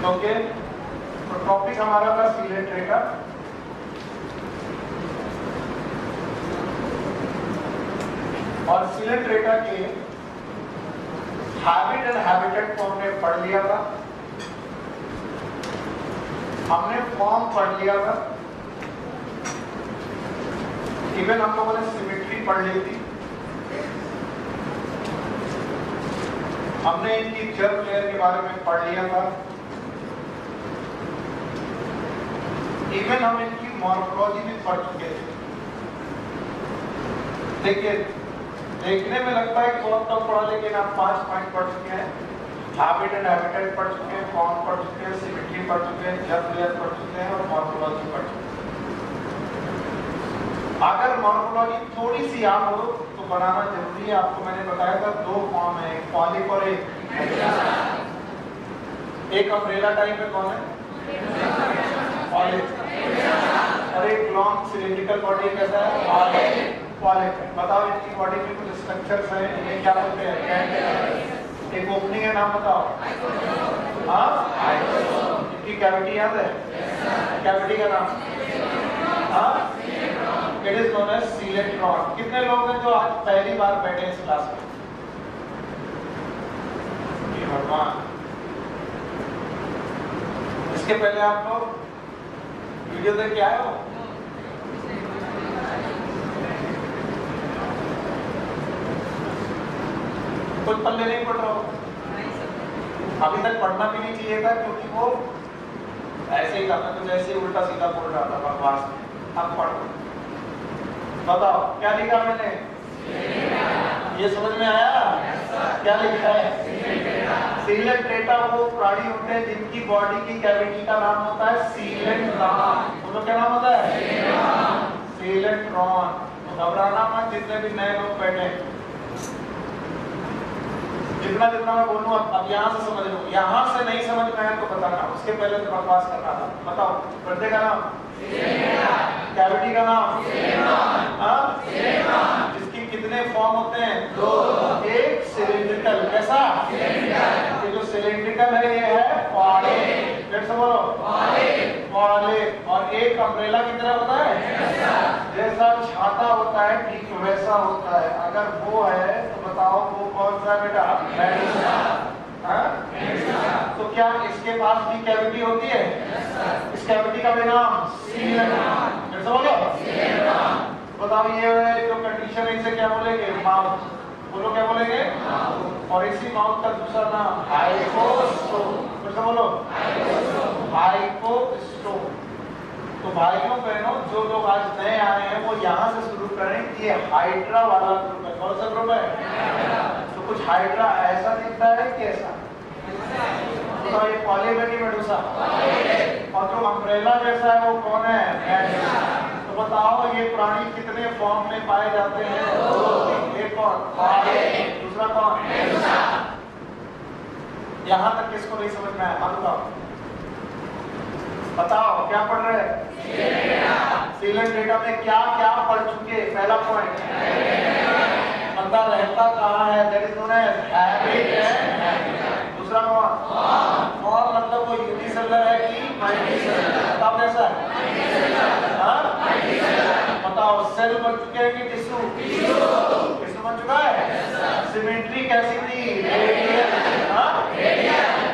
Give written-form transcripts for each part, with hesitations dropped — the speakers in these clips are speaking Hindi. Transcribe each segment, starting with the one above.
ओके, तो टॉपिक हमारा था सीलेंट रेटा। और सीलेंट रेटा के हैबिट एंड हैबिटेट को हमने पढ़ लिया था, हमने फॉर्म पढ़ लिया था, इवन हम लोगों ने सिमेट्री पढ़ ली थी, हमने इनकी जर्म लेयर के बारे में पढ़ लिया था, इवन हम इनकी मॉर्फोलॉजी भी पढ़ चुके थे। देखिए, देखने में लगता है कि बहुत कम पढ़ा, लेकिन आप 5 पॉइंट पढ़ चुके हैं। हैबिट एंड हैबिटेट पढ़ चुके हैं, फॉर्म पढ़ चुके हैं, सिमेट्री पढ़ चुके हैं, जर्म लेयर पढ़ चुके हैं और मॉर्फोलॉजी पढ़ चुके हैं। अगर मॉर्फोलॉजी थोड़ी सी याद हो तो बनाना जरूरी है। आपको मैंने बताया था 2 फॉर्म है, एक पॉलिप और एक अम्ब्रेला टाइप है। कौन है? पॉलिप। और एक लॉन्ग सिलिंड्रिकल बॉडी कैसा है? पॉलिप। बताओ इनकी बॉडी में कुछ स्ट्रक्चर्स हैं, इन्हें क्या बोलते हैं? एक ओपनिंग है, नाम बताओ। हाँ, इनकी कैविटी याद है? कैविटी का नाम? हाँ, इट इज नोन एज सीलेंट्रॉन। कितने लोग हैं जो आज पहली बार बैठे इस क्लास में? भगवान, इसके पहले आप लोग वीडियो देख के आए हो? कुछ पल्ले नहीं पढ़ रहा हो? अभी तक पढ़ना भी नहीं चाहिए था, क्योंकि वो ऐसे ही करना, कुछ ऐसे उल्टा सीधा बोल रहा था बकवास में। अब पढ़ो, बताओ क्या लिखा मैंने? ये समझ में आया? क्या लिखा है? सीलेंट रेटा वो प्राणी होते हैं जिनकी बॉडी की कैविटी का नाम होता है सीलेंट्रॉन। उनका क्या नाम होता है? सीलेंट्रॉन। घबराना मत, जितने भी नए लोग बैठे, जितना जितना मैं बोलूं अब यहाँ से समझ लो। यहाँ से नहीं समझ में आया तो बताना, उसके पहले तो बकवास करना था। बताओ, पर्दे का नाम? कैविटी का नाम? जिसकी कितने फॉर्म होते हैं? 2। एक सिलिंड्रिकल, कैसा? ये जो सिलिंड्रिकल है ये है पॉलिप। फिर से बोलो, पॉलिप। और एक अम्ब्रेला की तरह होता है, जैसा छाता होता है ठीक वैसा होता है। अगर वो है तो बताओ वो कौन सा बेटा? मेडुसा। तो क्या इसके पास भी कैविटी होती है? इस कैविटी का भी नाम सीलेंट्रॉन। फिर से बोलो, बताओ ये जो कंडीशन है इसे क्या बोलेंगे? माउथ। बोलो क्या बोलेंगे? और इसी माउथ का दूसरा नाम हाइपोस्टोम। फिर से बोलो, हाइपोस्टोम। तो भाइयों बहनों, जो लोग आज नए आए हैं वो यहाँ से शुरू करें। ये हाइड्रा वाला ग्रुप है। कौन सा ग्रुप है? तो कुछ हाइड्रा ऐसा दिखता है कि ऐसा? तो ये पॉलिप है कि मेडुसा? और जो अम्ब्रेला जैसा है वो कौन है? मेडुसा। तो बताओ ये प्राणी कितने फॉर्म में पाए जाते हैं? 2। एक कौन? पॉलिप। दूसरा कौन? मेडुसा। यहाँ तक किसको नहीं समझ में आया? बताओ क्या पढ़ रहे हैं? सीलेंट रेटा में क्या क्या पढ़ चुके? पहला पॉइंट, बंदा रहता कहाँ है? That is known as habit. दूसरा कौन? और मतलब वो यूनिसेलुलर है कि मल्टीसेलुलर? बताओ कैसा है? बताओ सेल बन चुके हैं कि टिश्यू? टिश्यू बन चुका है। सिमेट्री कैसी थी? रेडियल।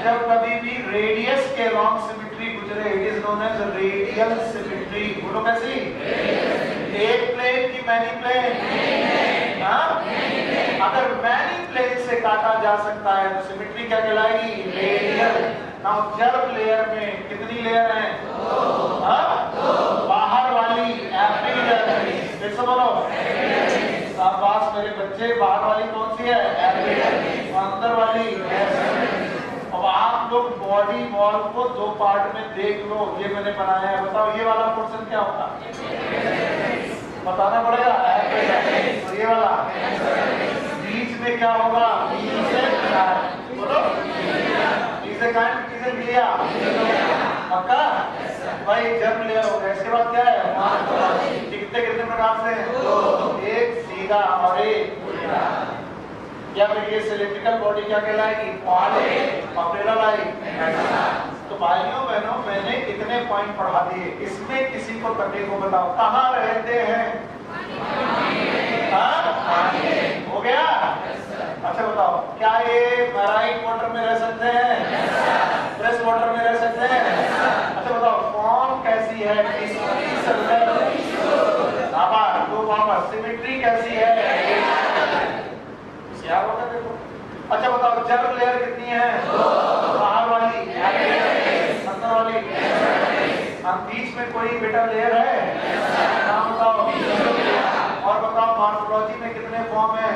जब कभी भी रेडियस के लॉन्ग सिमेट्री गुजरे, it is known as radial symmetry. बोलो कैसी? एक प्लेन की मैनी प्लेन? अगर मैनी प्लेन से काटा जा सकता है तो सिमेट्री क्या कहलाएगी? रेडियल। नाउ जर्म लेयर में कितनी लेयर है? 2। बाहर वाली एपिडर्मिस। फिर से बोलो, शाबाश मेरे बच्चे। बाहर वाली कौन सी है? एपिडर्मिस। अंदर वाली? अब आप लोग बॉडी वॉल को 2 पार्ट में देख लो। ये मैंने बनाया है, बताओ ये वाला पोर्शन क्या होगा? बताना पड़ेगा। और ये वाला बीच में क्या होगा? बोलो, किसे लिया? पक्का? भाई जर्म लेयर हो गया। इसके बाद क्या है? कितने कितने प्रकार से? 2। एक सीधा और एक उल्टा। या फिर ये सिलिंड्रिकल बॉडी क्या कहलाएगी? पॉलिप। Umbrella like. तो भाइयों बहनों मैंने इतने पॉइंट पढ़ा दिए, इसमें किसी को तकलीफ को बताओ कहाँ रहते हैं? हो गया? अच्छा बताओ, क्या ये मैराइन वाटर में रह सकते हैं? फ्रेश वाटर में रह सकते हैं? अच्छा बताओ, फॉर्म कैसी है? सिमेट्री कैसी है? क्या होगा देखो। अच्छा बताओ, जर्म लेयर कितनी है? बाहर वाली, अंदर वाली, बीच में कोई बेटा लेयर है? नाम बताओ। और बताओ, मॉर्फोलॉजी में कितने फॉर्म है?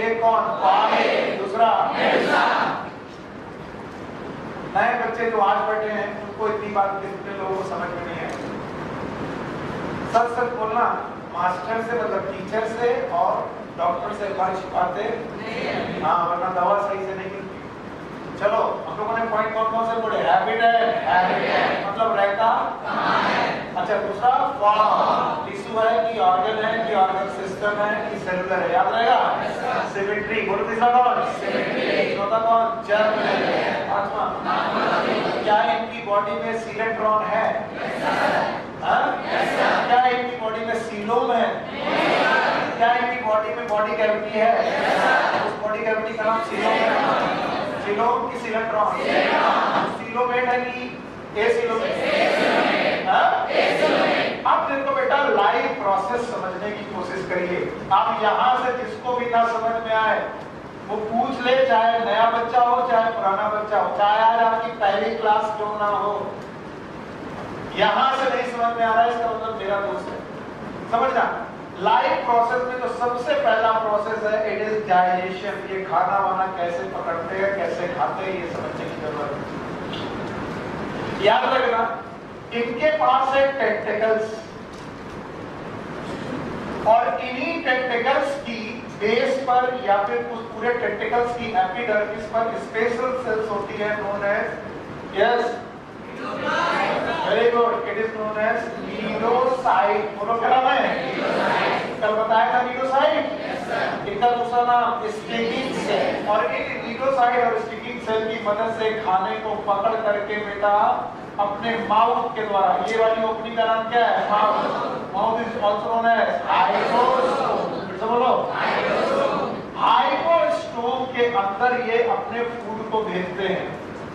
एक कौन? पानी। दूसरा नए बच्चे जो आज बैठे हैं उनको इतनी बात कितने लोगों को समझ में नहीं है। सच सच बोलना, मास्टर से मतलब टीचर से और डॉक्टर से फर्क छिपाते नहीं। हाँ, वरना दवा सही से नहीं मिलती। चलो, हम लोगों ने पॉइंट कौन कौन से पढ़े? हैबिट है मतलब रहता कहाँ है। अच्छा, दूसरा फॉर्म, टिश्यू है कि ऑर्गन है कि ऑर्गन सिस्टम है कि सेलुलर है, याद रहेगा। सिमेट्री, बोलो तीसरा कौन? सिमेट्री। चौथा कौन? Germ layer. पांचवा, क्या इनकी बॉडी में सीलेंट्रॉन है? क्या इनकी बॉडी में सीलोम है? क्या इनकी बॉडी में बॉडी कैविटी है? उस बॉडी कैविटी का नाम सीलोम है। सीलोम की सीलेंट्रॉन, सीलोमेट है कि एसीलोमेट? अब देखो बेटा, लाइव प्रोसेस समझने की कोशिश करिए। आप यहाँ से जिसको भी ना समझ में आए वो पूछ ले, चाहे नया बच्चा हो चाहे पुराना बच्चा हो, चाहे आज आपकी पहली क्लास क्यों ना हो। यहाँ से नहीं समझ में आ रहा है इसका मतलब मेरा दोस्त है, समझना। लाइफ प्रोसेस में जो सबसे पहला प्रोसेस है इट इज डाइजेशन। ये खाना वाना कैसे पकड़ते हैं, कैसे खाते हैं, ये समझने की जरूरत है। याद रखना, इनके पास है टेंटिकल्स और इन्हीं टेंटिकल्स की बेस पर या फिर उस पूरे टेंटिकल्स की एपिडर्मिस पर स्पेशल सेल्स होती है known as, yes very good, it is known as cnidocyte. बोलो क्या नाम है? कल बताया था लीडोसाइट। इनका दूसरा नाम स्टिकिंग सेल। और इन लीडोसाइट और स्टिकिंग सेल की मदद से खाने को पकड़ करके बेटा अपने माउथ के द्वारा, ये वाली ओपनिंग का नाम क्या है? Mouth. Mouth is also known as hypostome. बोलो हाइपोस्टोम के अंदर ये अपने फूड को भेजते हैं।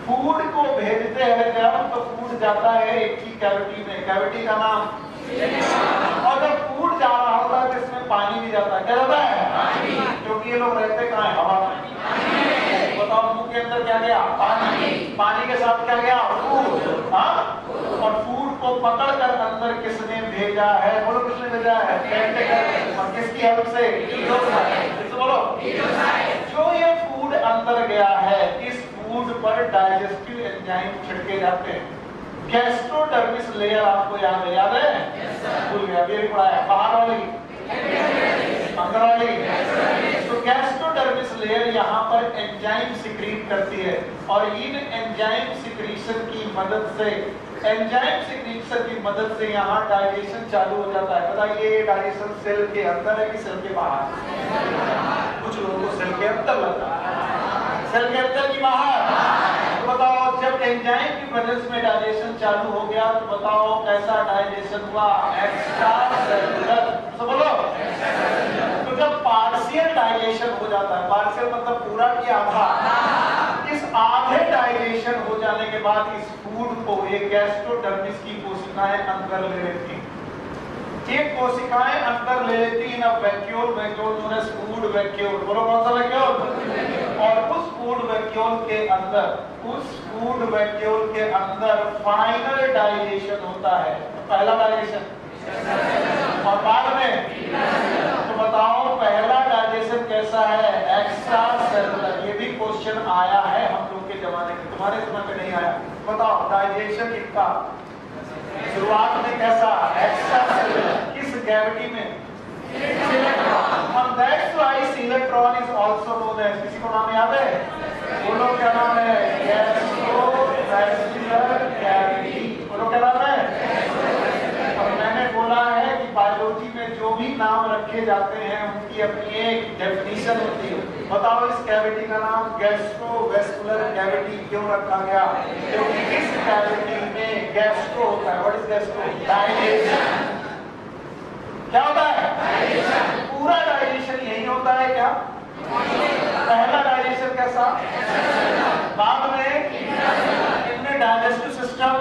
फूड को भेजते हैं जब, तो फूड जाता है एक ही कैविटी में, कैविटी का नाम। और जब फूड जा रहा होता है तो इसमें पानी भी जाता है। क्या जाता है? पानी। क्योंकि ये लोग रहते कहाँ है? हवा में। बताओ, मुंह के अंदर क्या गया? पानी। पानी के साथ क्या गया? फूड। हाँ, और फूड को पकड़ कर अंदर किसने भेजा है? बोलो किसने भेजा है? टेंटिकल। और किसकी हेल्प से? लीडोसाइट। बोलो जो ये फूड अंदर गया है, इस फूड पर डाइजेस्टिव एंजाइम छिड़के जाते हैं। गैस्ट्रोडर्मिस लेयर आपको याद है? याद है? भूल गया, ये पढ़ा है। बाहर वाली, अंदर वाली। तो गैस्ट्रोडर्मिस लेयर यहाँ पर एंजाइम सिक्रीट करती है और इन एंजाइम सिक्रीशन की मदद से यहाँ डाइजेशन चालू हो जाता है। बताइए, डाइजेशन सेल के अंदर है कि सेल के बाहर? कुछ लोगों को सेल के अंदर लगता है, सेल के अंदर की बाहर। तो बताओ, जब एंजाइम की प्रेजेंस में डाइजेशन चालू हो गया तो बताओ कैसा डाइजेशन हुआ? Extra cellular. तो बोलो, तो जब पार्शियल डाइजेशन हो जाता है, पार्शियल मतलब पूरा की आधा, इस आधे डाइजेशन हो जाने के बाद इस फूड को ये गैस्ट्रोडर्मिस की कोशिकाएं अंदर ले लेती। ये कोशिकाएं अंदर ले लेती ना vacuole, vacuole known as food vacuole. बोलो कौन सा वैक्यूल? और उस फूड वैक्यूल के अंदर फाइनल डाइजेशन होता है। पहला डाइजेशन और बाद में, तो बताओ पहला डाइजेशन कैसा है? Extra cellular. ये भी क्वेश्चन आया है हम लोग के जमाने में, तुम्हारे समय में नहीं आया। बताओ डाइजेशन इनका शुरुआत में कैसा? Extra cellular. किस कैविटी में? That's why सीलेंट्रॉन is also known as, किसी को नाम याद है? बोलो क्या नाम है? Gastrovascular cavity. बोलो क्या नाम है? और मैंने बोला है कि बायोलॉजी में जो भी नाम रखे जाते हैं उनकी इसकी अपनी एक डेफिनेशन होती है। बताओ इस कैविटी का नाम गैस्ट्रोवेस्कुलर कैविटी क्यों रखा गया? क्योंकि इस कैविटी में गैस्ट्रो होता है। What is gastro? डाइजेशन। क्या होता है? डाइजेशन। पूरा डाइजेशन यही होता है क्या? पहला डाइजेशन कैसा? बाद में इनमें डाइजेस्टिव सिस्टम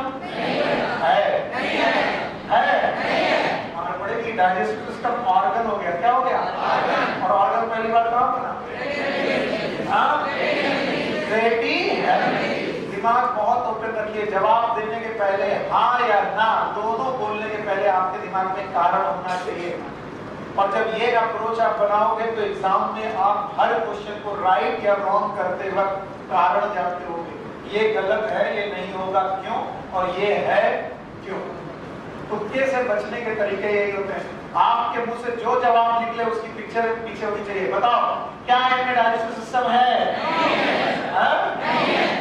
है? हमारे पढ़ेगी डाइजेस्टिव सिस्टम ऑर्गन हो गया। क्या हो गया? और ऑर्गन पहली बार कहाँ बना? दिमाग बहुत ओपन रखिए। जवाब देने के पहले हाँ या ना दोनों बोलने के पहले आपके दिमाग में कारण होना चाहिए। और जब ये अप्रोच आप बनाओगे तो एग्जाम में आप हर क्वेश्चन को राइट या रॉन्ग करते वक्त कारण जानते होंगे। ये गलत है, ये नहीं होगा क्यों, और ये है क्यों। कुत्ते से बचने के तरीके यही होते हैं। आपके मुंह से जो जवाब निकले उसकी पिक्चर पीछे होनी चाहिए। बताओ क्या इनमें डाइजेस्टिव सिस्टम है?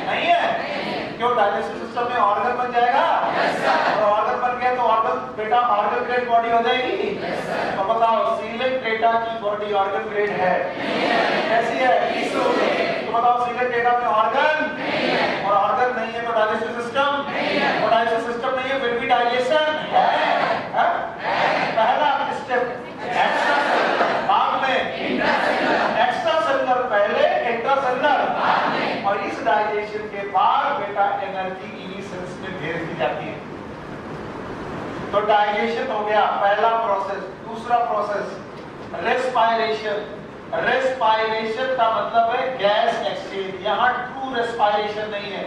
नहीं है। क्यों? डाइजेस्टिव सिस्टम में ऑर्गन बन जाएगा। और ऑर्गन बन गया तो ऑर्गन बेटा ऑर्गन ग्रेड बॉडी हो जाएगी। तो बताओ सीलेंट डेटा की बॉडी ऑर्गन ग्रेड है? कैसी है? तो बताओ सीलेंट डेटा में ऑर्गन और ऑर्गन नहीं है तो डाइजेस्टिव सिस्टम, और डाइजेस्टिव सिस्टम नहीं है फिर भी डाइजेशन है। पहला स्टेप एक्स्ट्रासेलुलर, बाद में एक्स्ट्रासेलुलर, पहले इंट्रासेलुलर, और इस डाइजेशन के बाद बेटा एनर्जी इन्हीं सेल्स में भेज दी जाती है। तो डाइजेशन हो गया पहला प्रोसेस। दूसरा प्रोसेस रेस्पायरेशन। रेस्पायरेशन का मतलब है गैस एक्सचेंज। यहाँ ट्रू रेस्पायरेशन नहीं है,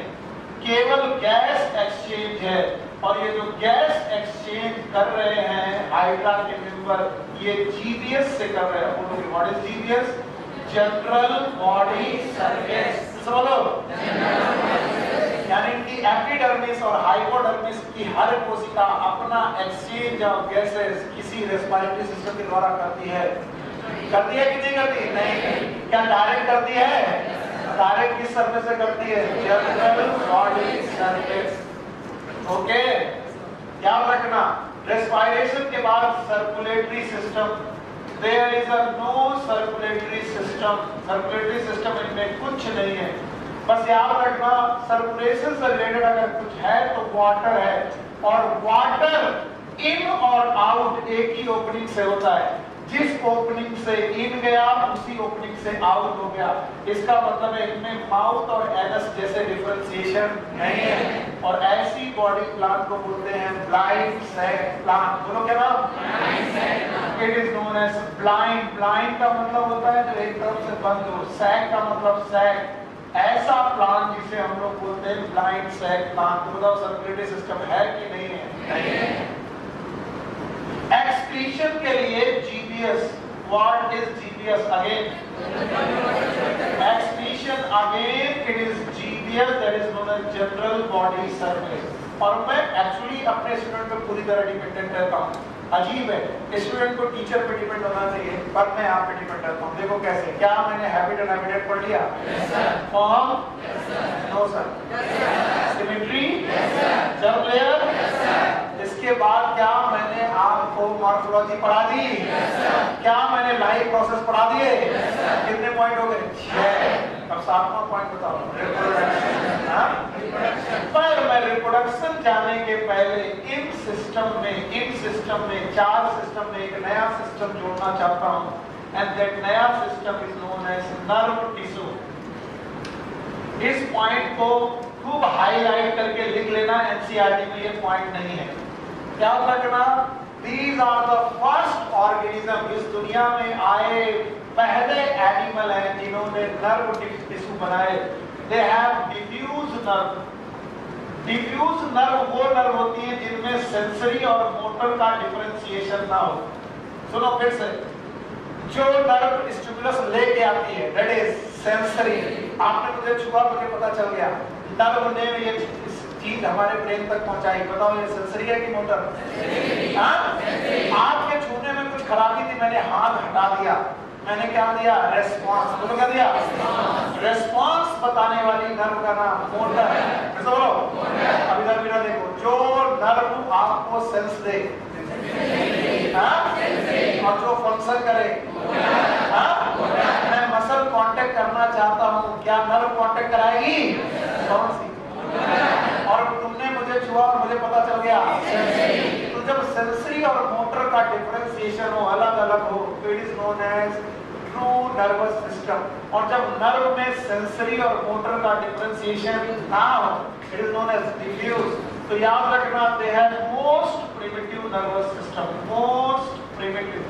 केवल गैस एक्सचेंज है। और ये जो गैस एक्सचेंज कर रहे हैं हाइड्रा के मेंबर, ये जीबीएस से कर रहे हैं। बोलो what is GBS? General body surface. बोलो यानी कि एपिडर्मिस और हाइपोडर्मिस की हर कोशिका अपना एक्सचेंज ऑफ गैसेस किसी रेस्पिरेटरी सिस्टम के द्वारा करती है। करती है कि नहीं करती? नहीं। क्या डायरेक्ट करती है? डायरेक्ट किस सरफेस से करती है? General body surface. ओके, क्या रखना? रेस्पिरेशन के बाद circulatory system. There is no circulatory system. Circulatory system इनमें कुछ नहीं है। बस याद रखना सर्कुलेशन से रिलेटेड अगर कुछ है तो वाटर है, और वाटर इन और आउट एक ही ओपनिंग से होता है। जिस ओपनिंग से इन गया उसी ओपनिंग से आउट हो गया। इसका मतलब है इनमें माउथ और एनस जैसे डिफरेंशिएशन नहीं है। और ऐसी बॉडी प्लांट को बोलते हैं ब्लाइंड सैक प्लांट। बोलो क्या नाम? It is known as blind. Blind का मतलब होता है जो एक तरफ से बंद हो। सैक का मतलब सैक। ऐसा प्लांट जिसे हम लोग बोलते हैं ब्लाइंड सैक प्लांट। तो बताओ सर्कुलेटरी सिस्टम है कि नहीं है? नहीं है। एक्सक्रीशन के लिए GBS. What is GBS? Again excretion, again it is GBS, that is known as general body surface. और मैं एक्चुअली अपने स्टूडेंट पे पूरी तरह डिपेंडेंट रहता हूँ। अजीब है, स्टूडेंट को टीचर पे डिपेंड होना चाहिए, पर मैं आप पे डिपेंड रहता हूँ। देखो कैसे, क्या मैंने हैबिट एंड हैबिटेट पढ़ लिया? Form? No sir. Symmetry? Germ layer? इसके बाद क्या मैंने आपको मॉर्फोलॉजी पढ़ा दी? क्या मैंने लाइफ प्रोसेस पढ़ा दिए? कितने पॉइंट हो गए? 6। अब 7वां पॉइंट बताओ। पर मैं रिप्रोडक्शन जाने के पहले इन सिस्टम में 4 सिस्टम में एक नया सिस्टम जोड़ना चाहता हूं, एंड दैट नया system is known as nerve tissue. इस पॉइंट को खूब हाईलाइट करके लिख लेना, एनसीईआरटी में ये पॉइंट नहीं है। क्या रखना? These are the first organism, इस दुनिया में आए पहले एनिमल हैं जिन्होंने नर्व टिश्यू बनाए। They have diffuse nerve। Diffuse nerve वो नर्व होती है जिनमें सेंसरी और मोटर का डिफरेंशिएशन ना हो। सुनो फिर से, जो नर्व स्टिमुलस लेके आती है दैट इज सेंसरी। आपने मुझे छुआ, मुझे पता चल गया नर्व ने ये चीज हमारे ब्रेन तक पहुंचाई। बताओ ये सेंसरी है कि मोटर? आपके छूने में कुछ खराबी थी, मैंने हाथ हटा दिया, मैंने क्या दिया? रेस्पॉन्स। बोलो क्या दिया? रेस्पॉन्स बताने वाली नर्व का नाम मोटर है। बोलो अब इधर मेरा देखो, जो नर्व आपको सेंस दे, और जो फंक्शन करे, मैं मसल कांटेक्ट करना चाहता हूँ, क्या नर्व कांटेक्ट कराएगी? कौन सी? और तुमने मुझे छुआ और मुझे पता चल गया। तो जब सेंसरी और मोटर का डिफरेंशिएशन हो, अलग अलग हो, तो it is known as true nervous system. और जब नर्व में सेंसरी और मोटर का डिफरेंशिएशन ना हो, it is known as diffuse. तो याद रखना, they have most primitive nervous system, most primitive.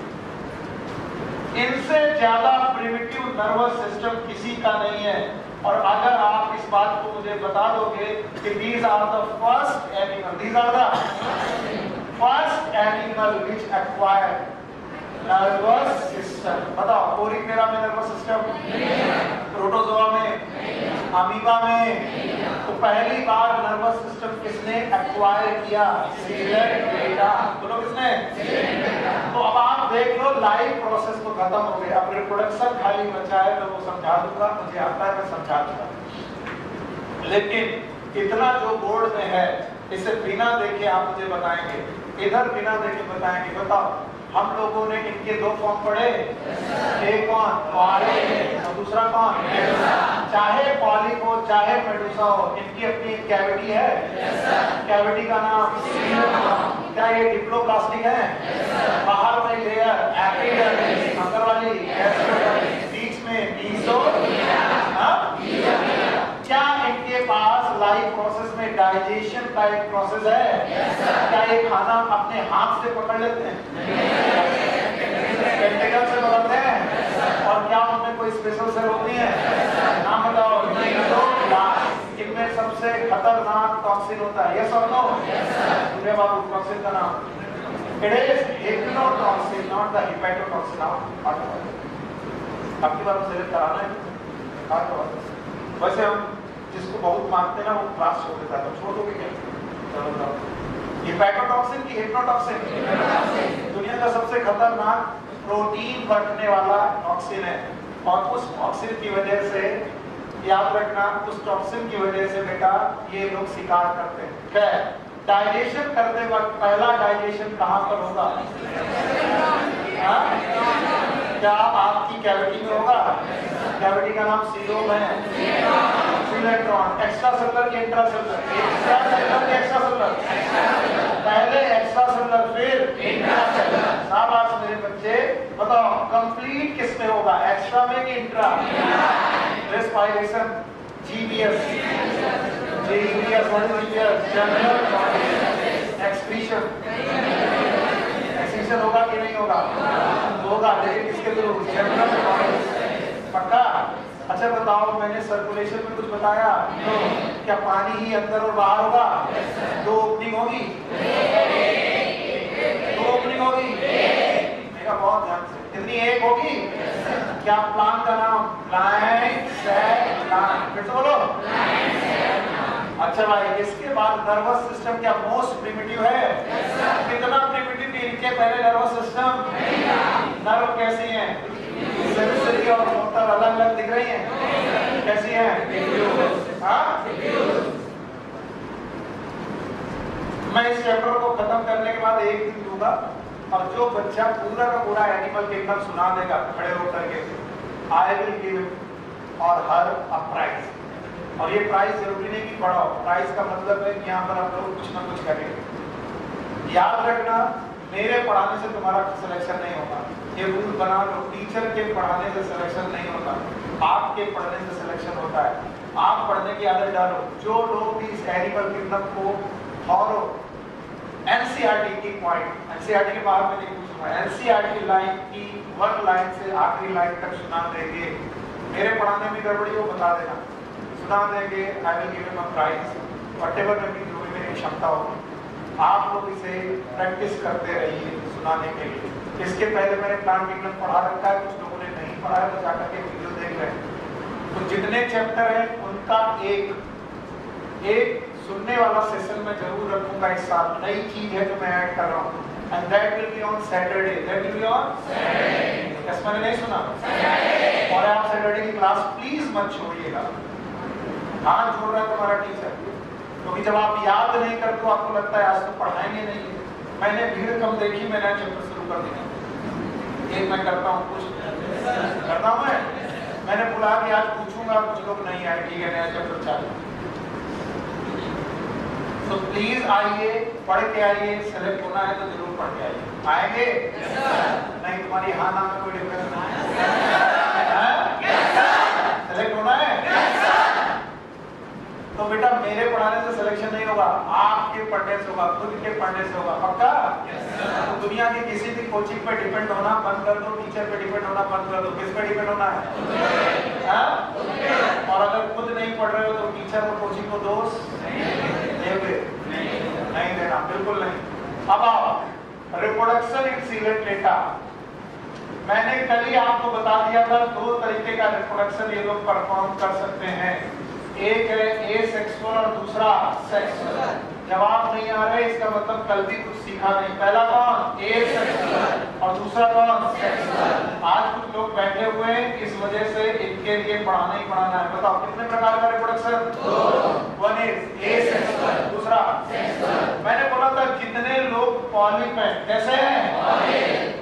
इनसे ज्यादा प्रिमिटिव नर्वस सिस्टम किसी का नहीं है। और अगर आप इस बात को मुझे बता दोगे कि these are the first animal, these are the first animal which acquired nervous system, बताओ, कोरिफेरा में नर्वस सिस्टम, प्रोटोजोआ में, अमीबा में, तो पहली बार नर्वस सिस्टम किसने एक्वायर किया? सिलेंड्रेटा। बोलो किसने? तो अब आप देख लो, लाइफ प्रोसेस तो खत्म हो गया, अब रिप्रोडक्शन खाली बचा है, तो वो समझा दूंगा, मुझे आता है, मैं समझा दूंगा। लेकिन इतना जो बोर्ड में है, इसे बिना देखे आप मुझे बताएंगे, इधर बिना देखे बताएंगे। बताओ, हम लोगों ने इनके दो फॉर्म पढ़े, एक कौन? पॉली, और दूसरा कौन? मेडुसा। चाहे पॉली हो चाहे मेडुसा हो, इनकी अपनी कैविटी है। कैविटी का नाम क्या? ये डिप्लोप्लास्टिक है। बाहर में लेयर एपिडर्मिस, अंदर वाली एपिडर्मिस, बीच में मीसोफिलिया। क्या इनके पास लाइफ प्रोसेस में डाइजेशन का एक प्रोसेस है? क्या ये खाना अपने हाथ से पकड़ लेते हैं? टेंटिकल से पकड़ते हैं? और क्या उनमें कोई स्पेशल सेल होती है? नाम बताओ। इनमें सबसे खतरनाक टॉक्सिन होता है, यस और नो? सूर्य बाबू, टॉक्सिन का नाम? It is hypnotoxin, not the hepatotoxin. आपकी बात सिलेक्ट कराना है। वैसे हम जिसको बहुत मानते हैं ना, वो क्लास छोड़ देता है, तो छोड़ दोगे क्या? चलो, हेपेटोटॉक्सिन की हिप्नोटॉक्सिन दुनिया का सबसे खतरनाक प्रोटीन बढ़ने वाला टॉक्सिन है। और उस टॉक्सिन की वजह से, याद रखना, उस टॉक्सिन की वजह से बेटा ये लोग शिकार करते हैं। क्या? डाइजेशन करते वक्त पहला डाइजेशन कहाँ पर होगा? क्या आपकी कैविटी में होगा? कैविटी का नाम सीलोम है। सिलेक्ट्रॉन, एक्स्ट्रा सेलुलर के इंट्रा सेलुलर, एक्स्ट्रा सेलुलर के एक्स्ट्रा सेलुलर, पहले एक्स्ट्रा सेलुलर फिर इंट्रा सेलुलर। शाबाश मेरे बच्चे, बताओ कंप्लीट किस में होगा, एक्स्ट्रा में कि intra? Respiration, GBS, GBS, what is GBS? General excretion. Excretion होगा कि नहीं होगा? होगा, लेकिन किसके थ्रू? जनरल। पक्का? अच्छा बताओ, मैंने सर्कुलेशन में कुछ बताया? क्या पानी ही अंदर और बाहर होगा? दो ओपनिंग होगी? दो ओपनिंग होगी? मेरा बहुत ध्यान से, कितनी? एक होगी। क्या प्लांट का नाम? Plant cell plant. फिर से बोलो। अच्छा भाई, इसके बाद नर्वस सिस्टम क्या मोस्ट प्रिमिटिव है? कितना प्रिमिटिव? इनके पहले नर्वस सिस्टम, नर्व कैसी है? सेंसरी और मोटर अलग अलग दिख रही हैं, कैसी हैं? मैं इस चैप्टर को खत्म करने के बाद एक दिन दूंगा, और जो बच्चा पूरा का पूरा एनिमल किंगडम सुना देगा खड़े होकर के, आई विल गिव इट और हर अ प्राइज। और ये प्राइज जरूरी नहीं कि पढ़ाओ, प्राइज का मतलब है कि यहाँ पर आप लोग कुछ ना कुछ करेंगे। याद रखना, मेरे पढ़ाने से तुम्हारा सिलेक्शन नहीं होगा, ये रूल बना लो। टीचर के पढ़ाने से सिलेक्शन नहीं होता, आपके पढ़ने से सिलेक्शन होता है। आप पढ़ने की आदत डालो। जो लोग भी इस एनिमल किंगडम को फॉलो, एनसीईआरटी की पॉइंट, एनसीईआरटी के बाहर में नहीं पूछूंगा, एनसीईआरटी लाइन की 1 लाइन से आखिरी लाइन तक सुना देंगे। मेरे पढ़ाने में गड़बड़ी हो बता देना, सुना देंगे। I will give him a prize, whatever में भी जो भी मेरी क्षमता होगी। आप लोग इसे प्रैक्टिस करते रहिए सुनाने के लिए। इसके पहले मैंने प्लांट किंगडम पढ़ा रखा है, कुछ लोगों ने नहीं पढ़ा है तो जाकर के वीडियो देख रहे हैं। तो जितने चैप्टर हैं उनका एक सुनने वाला सेशन में जरूर रखूंगा इस साल। नई चीज है जो मैं ऐड कर रहा हूँ, and that will be on Saturday. That will be on Saturday. Yes, मैंने नहीं सुना? और आप सैटरडे की क्लास प्लीज मत छोड़िएगा। हाथ जोड़ रहा है तुम्हारा टीचर, क्योंकि जब आप याद नहीं करते हो आपको लगता है आज तो पढ़ाएंगे नहीं। मैंने भीड़ कम देखी, मैं नया चैप्टर शुरू कर दिया। एक मैं करता हूँ, कुछ करता हूँ मैंने बोला कि आज पूछूंगा, कुछ लोग नहीं आए, ठीक है नया चैप्टर चालू। तो प्लीज आइए, पढ़ के आइए, सेलेक्ट होना है तो जरूर पढ़ के आइए। आएंगे? नहीं तुम्हारी हाँ ना में कोई डिफरेंस नहीं है। सेलेक्ट होना है? तो बेटा मेरे पढ़ाने से सिलेक्शन नहीं होगा, आपके पढ़ने से होगा, खुद के पढ़ने से होगा। पक्का? तो दुनिया की किसी भी कोचिंग पे डिपेंड होना बंद कर दो, टीचर पे डिपेंड होना बंद कर दो। किस पे डिपेंड होना है? और अगर खुद नहीं पढ़ रहे हो तो टीचर और कोचिंग को दोष नहीं देना, बिल्कुल नहीं। अब आओ, रिप्रोडक्शन इन सीलेंट डेटा। मैंने कल ही आपको बता दिया था 2 तरीके का रिप्रोडक्शन ये लोग परफॉर्म कर सकते हैं। एक है एसेक्सुअल और दूसरा सेक्सुअल। जवाब नहीं आ रहे इसका मतलब कल भी कुछ सीखा नहीं। पहला कौन? एसेक्सुअल और दूसरा कौन? सेक्सुअल। आज कुछ लोग बैठे हुए हैं, इस वजह से इनके लिए पढ़ाना ही पढ़ाना है। बताओ कितने प्रकार का रिप्रोडक्शन? 1 इज एसेक्सुअल, दूसरा सेक्सुअल। मैंने बोला था जितने लोग पॉलिप हैं, कैसे हैं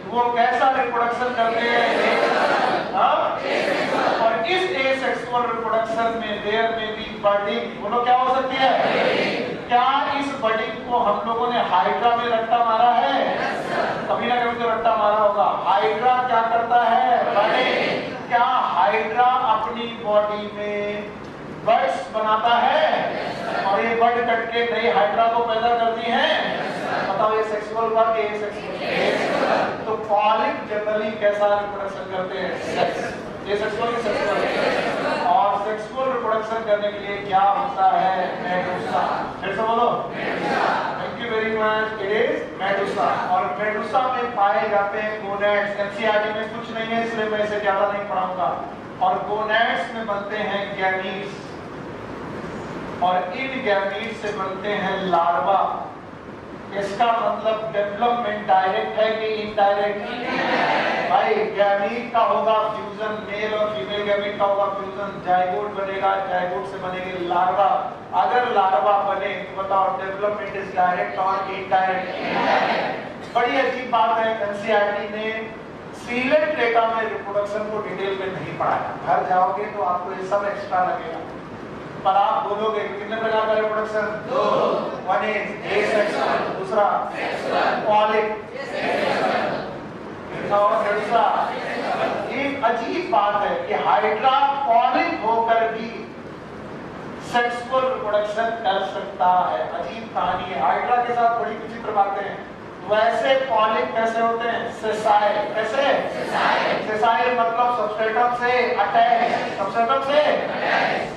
वो, कैसा रिप्रोडक्शन करते हैं? और इस एसेक्सुअल रिप्रोडक्शन में देयर में बी बर्डिंग। बोलो क्या हो सकती है? क्या इस बर्डिंग को हम लोगों ने हाइड्रा में रट्टा मारा है? कभी ना कभी तो रट्टा मारा होगा। हाइड्रा क्या करता है? बर्डिंग। क्या हाइड्रा अपनी बॉडी में बर्ड्स बनाता है और ये बर्ड कट के नई हाइड्रा को पैदा करती हैं? बताओ ये सेक्सुअल वर्ड है? सेक्सुअल। तो पॉलिप जनरली कैसा रिप्रोडक्शन करते हैं? सेक्स। ये सेक्सुअल की सेक्सुअल। और सेक्सुअल रिप्रोडक्शन करने के लिए क्या होता है? मेडुसा। फिर से बोलो। Thank you very much. It is Medusa. और मेडुसा में पाए जाते हैं गोनेड्स। एनसीईआरटी में कुछ नहीं है इसलिए मैं इसे ज्यादा नहीं पढ़ाऊंगा। और गोनेड्स में बनते हैं गैमीट्स और इन गैमीट्स से बनते हैं लार्वा। इसका मतलब डेवलपमेंट डायरेक्ट है कि इनडायरेक्ट? भाई गैमीट का होगा फ्यूजन, मेल और फीमेल गैमीट का होगा फ्यूजन, जाइगोट बनेगा, जाइगोट से बनेगी लार्वा। अगर लार्वा बने तो बताओ डेवलपमेंट इज डायरेक्ट और इनडायरेक्ट? बड़ी अजीब बात है, एनसीईआरटी ने सीलेंट डेटा में रिप्रोडक्शन को डिटेल में नहीं पढ़ाया। घर जाओगे तो आपको ये सब एक्स्ट्रा लगेगा, पर आप बोलोगे कितने प्रकार का रिप्रोडक्शन? 2। 1 इज एसेक्सुअल, दूसरा सेक्सुअल, पॉलिप और मेडुसा। एक अजीब बात है कि हाइड्रा पॉलिप होकर भी सेक्सुअल रिप्रोडक्शन कर सकता है। अजीब कहानी है। हाइड्रा के साथ बड़ी विचित्र बातें हैं। वैसे पॉलिप कैसे होते हैं? सेसाइल। कैसे? सेसाइल मतलब सबस्ट्रेटम से अटैच। सबस्ट्रेटम से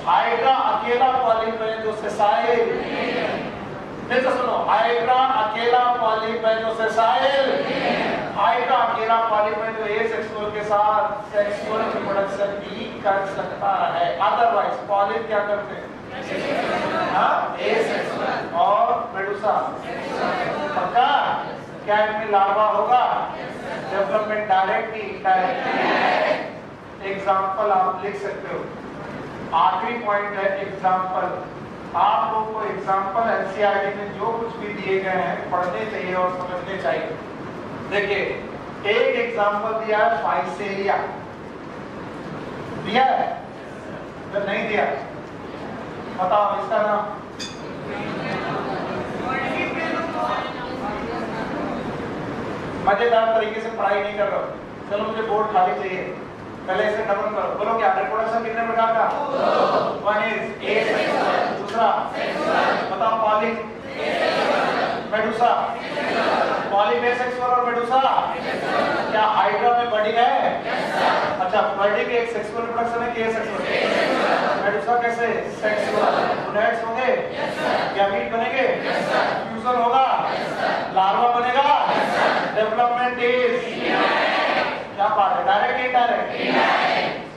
हाइड्रा अकेला पॉलिप है जो सेसाइल। फिर से सुनो, हाइड्रा अकेला पॉलिप है जो सेसाइल। हाइड्रा अकेला पॉलिप है जो एसेक्सुअल के साथ सेक्सुअल रिप्रोडक्शन भी कर सकता है। अदरवाइज पॉलिप क्या करते हैं? एसेक्सुअल और मेडुसा। पक्का? क्या इनमें लार्वा होगा? डेवलपमेंट डायरेक्ट की इनडायरेक्ट? एग्जाम्पल आप लिख सकते हो। आखिरी पॉइंट है एग्जाम्पल। आप लोगों को एग्जाम्पल एनसीईआरटी में जो कुछ भी दिए गए हैं पढ़ने चाहिए और समझने चाहिए। देखिए एक एग्जाम्पल दिया है फाइसेरिया, दिया है तो नहीं दिया? बताओ इसका नाम। मजेदार तरीके से पढ़ाई नहीं कर रहा हूं, चलो मुझे बोर्ड खाली चाहिए, पहले इसे खत्म करो। बोलो क्या रिप्रोडक्शन कितने प्रकार का? 1 इज एसेक्सुअल, दूसरा बताओ पॉलिप, मेडुसा। पॉलिप एसेक्सुअल और मेडुसा। क्या हाइड्रा में बर्डिंग है? अच्छा, बर्डिंग एक सेक्सुअल रिप्रोडक्शन है कि एसेक्सुअल? मेडुसा कैसे? सेक्सुअल। गोनेड्स होंगे, गैमीट बनेंगे, फ्यूजन होगा, लार्वा बनेगा, डेवलपमेंट इज क्या बात है? Direct indirect?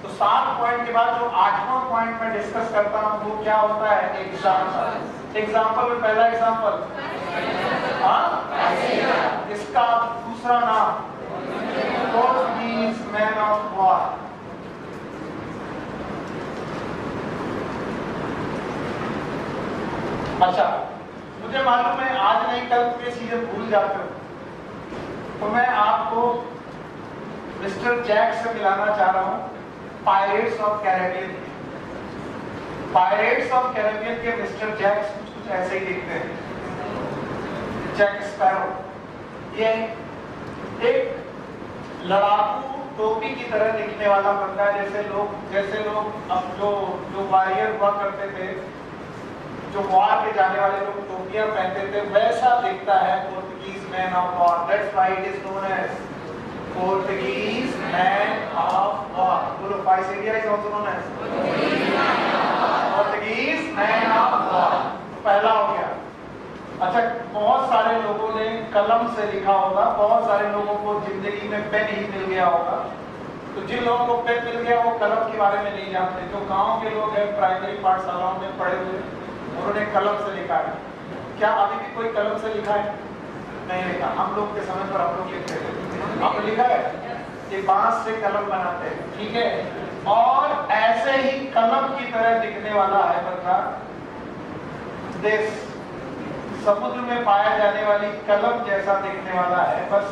तो 7 पॉइंट के बाद जो 8वां पॉइंट में डिस्कस करता हूं वो क्या होता है? एग्जाम्पल। एग्जाम्पल में पहला एग्जाम्पल इसका दूसरा नाम पोर्टुगीज मैन ऑफ वॉर। अच्छा, मुझे मालूम है आज नहीं कल ये चीजें भूल जाते हो, तो मैं आपको मिस्टर जैक से मिलाना चाह रहा हूं, pirates of Caribbean. Pirates of Caribbean के मिस्टर जैक कुछ ऐसे ही दिखते हैं। जैक स्पैरो ये एक लड़ाकू टोपी की तरह दिखने वाला बंदा है। जैसे लोग अब जो वॉरियर हुआ करते थे, जो वॉर के जाने वाले लोग टोपियां पहनते थे, वैसा दिखता है Portuguese man of war. That's why it is known as Portuguese man of war. बोलो, physalia is also known as Portuguese man of war. पहला हो गया। अच्छा, बहुत सारे लोगों ने कलम से लिखा होगा, बहुत सारे लोगों को जिंदगी में पेन ही मिल गया होगा। तो जिन लोगों को पेन मिल गया वो कलम के बारे में नहीं जानते। जो गांव के लोग हैं, प्राइमरी पाठशालाओं में पढ़े हुए, उन्होंने कलम से लिखा है। क्या अभी भी कोई कलम से लिखा है? नहीं लिखा। हम लोग के समय पर हम लोग लिखते थे। आपने लिखा है? ये बांस से कलम बनाते हैं, ठीक है। और ऐसे ही कलम की तरह दिखने वाला है बंदा देश, समुद्र में पाया जाने वाली कलम जैसा दिखने वाला है बस।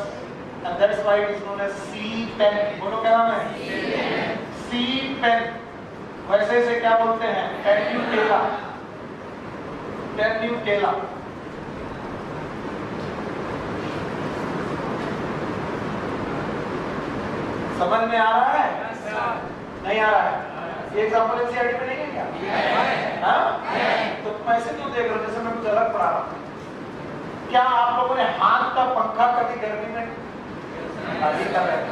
That's why it is known as sea pen. बोलो, क्या नाम है? Sea pen. वैसे से क्या बोलते हैं? पेन्यूटेला। पेन्यूटेला। समझ में आ रहा है? नहीं आ रहा है? ये एग्जांपल एनसीईआरटी में नहीं है क्या? हाँ? तो तुम ऐसे क्यों देख रहे हो जैसे मैं कुछ अलग पढ़ा रहा हूँ? क्या आप लोगों ने हाथ का पंखा कभी गर्मी में अभी कर रहे हैं?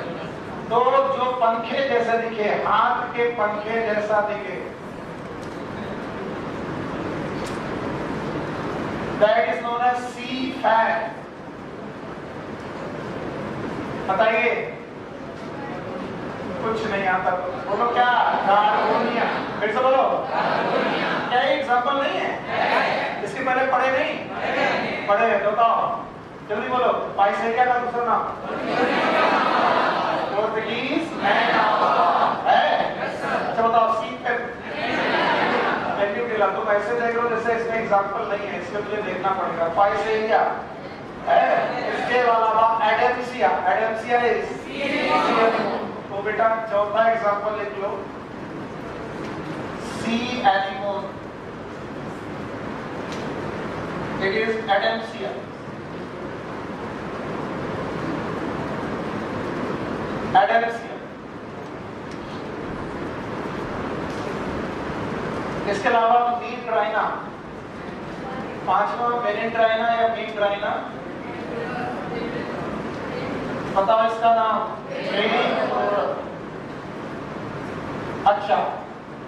तो जो पंखे जैसे दिखे, हाथ के पंखे जैसा दिखे, that is known as sea fan. बताइए, कुछ नहीं आता। बोलो क्या? कार्बोनिया। फिर से बोलो। क्या एग्जाम्पल नहीं है? इसके पहले पढ़े नहीं? पढ़े तो बताओ, जल्दी बोलो। पाइसेरिया का दूसरा नाम पोर्टुगीज मैन ऑफ वॉर है। अच्छा बताओ, सी पेन। पेन्यूटेला। तुम ऐसे देख लो जैसे इसमें एग्जाम्पल नहीं है, इसके मुझे देखना पड़ेगा। पाइसेरिया है। इसके अलावा एडेम्सिया। एडेम्सिया इज तो बेटा चौथा एग्जांपल लिख लो, sea anemone. It is adamsia. Adamsia. इसके अलावा मीनराइना। पांचवा मेनिनराइना या मीनराइना। बताओ इसका नाम? अच्छा,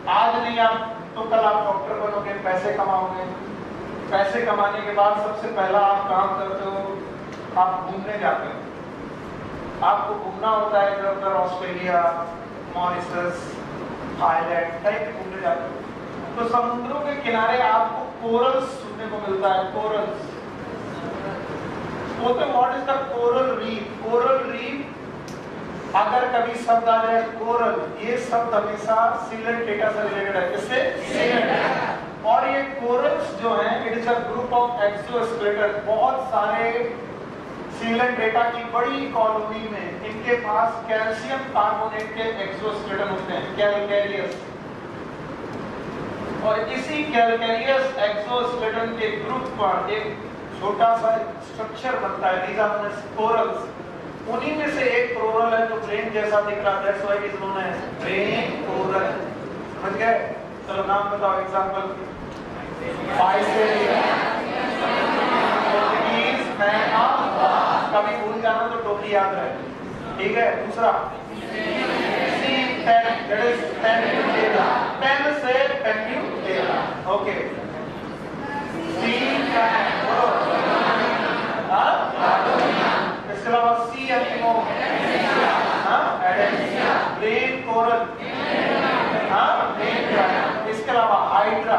आज नहीं आप तो कल आप डॉक्टर बनोगे, पैसे कमाओगे। पैसे कमाने के बाद सबसे पहला आप काम करते हो, आप घूमने जाते हो। आपको घूमना होता है इधर उधर, ऑस्ट्रेलिया, मॉरिशस, थाईलैंड कहीं घूमने जाते हो। तो समुद्रों के किनारे आपको कोरल्स सुनने को मिलता है। कोरल्स। तो what is the coral reef? Coral reef अगर कभी शब्द आ जाए कोरल, ये शब्द हमेशा सीलेंट डेटा से रिलेटेड है। किससे? सीलेंट। और ये कोरल्स जो हैं, it is a group of exoskeleton. बहुत सारे सीलेंट डेटा की बड़ी कॉलोनी में इनके पास कैल्शियम कार्बोनेट के एक्सोस्केलेटन होते हैं, कैलकेरियस। और इसी कैलकेरियस एक्सोस्केलेटन के ग्रुप पर एक छोटा सा स्ट्रक्चर बनता है, these are known as corals। उन्हीं में से एक कोरल है जो ब्रेन जैसा दिख रहा है, that's why it is known as brain coral। समझ गए? चलो नाम बताओ example. Physalia, Portuguese man of war. कभी भूल जाना तो टोपी याद रहे, ठीक है? दूसरा सी पेन, that is पेन्यूटेला। पेन से पेन्यूटेला। ओके। सी पेन। इसके अलावा सी एनिमोन, ब्रेन कोरल, इसके अलावा हाइड्रा।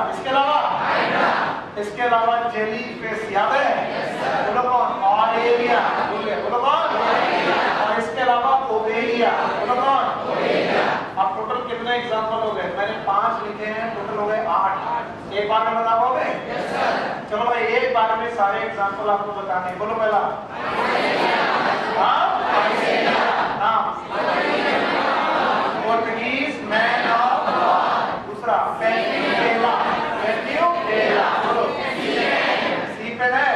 इसके अलावा जेली फिश। याद है? बोलो कौन? ऑरेलिया। बोलो कौन? और इसके अलावा ओवेलिया। बोलो कौन? अब टोटल कितने एग्जाम्पल हो गए? मैंने 5 लिखे हैं, टोटल हो गए 8। एक बार में बता पाओगे? चलो भाई, एक बार में सारे एग्जाम्पल आपको बताने। बोलो पहला पोर्टुगीज मैन ऑफ गॉड। दूसरा पेनिनसुला, पेनिनसुला बोलो, सी पे है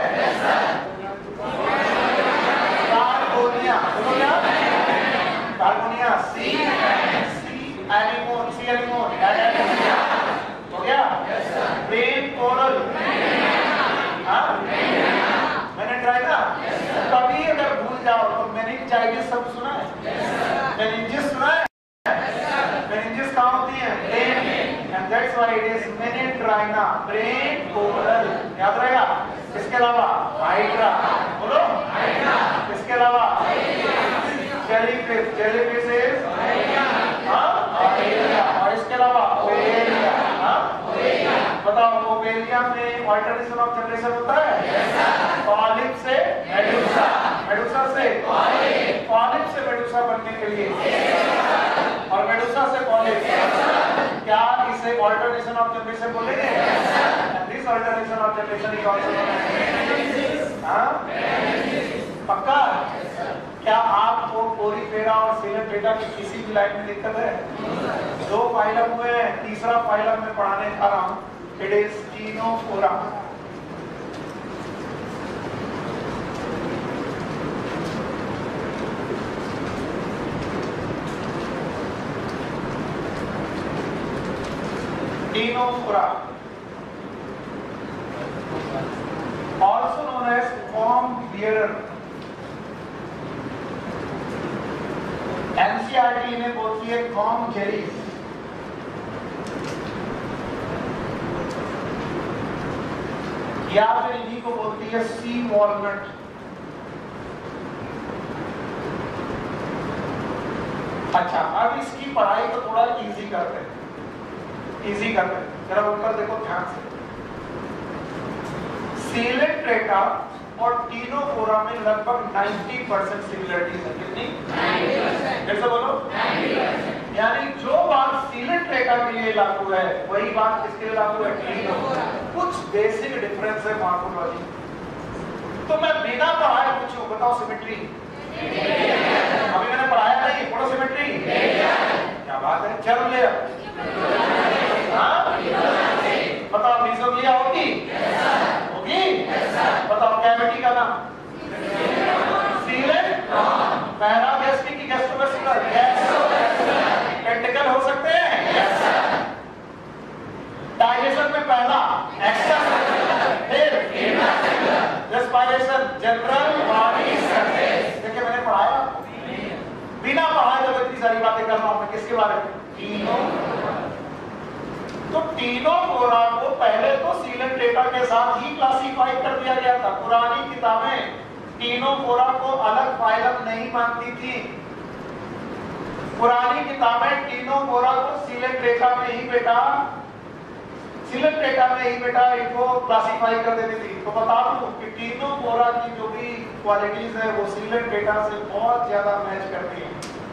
कार्बोनिया, बोलो क्या कार्बोनिया, सी एलिमोन, सी एलिमोन हो गया। ब्रेन कोरल, मैंने ट्राई ना, कभी अगर भूल जाओ तो मेनिंजाइटिस सब सुना है, मेनिंजिस सुना है, मेनिंजिस कहाँ होती है brain, and that's why it is meandrina, brain coral, याद रहेगा। इसके अलावा हाइड्रा, बोलो हाइड्रा। इसके अलावा जेलीफिश, जेलीफिश इज और इसके अलावा ओवेलिया, बताओ ओवेलिया में अल्टरनेशन ऑफ जनरेशन होता है। पॉलिप से मेडुसा, मेडुसा से पॉलिप से मेडुसा बनने के लिए, और मेडुसा से पॉलिप, क्या इसे अल्टरनेशन ऑफ जनरेशन बोलेंगे? And this alternation of generation is also known as पक्का। क्या आपको पोरीफेरा और सिलेंट्रेटा की किसी भी लाइन में दिक्कत है? दो फाइलम हुए हैं, तीसरा फाइलम में पढ़ाने जा रहा हूं, it is Ctenophora. Ctenophora also known as worm bearer। NCERT इन्हें बोलती है worm jellies। या फिर इन्हीं को बोलती है सी वॉलनट। अच्छा, अब इसकी पढ़ाई को थोड़ा इजी करते हैं, इजी करते हैं। जरा ऊपर देखो ध्यान से, सिलेंट्रेटा और टीनोफोरा में लगभग 90% सिमिलरिटीज है। कितनी? 90%। कैसे बोलो? 90%। यानी जो बात सिलेंट्रेटा के लिए लागू है वही बात किसके लिए लागू है? टीनोफोरा। कुछ बेसिक डिफरेंस है मॉर्फोलॉजी। तो मैं बिना पढ़ाए पूछूं, बताओ सिमेट्री? अभी मैंने पढ़ाया नहीं, पढ़ो सिमेट्री। क्या बात है, जर्म लेयर, बताओ मीसोग्लिया होगी? होगी? बताओ कैविटी का नाम? सीलेंट, पैरागैस्ट्रिक की गैस्ट्रोवेस्कुलर, टेंटिकल हो सकते हैं। डाइजेशन में पहला एक्स्ट्रा, फिर रेस्पिरेशन, जनरल बॉडी सरफेस। देखिए मैंने पढ़ाया, बिना पढ़ाए जब इतनी सारी बातें कर रहा हूं मैं, किसके बारे में? तो टीनोफोरा को पहले तो सिलेंट्रेटा के साथ ही क्लासिफाई कर दिया गया था। पुरानी किताबें टीनोफोरा को अलग फाइलम नहीं मानती थी। पुरानी किताबें टीनोफोरा को सिलेंट्रेटा में ही बेटा इनको क्लासिफाई कर देती थी। तो बता दूं कि टीनोफोरा की जो भी क्वालिटीज है वो सिलेंट्रेटा से बहुत ज्यादा मैच करती है।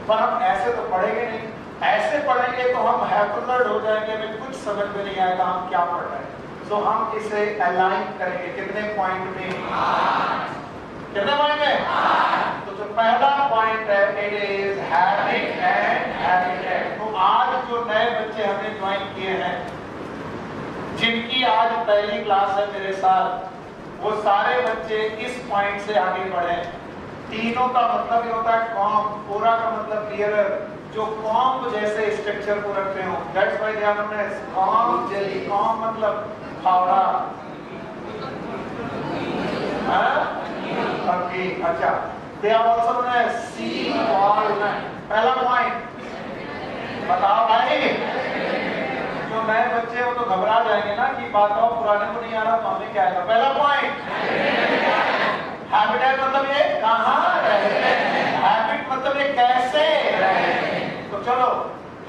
पर हम ऐसे तो पढ़ेंगे नहीं, ऐसे पढ़ेंगे तो हम हैप्पीजर्ड हो जाएंगे, हमें कुछ समझ में नहीं आएगा हम क्या पढ़ रहे हैं। तो हम इसे अलाइन करेंगे कितने पॉइंट में? 8। कितने पॉइंट में? 8। तो जो पहला पॉइंट है it is habit and habitat. तो आज जो नए बच्चे हमें ज्वाइन किए हैं, जिनकी आज पहली क्लास है मेरे साथ, वो सारे बच्चे इस पॉइंट से आगे बढ़े। तीनों का मतलब ये होता है कॉम्ब, पूरा का मतलब बियरर, जो कॉम्ब जैसे स्ट्रक्चर को रखते हो। That's why they are known as comb jelly. Comb मतलब फावड़ा। ओके, अच्छा, they are also known as sea walnut. पहला पॉइंट बताओ भाई, जो नए बच्चे हो तो घबरा जाएंगे ना कि बताओ पुराने को नहीं आ रहा तो हमें क्या आएगा। पहला पॉइंट हैबिटेट, मतलब ये कहाँ रहते हैं, हैबिट मतलब ये कैसे रहते हैं। तो चलो,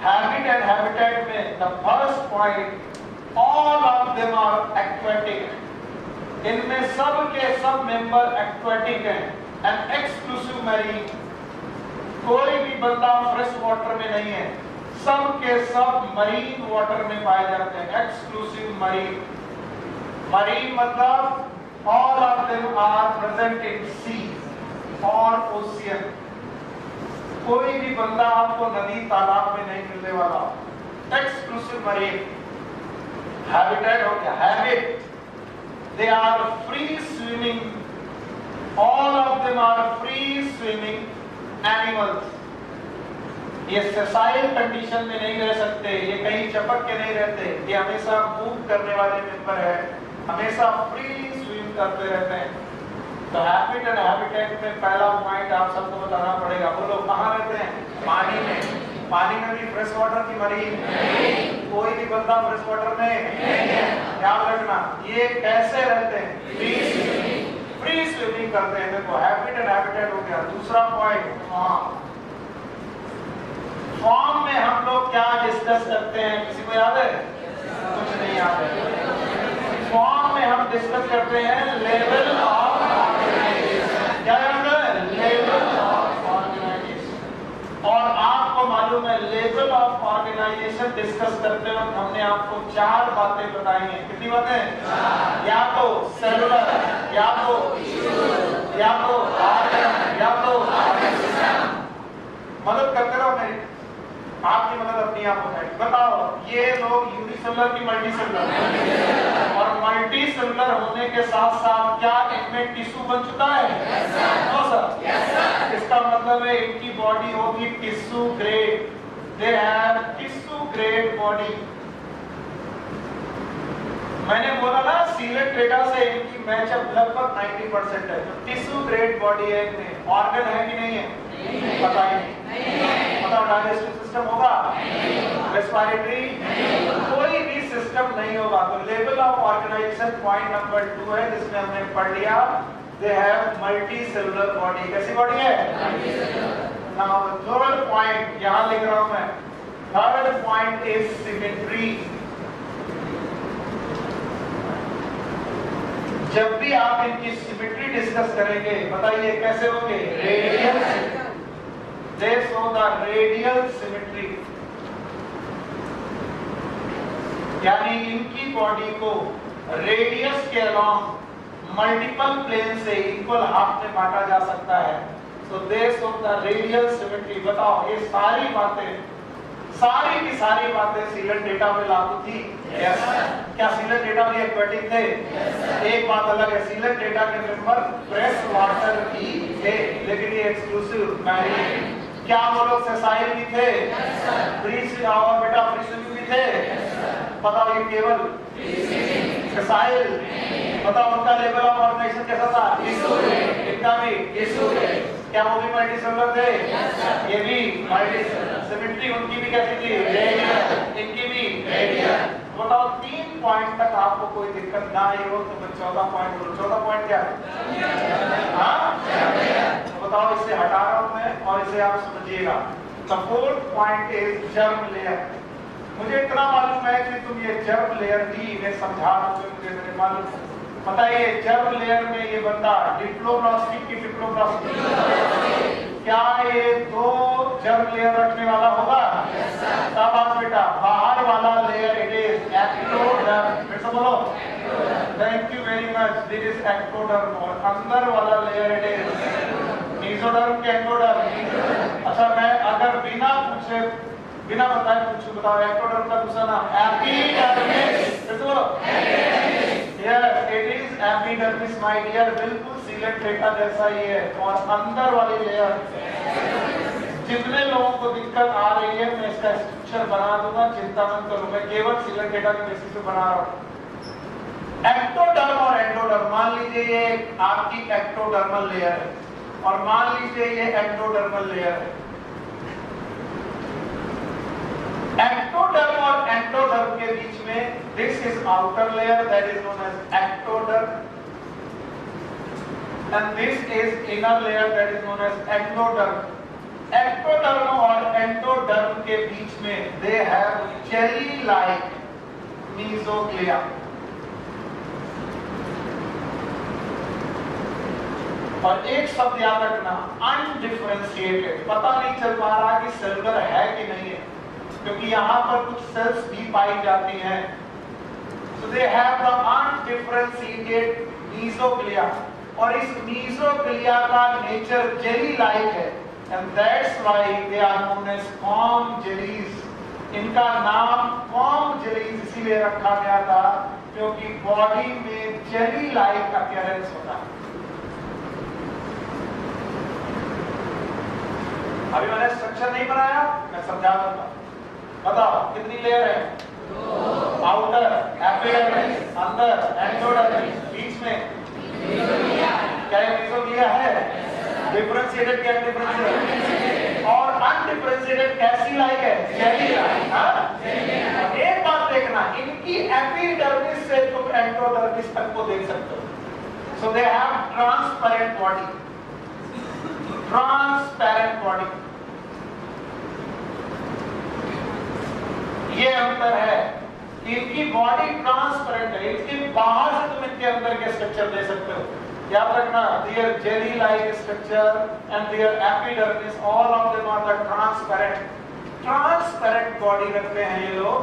हैबिट एंड हैबिटेट में the first point, all of them are aquatic. इनमें सब के सब मेंबर एक्वेटिक हैं एंड एक्सक्लूसिव मैरीन। कोई भी बंदा फ्रेश वाटर में नहीं है, सब के सब मरीन वाटर में पाए जाते हैं। एक्सक्लूसिव मरीन, मरीन मतलब all of them are present in sea। और ओशियन। कोई भी बंदा आपको नदी तालाब में नहीं मिलने वाला। एक्सक्लूसिव मरीन हैबिटेट हो गया, habit. They are free swimming, all of them are free swimming animals. ये सेसाइल कंडीशन में नहीं रह सकते, ये कहीं चपक के नहीं रहते, ये हमेशा मूव करने वाले मेंबर है, हमेशा फ्री स्विम करते रहते हैं। तो हैबिट एंड हैबिटेट में पहला पॉइंट आप सबको बताना पड़ेगा। बोलो कहाँ रहते हैं? पानी में। पानी में भी फ्रेश वाटर की मरीन? कोई भी बंदा फ्रेश वाटर में याद रखना। ये कैसे रहते हैं? फ्री स्विमिंग करते हैं। देखो हैबिट एंड हैबिटेट हो गया। दूसरा पॉइंट फॉर्म में हम लोग क्या डिस्कस करते हैं, किसी को याद है? कुछ नहीं याद है। फॉर्म में हम डिस्कस करते हैं लेवल ऑफ ऑर्गेनाइजेशन। क्या याद है? Level of organisation. और आपको मालूम है लेवल ऑफ ऑर्गेनाइजेशन डिस्कस करते वक्त हमने आपको 4 बातें बताई हैं। कितनी बातें? या तो सेलुलर, या तो ऑर्गन, या तो मदद करते रहो मेरी, आपकी मदद अपनी आप हो जाएगी। बताओ ये लोग यूनिसेलुलर की मल्टीसेलुलर? और मल्टीसेलुलर होने के साथ साथ क्या इनमें टिश्यू बन चुका है? No sir. इसका मतलब है इनकी बॉडी होगी tissue grade. They have tissue grade body. मैंने बोला ना सीलेट डेटा से इनकी मैचअप लगभग 90% है। तो टिश्यू ग्रेड बॉडी है इनमें। ऑर्गन है कि नहीं है? पता ही नहीं। पता डाइजेस्टिव सिस्टम होगा? रेस्पिरेटरी? कोई भी सिस्टम नहीं होगा। तो level of organisation point number 2 है जिसमें हमने पढ़ लिया। They have multi cellular body. कैसी बॉडी है? नाउ थर्ड पॉइंट यहां लिख रहा हूं मैं। Third point is symmetry. जब भी आप इनकी सिमेट्री डिस्कस करेंगे बताइए कैसे होंगे? Radial. They show the radial symmetry। यानी इनकी बॉडी को रेडियस के अलॉन्ग मल्टीपल प्लेन से इक्वल हाफ में बांटा जा सकता है। So they show the radial symmetry। बताओ ये सारी की सारी बातें सीलेट डेटा में लागू थी? Yes। क्या सीलेट डेटा भी एक्वेटिक थे? Yes। एक बात अलग है, सीलेट डेटा के मेंबर फ्रेश वाटर ही थे, लेकिन ये एक्सक्लूसिव मैरीन। क्या वो लोग सेसाइल भी थे? फ्री और बेटा फ्री स्विमिंग भी थे? बताओ ये केवल सेसाइल? बताओ उनका लेवल ऑफ ऑर्गेनाइजेशन कैसा था? इनका भी? क्या वो भी मल्टीसेलुलर थे? ये भी मल्टीसेलुलर। सिमेट्री उनकी भी कैसी थी? रेडियल। इनकी भी रेडियल। बताओ 3 पॉइंट तक आपको कोई दिक्कत ना आई हो तो मैं 14 पॉइंट बोलूं। 14 पॉइंट क्या है? हाँ बताओ, इसे हटा रहा हूं मैं और इसे आप समझिएगा। The fourth point is germ layer. मुझे इतना मालूम है कि तुम ये जर्म लेयर भी इन्हें समझा दोगे, मुझे मालूम है। बताइए जर्म लेयर में ये बंदा डिप्लोप्लास्टिक की क्या ये 2 जर्म लेयर रखने वाला होगा? शाबाश बेटा। बाहर वाला लेयर इट इज एक्टोडर्म। फिर से बोलो। Thank you very much. This is ectoderm. और अंदर वाला लेयर इट इज मेसोडर्म के एंडोडर्म। अच्छा मैं अगर बिना बताए पूछूं, बताओ एक्टोडर्म का दूसरा नाम? एपिडर्मिस। फिर से बोलो। Yes it is epidermis my dear. बिल्कुल सीलेट डेटा जैसा ही है। और अंदर वाली लेयर, जितने लोगों को दिक्कत आ रही है मैं इसका स्ट्रक्चर बना दूंगा, चिंता मत करो। मैं केवल सीलेट डेटा के बेसिस पे बना रहा हूं। एक्टोडर्म और एंडोडर्म, मान लीजिए ये आपकी एक्टोडर्मल लेयर है और मान लीजिए ये एंडोडर्मल लेयर है। एक्टोडर्म और एंडोडर्म के बीच में this is outer layer that is known as ectoderm and this is inner layer that is known as endoderm. Ectoderm और एंडोडर्म के बीच में they have jelly like mesoglea. और एक शब्द याद रखना, अनडिफरेंशिएटेड। पता नहीं चल पा रहा कि सेलुलर है कि नहीं है, क्योंकि यहाँ पर कुछ सेल्स भी पाई जाती हैं। So they have the undifferentiated mesoglea और इस मीसोग्लिया का नेचर जेली लाइक है, and that's why they are known as comb jellies. इनका नाम कॉम जेलीज इसीलिए रखा गया था क्योंकि बॉडी में जेली लाइक अपीयरेंस होता है। अभी मैंने स्ट्रक्चर नहीं बनाया, मैं समझा दूंगा। बताओ कितनी लेयर है? आउटर एपिडर्मिस, अंदर एंडोडर्मिस, बीच में क्या मीसोग्लिया है? डिफरेंशिएटेड क्या डिफरेंशिएटेड और अनडिफरेंशिएटेड कैसी लाइक है? Jelly like. हां, एक बात देखना, इनकी एपिडर्मिस से तुम एंडोडर्मिस तक को देख सकते हो। So they have transparent body, transparent body. ये अंतर है, इनकी बॉडी ट्रांसपेरेंट है, इसके बाहर से तुम इनके अंदर के स्ट्रक्चर दे सकते हो। याद रखना, their jelly like structure and their epidermis, all of them are the transparent. Transparent body रखते हैं ये लोग।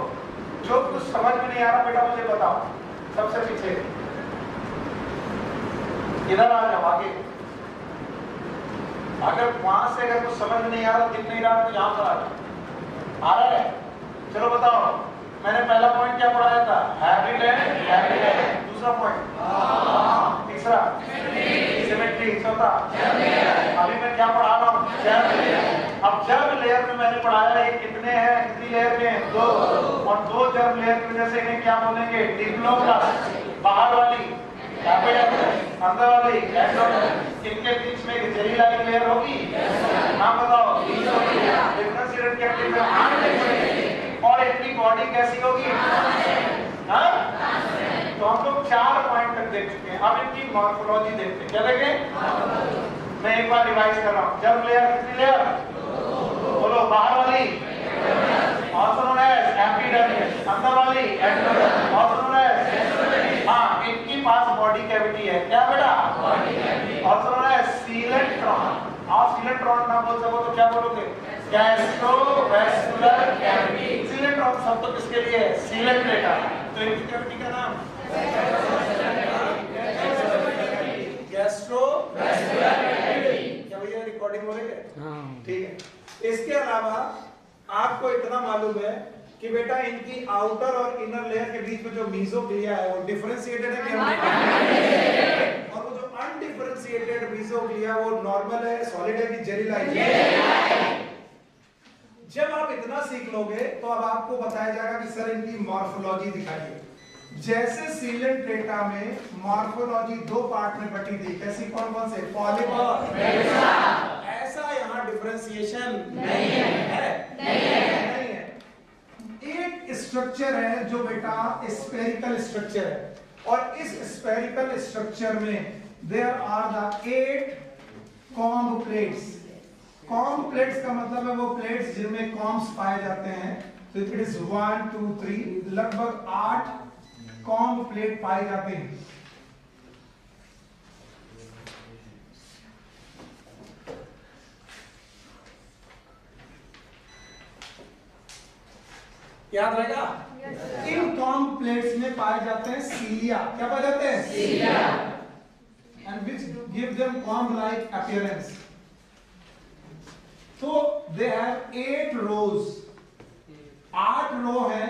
जो कुछ समझ में नहीं आ रहा बेटा मुझे बताओ, सबसे पीछे इधर आ जाओ, आगे। अगर वहां से अगर कुछ समझ में नहीं आ रहा, दिख नहीं रहा, तो यहां पर आ रहा है। चलो बताओ, मैंने पहला पॉइंट क्या पढ़ाया था? हैबिट है। दूसरा पॉइंट, तीसरा सिमेट्री, चौथा अभी मैं क्या पढ़ा रहा हूँ? जर्म। अब जर्म लेयर में मैंने पढ़ाया ये कितने हैं? कितनी लेयर में? 2। और 2 जर्म लेयर की वजह से इन्हें क्या बोलेंगे? डिप्लोप्लास्ट। बाहर वाली एपिडर्मिस, अंदर वाली एंडोडर्मिस। इनके बीच में एक जेली लाइक लेयर होगी। नाम बताओ? Differentiated capital. और इनकी बॉडी कैसी होगी? हाँ? तो हम लोग 4 पॉइंट तक देख चुके हैं। अब इनकी मॉर्फोलॉजी देखते हैं। क्या देखें? मैं एक बार रिवाइज कर रहा हूँ। जर्म लेयर कितनी लेयर? बोलो। बाहर वाली also known as epidermis, अंदर वाली एंडोडर्मिस also known as। हाँ, इनकी पास बॉडी कैविटी है। क्या बेटा? Body cavity also known as सीलेंट्रॉन। आप सीलेंट्रॉन ना बोल सको तो क्या बोलोगे? Gastrovascular cavity. सीलेंट्रॉन शब्द तो किसके लिए है? सीलेंट लेटा। तो इनकी कैविटी का नाम गैस्ट्रोवेस्कुलर कैविटी। क्या भैया रिकॉर्डिंग हो रही है? हाँ, ठीक है। इसके अलावा आपको इतना मालूम है कि बेटा इनकी आउटर और इनर लेयर के बीच में जो मीसोग्लिया है वो डिफरेंशिएटेड है क्या? और वो जो अनडिफरेंशिएटेड मीसोग्लिया वो नॉर्मल है, सॉलिड है कि जेली लाइक है? जब आप इतना सीख लोगे तो अब आपको बताया जाएगा कि सर इनकी मॉर्फोलॉजी दिखाइए। जैसे सीलेंट्रेटा में मॉर्फोलॉजी 2 पार्ट में बटी थी, कैसी? कौन कौन से? पॉलिप और ऐसा यहाँ डिफरेंशिएशन नहीं है। नहीं है। एक स्ट्रक्चर है जो बेटा स्फेरिकल स्ट्रक्चर है, और इस स्फेरिकल स्ट्रक्चर में there are the 8 comb plates. Comb plates का मतलब है वो प्लेट्स जिनमें कॉम्ब्स पाए जाते हैं। तो इट इज 1 2 3, लगभग 8 कॉम्ब प्लेट पाए जाते हैं। याद रहेगा? इन कॉम्ब प्लेट्स में पाए जाते हैं सीलिया। क्या पाए जाते हैं? Cilia. And which give them comb like appearance. तो दे हैव 8 रोज, 8 रो है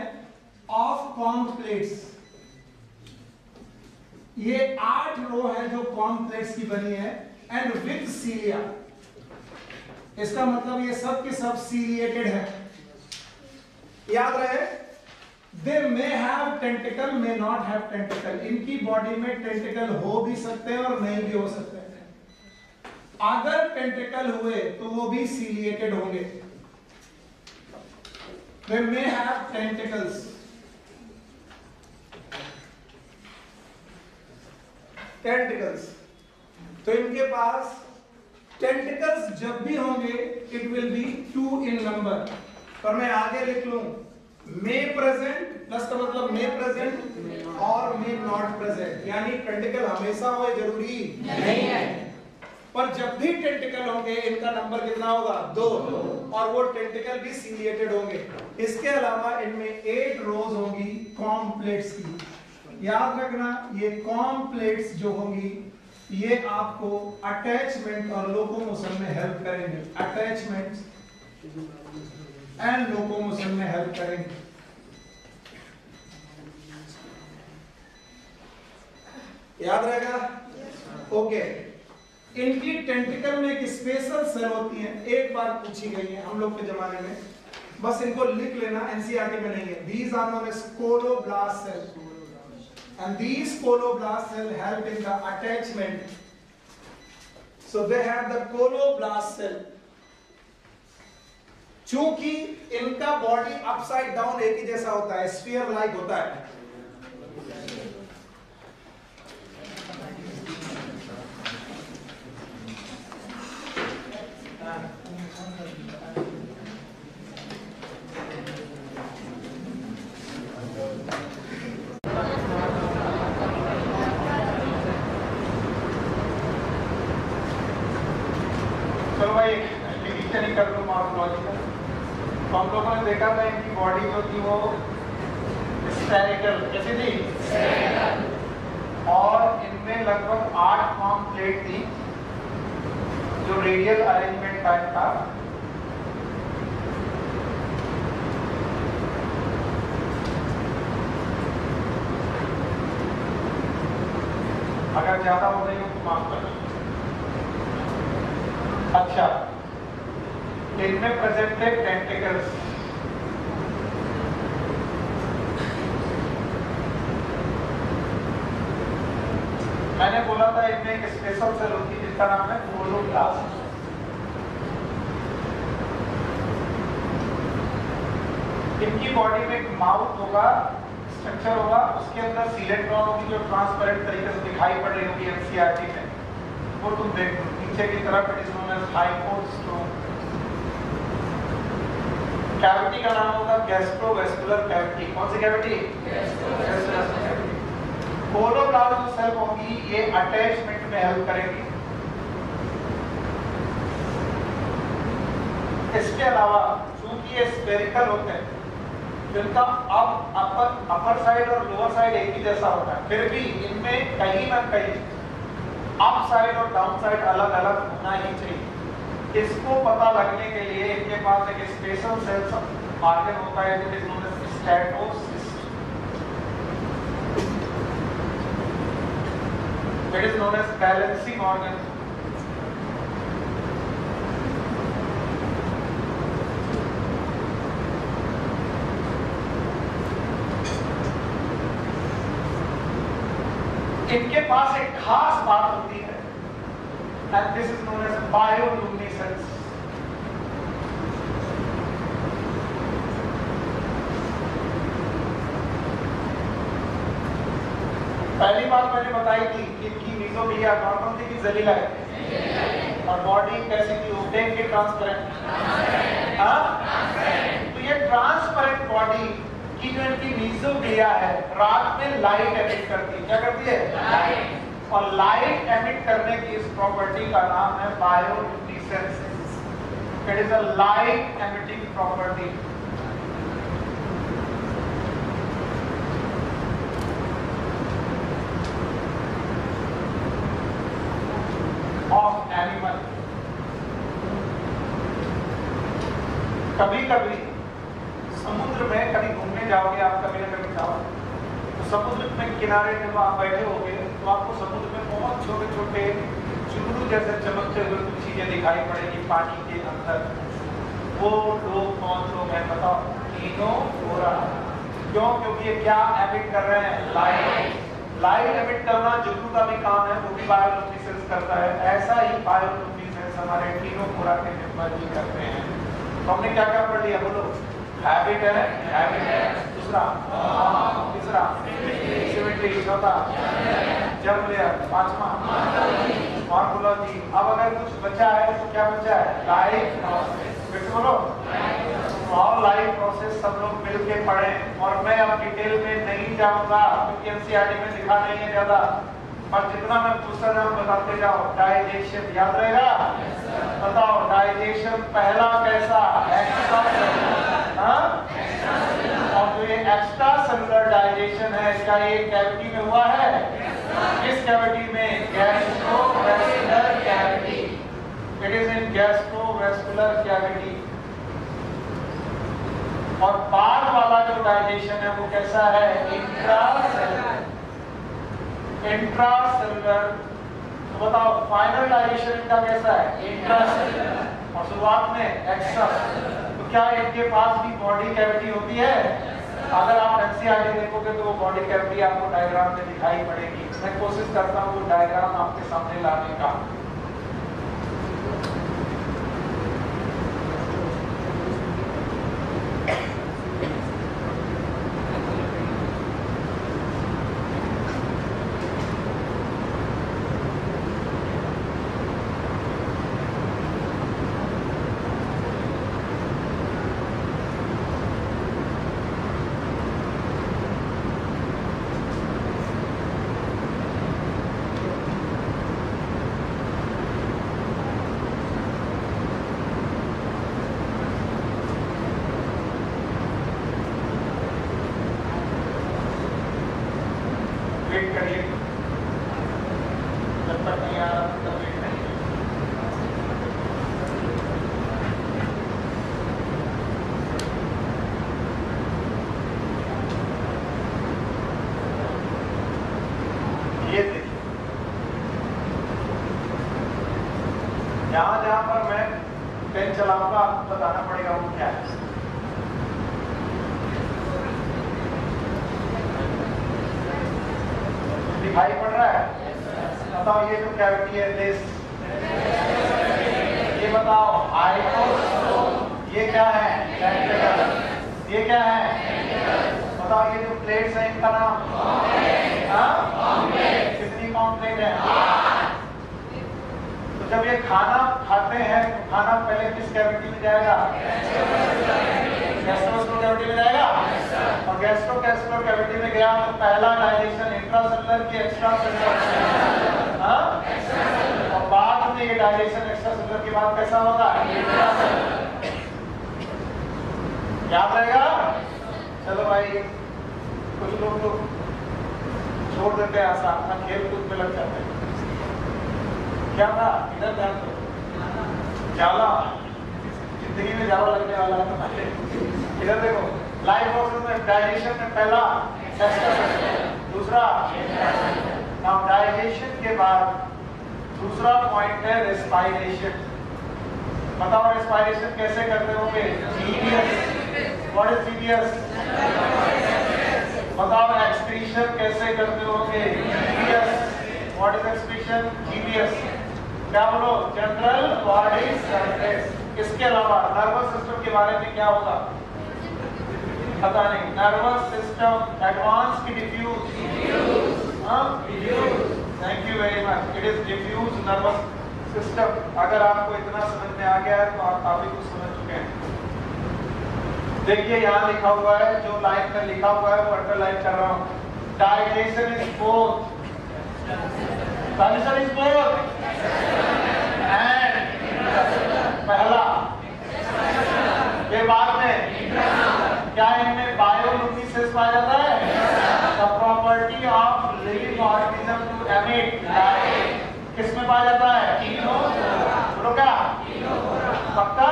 ऑफ कॉम्ब प्लेट्स। ये 8 रो है जो कॉम्ब प्लेट्स की बनी है, एंड विथ सीलिया। इसका मतलब ये सब के सब सीलिएटेड है। याद रहे, they may have tentacle, may not have tentacle. इनकी बॉडी में टेंटिकल हो भी सकते हैं और नहीं भी हो सकते हैं। अगर टेंटिकल हुए तो वो भी सीलिएटेड होंगे। दे मे हैव टेंटिकल्स। टेंटिकल्स, तो इनके पास टेंटिकल्स जब भी होंगे it will be 2 in number. पर मैं आगे लिख लूं मे प्रेजेंट, प्लस का मतलब मे प्रेजेंट और मे नॉट प्रेजेंट, यानी टेंटिकल हमेशा हो जरूरी नहीं है। पर जब भी टेंटिकल होंगे इनका नंबर कितना होगा? 2, और वो टेंटिकल भी सीलिएटेड होंगे। इसके अलावा इनमें 8 रोज होंगी कॉम्ब प्लेट्स की। याद रखना, ये कॉम्ब प्लेट्स जो होंगी ये आपको अटैचमेंट और लोकोमोशन में हेल्प करेंगे, अटैचमेंट एंड लोकोमोशन में हेल्प करेंगे। याद रहेगा? ओके। इनकी टेंटिकल में एक स्पेशल सेल होती है, एक बार पूछी गई है हम लोग के जमाने में, बस इनको लिख लेना, एनसीईआरटी में नहीं है। These are known as coloblast cells, and these coloblast cells help in the attachment. So they have the coloblast cell. चूंकि इनका बॉडी अपसाइड डाउन एक ही जैसा होता है, स्फीयर लाइक होता है, चलो भाई डिवीजन ही कर लो मॉर्फोलॉजिकल। तो हम लोगों ने देखा था इनकी बॉडी जो थी वो स्फेरिकल, कैसी थी? और इनमें लगभग 8 फॉर्म प्लेट थी जो रेडियल अरेंजमेंट टाइप था। अगर ज्यादा हो गई हो तो माफ करना। अच्छा, इनमें प्रेजेंट है टेंटिकल्स। मैंने बोला था इनमें एक स्पेशल सेल होती है जिसका नाम है कोलोब्लास्ट। इनकी बॉडी में एक माउथ होगा, स्ट्रक्चर होगा, उसके अंदर सीलेंट्रॉन होगी जो ट्रांसपेरेंट तरीके से दिखाई पड़ रही होगी एनसीईआरटी में, वो तुम देख लो नीचे की तरफ। It is known as hypostome. Cavity का नाम होगा गैस्ट्रोवेस्कुलर कैविटी। कौन सी कैविटी? Gastrovascular cavity. कोलोब्लास्ट जो सेल होगी ये अटैचमेंट में हेल्प करेगी। इसके अलावा चूंकि ये स्फेरिकल होते हैं, जिनका अपर साइड और लोअर साइड एक ही जैसा होता है, फिर भी इनमें कहीं ना कहीं अप साइड और डाउन साइड अलग अलग होना ही चाहिए। इसको पता लगने के लिए इनके पास एक स्पेशल सेल ऑर्गन होता है जो is known as statocyst. It is known as balancing organ. इनके पास एक खास बात होती है, and this is known as bioluminescence। पहली बात मैंने बताई थी कि इनकी मीजोग्लिया नॉर्मल थी कि जलीला है, और बॉडी कैसी थी? ओपेक की ट्रांसपेरेंट। तो ये ट्रांसपेरेंट बॉडी की जो इनकी मीजोग्लिया है रात में लाइट एमिट करती है। क्या करती है? लाइट। और लाइट एमिट करने की इस प्रॉपर्टी का नाम है bioluminescence. It is a light emitting property. Of animal. कभी कभी समुद्र में कभी घूमने जाओगे आप, कभी ना कभी जाओ तो समुद्र में किनारे जब आप बैठे होगे तो आपको समुद्र में बहुत छोटे छोटे चुरू जैसे चमकते हुए कुछ चीजें दिखाई पड़ेगी पानी के अंदर। वो लोग कौन लोग हैं बताओ? कीनोफोरा। क्यों? क्योंकि ये क्या एमिट कर रहे हैं? लाइट। लाइट एमिट करना जुगनू का भी काम है, वो भी बायोलुमिनेसेंस करता है। ऐसा ही बायोलुमिनेसेंस हमारे कीनोफोरा के मेंबर भी करते हैं। तो हमने क्या क्या पढ़ लिया? बोलो। हैबिट है, हैबिट है। दूसरा, तीसरा, सिमेट्री। चौथा, जर्म लेयर। पांचवा, मॉर्फोलॉजी। अब अगर कुछ बचा है तो क्या बचा है? Life process. फिर बोलो। और लाइफ प्रोसेस सब लोग मिलके पढ़ें, और मैं अब डिटेल में नहीं जाऊंगा क्योंकि एनसीईआरटी में लिखा नहीं है ज्यादा, पर जितना मैं पूछता जाऊं बताते जाओ। डाइजेशन याद रहेगा? बताओ डाइजेशन पहला कैसा? Extra cellular. और जो ये एक्स्ट्रा सेलुलर डाइजेशन है, क्या ये कैविटी में हुआ है? किस कैविटी में? Gastrovascular cavity. It is in gastrovascular cavity. और बाद वाला जो डाइजेशन है वो कैसा है? इंट्रासेलुलर। इंट्रासेलुलर। तो बताओ फाइनल डाइजेशन इनका कैसा है? इंट्रासेलुलर। और शुरुआत में एक्स्ट्रा। तो क्या इनके पास भी बॉडी कैविटी होती है? अगर आप एनसीईआरटी देखोगे तो वो बॉडी कैविटी आपको डायग्राम में दिखाई पड़ेगी। मैं कोशिश करता हूँ वो डायग्राम आपके सामने लाने का। वेट करिए, जब तक नहीं आ रहा तब तक वेट करिए। ये देखिए, जहां पर मैं पेन चलाऊंगा आपको बताना पड़ेगा वो क्या है। दिखाई पड़ रहा है? बताओ ये जो कैविटी है दिस, ये बताओ हाइपोस्टोम, ये क्या है? वेंट्रिकल। ये क्या है? बताओ ये जो प्लेट्स है इनका नाम? कितनी कॉम्प्लेट है? तो जब ये खाना खाते हैं तो खाना पहले किस कैविटी में जाएगा? गैस्ट्रोवेस्कुलर कैविटी में जाएगा। और गैस्ट्रोवेस्कुलर कैविटी में गया तो पहला डाइजेशन इंट्रासेलुलर की एक्स्ट्रासेलुलर, और बाद में ये डाइजेशन एक्स्ट्रासेलुलर के बाद कैसा होगा? याद रहेगा? चलो भाई, कुछ लोग तो छोड़ देते हैं आसान, ना खेल कूद में लग जाते हैं। क्या था? इधर ध्यान दो। जाला जिंदगी में जाला लगने वाला है तो इधर देखो, लाइफ प्रोसेस में डाइजेशन में पहला एक्स्ट्रासेलुलर, दूसरा नाउ डाइजेशन के बाद दूसरा पॉइंट है रेस्पिरेशन। बताओ रेस्पिरेशन कैसे करते होंगे? जीबीएस। What is GBS? बताओ एक्सक्रीशन कैसे करते होंगे? GBS. What is excretion? GBS. क्या बोलो? General body surface. इसके अलावा नर्वस सिस्टम के बारे में क्या होगा? पता नहीं। नर्वस सिस्टम एडवांस की diffuse, thank you very much. It is diffuse nervous system. अगर आपको इतना समझ में आ गया है तो आप काफी कुछ समझ चुके हैं। देखिए यहाँ लिखा हुआ है, जो लाइन में लिखा हुआ है वो अंडरलाइन कर रहा हूँ। Digestion is both, digestion is both and पहला, फिर बाद में क्या इनमें बायोलुमिनेसेंस पाया जाता है? The property of living organism to emit light किस में पाया जाता है? बोलो क्या? पक्का?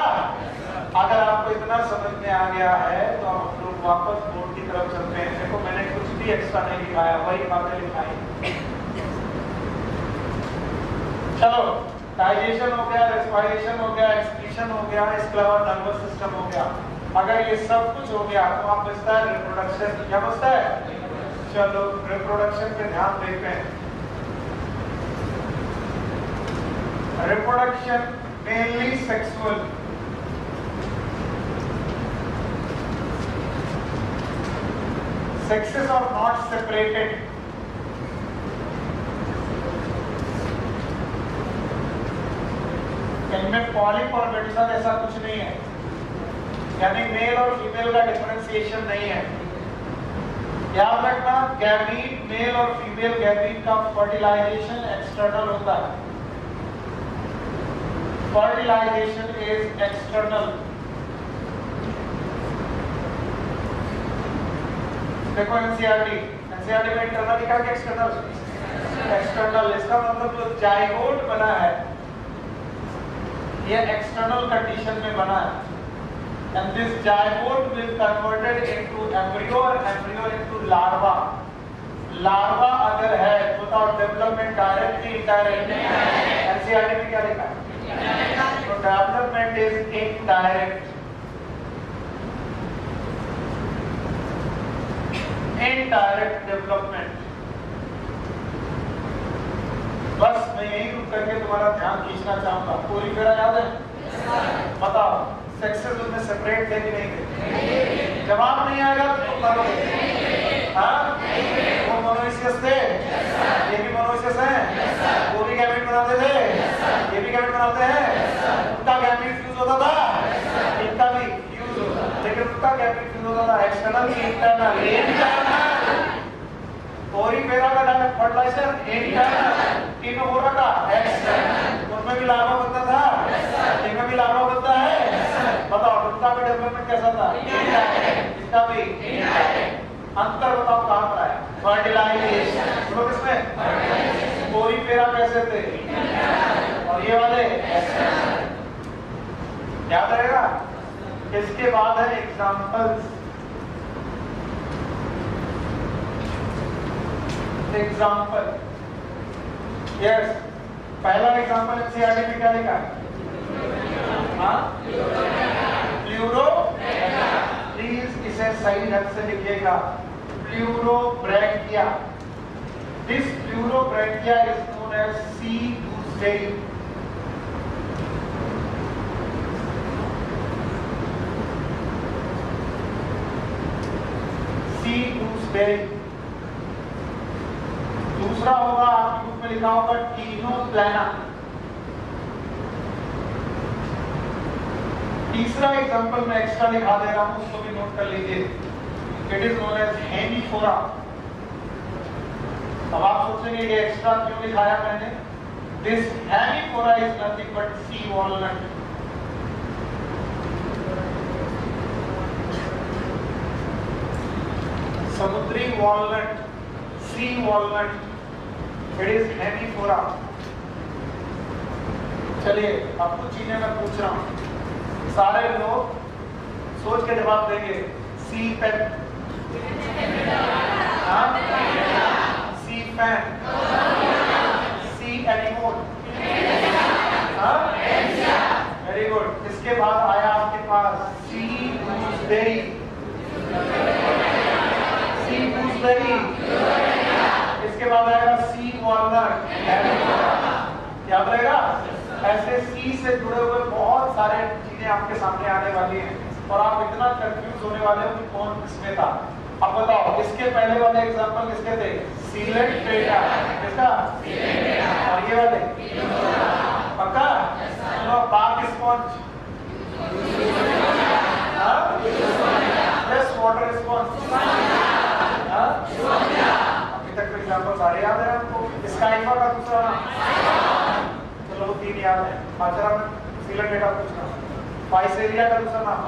अगर आपको इतना समझ में आ गया है तो हम लोग वापस बोर्ड की तरफ चलते हैं। देखो मैंने कुछ भी एक्स्ट्रा नहीं लिखाया, वही बातें लिखाई। चलो, डाइजेशन हो गया, रेस्पिरेशन हो गया, एक्सक्रीशन हो गया, इसके अलावा नर्वस सिस्टम हो गया। अगर ये सब कुछ हो गया तो आप बचता है रिप्रोडक्शन। क्या बचता है? चलो रिप्रोडक्शन पे ध्यान देते हैं। Reproduction mainly sexual. Sexes are not separated. इनमें पॉलिप और मेडिसन ऐसा कुछ नहीं है, यानी मेल और फीमेल का डिफरेंशिएशन नहीं है। याद रखना, गैमीट मेल और फीमेल गैमीट का फर्टिलाइजेशन एक्सटर्नल होता है। Fertilisation is external. देखो एनसीईआरटी एनसीईआरटी में इंटरनल लिखा कि एक्सटर्नल? एक्सटर्नल। इसका मतलब जो जाइगोट बना है ये एक्सटर्नल कंडीशन में बना है, and this zygote will converted into embryo और embryo into larva। लार्वा अगर है तो डेवलपमेंट डायरेक्ट की इनडायरेक्ट? एनसीईआरटी में क्या लिखा है? तो development is indirect. Indirect development. बस मैं यही रुक करके तुम्हारा ध्यान खींचना चाहूंगा। पूरी फेरा याद है? बताओ सेक्सेस उसमें सेपरेट थे कि नहीं थे? जवाब नहीं आएगा तो तुम मारोगे। हाँ, वो मोनोइसियस थे, ये भी मोनोइसियस हैं, वो भी गैमेट बनाते थे, ये भी गैमेट बनाते हैं। उनका गैमेट फ्यूज होता था, इनका भी फ्यूज होता, लेकिन उनका गैमेट फ्यूज होता था एक्सटर्नल की इंटरनल। ओरीफेरा का फर्टिलाइजर इंटरनल, टिनोफोरा का एक्सटर्नल। उसमें भी लार्वा बनता था, इनमें भी लार्वा बनता है। बताओ उनका भी डेवलपमेंट कैसा था? इसका भी। अंतर बताओ कहां पर आया? फर्टिलाइजेशन। सुनो किसमें? ओरीफेरा कैसे थे और ये वाले याद रहेगा। इसके बाद है एग्जांपल्स। एग्जांपल यस, पहला एग्जांपल एनसीईआरटी में क्या लिखा है? प्लूरो, प्लीज इसे सही ढंग से लिखिएगा। Pleurobrachia. This pleurobrachia is known as sea gooseberry. Sea gooseberry. दूसरा होगा आपकी बुक में लिखा होगा टीनोप्लाना। तीसरा एग्जांपल मैं एक्स्ट्रा लिखा दे रहा हूं, उसको भी नोट कर लीजिए। It is known as hemiphora. अब आप सोचेंगे ये एक्स्ट्रा क्यों लिखाया मैंने? This hemiphora is nothing but sea walnut. समुद्री walnut, sea walnut, it is hemiphora. चलिए अब कुछ चीजें मैं पूछ रहा हूं, सारे लोग सोच के जवाब देंगे। सी पेन, सी फैन, सी एनिमोल। Very good. इसके बाद आया आपके पास सी गूसबेरी। Sea gooseberry. इसके बाद आएगा सी वॉलनट। याद रहेगा? ऐसे सी से जुड़े हुए बहुत सारे चीजें आपके सामने आने वाली हैं और आप इतना कंफ्यूज होने वाले हो कि कौन किसमें था। अब बताओ इसके पहले वाले एग्जांपल किसके थे? सीलेंट टेटा। किसका? और ये वाले पक्का? चलो बाग स्पॉन्ज, फ्रेश वाटर स्पॉन्ज। अभी तक तो एग्जांपल सारे याद है आपको। स्काइफा का दूसरा नाम, चलो 3 याद है। अच्छा सीलेंट टेटा पूछना। फाइसेरिया का दूसरा नाम,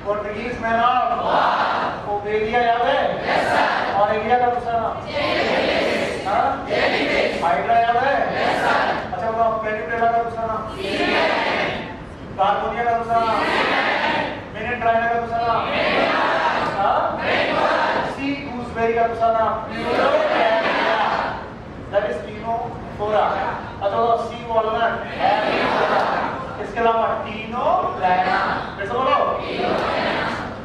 पोर्टुगीज मैन ऑफ ओबेलिया याद है? Yes sir. और एलिया का दूसरा नाम? हाइड्रा याद है? Yes sir. अच्छा बताओ पेनिटेला का दूसरा नाम? कार्बोनिया का दूसरा नाम? मिनेट्राइना का दूसरा नाम? सी गूसबेरी का दूसरा नाम? That is ctenophora. अच्छा सी वॉलनट, इसके अलावा टीनोप्लाना। कैसे बोलो?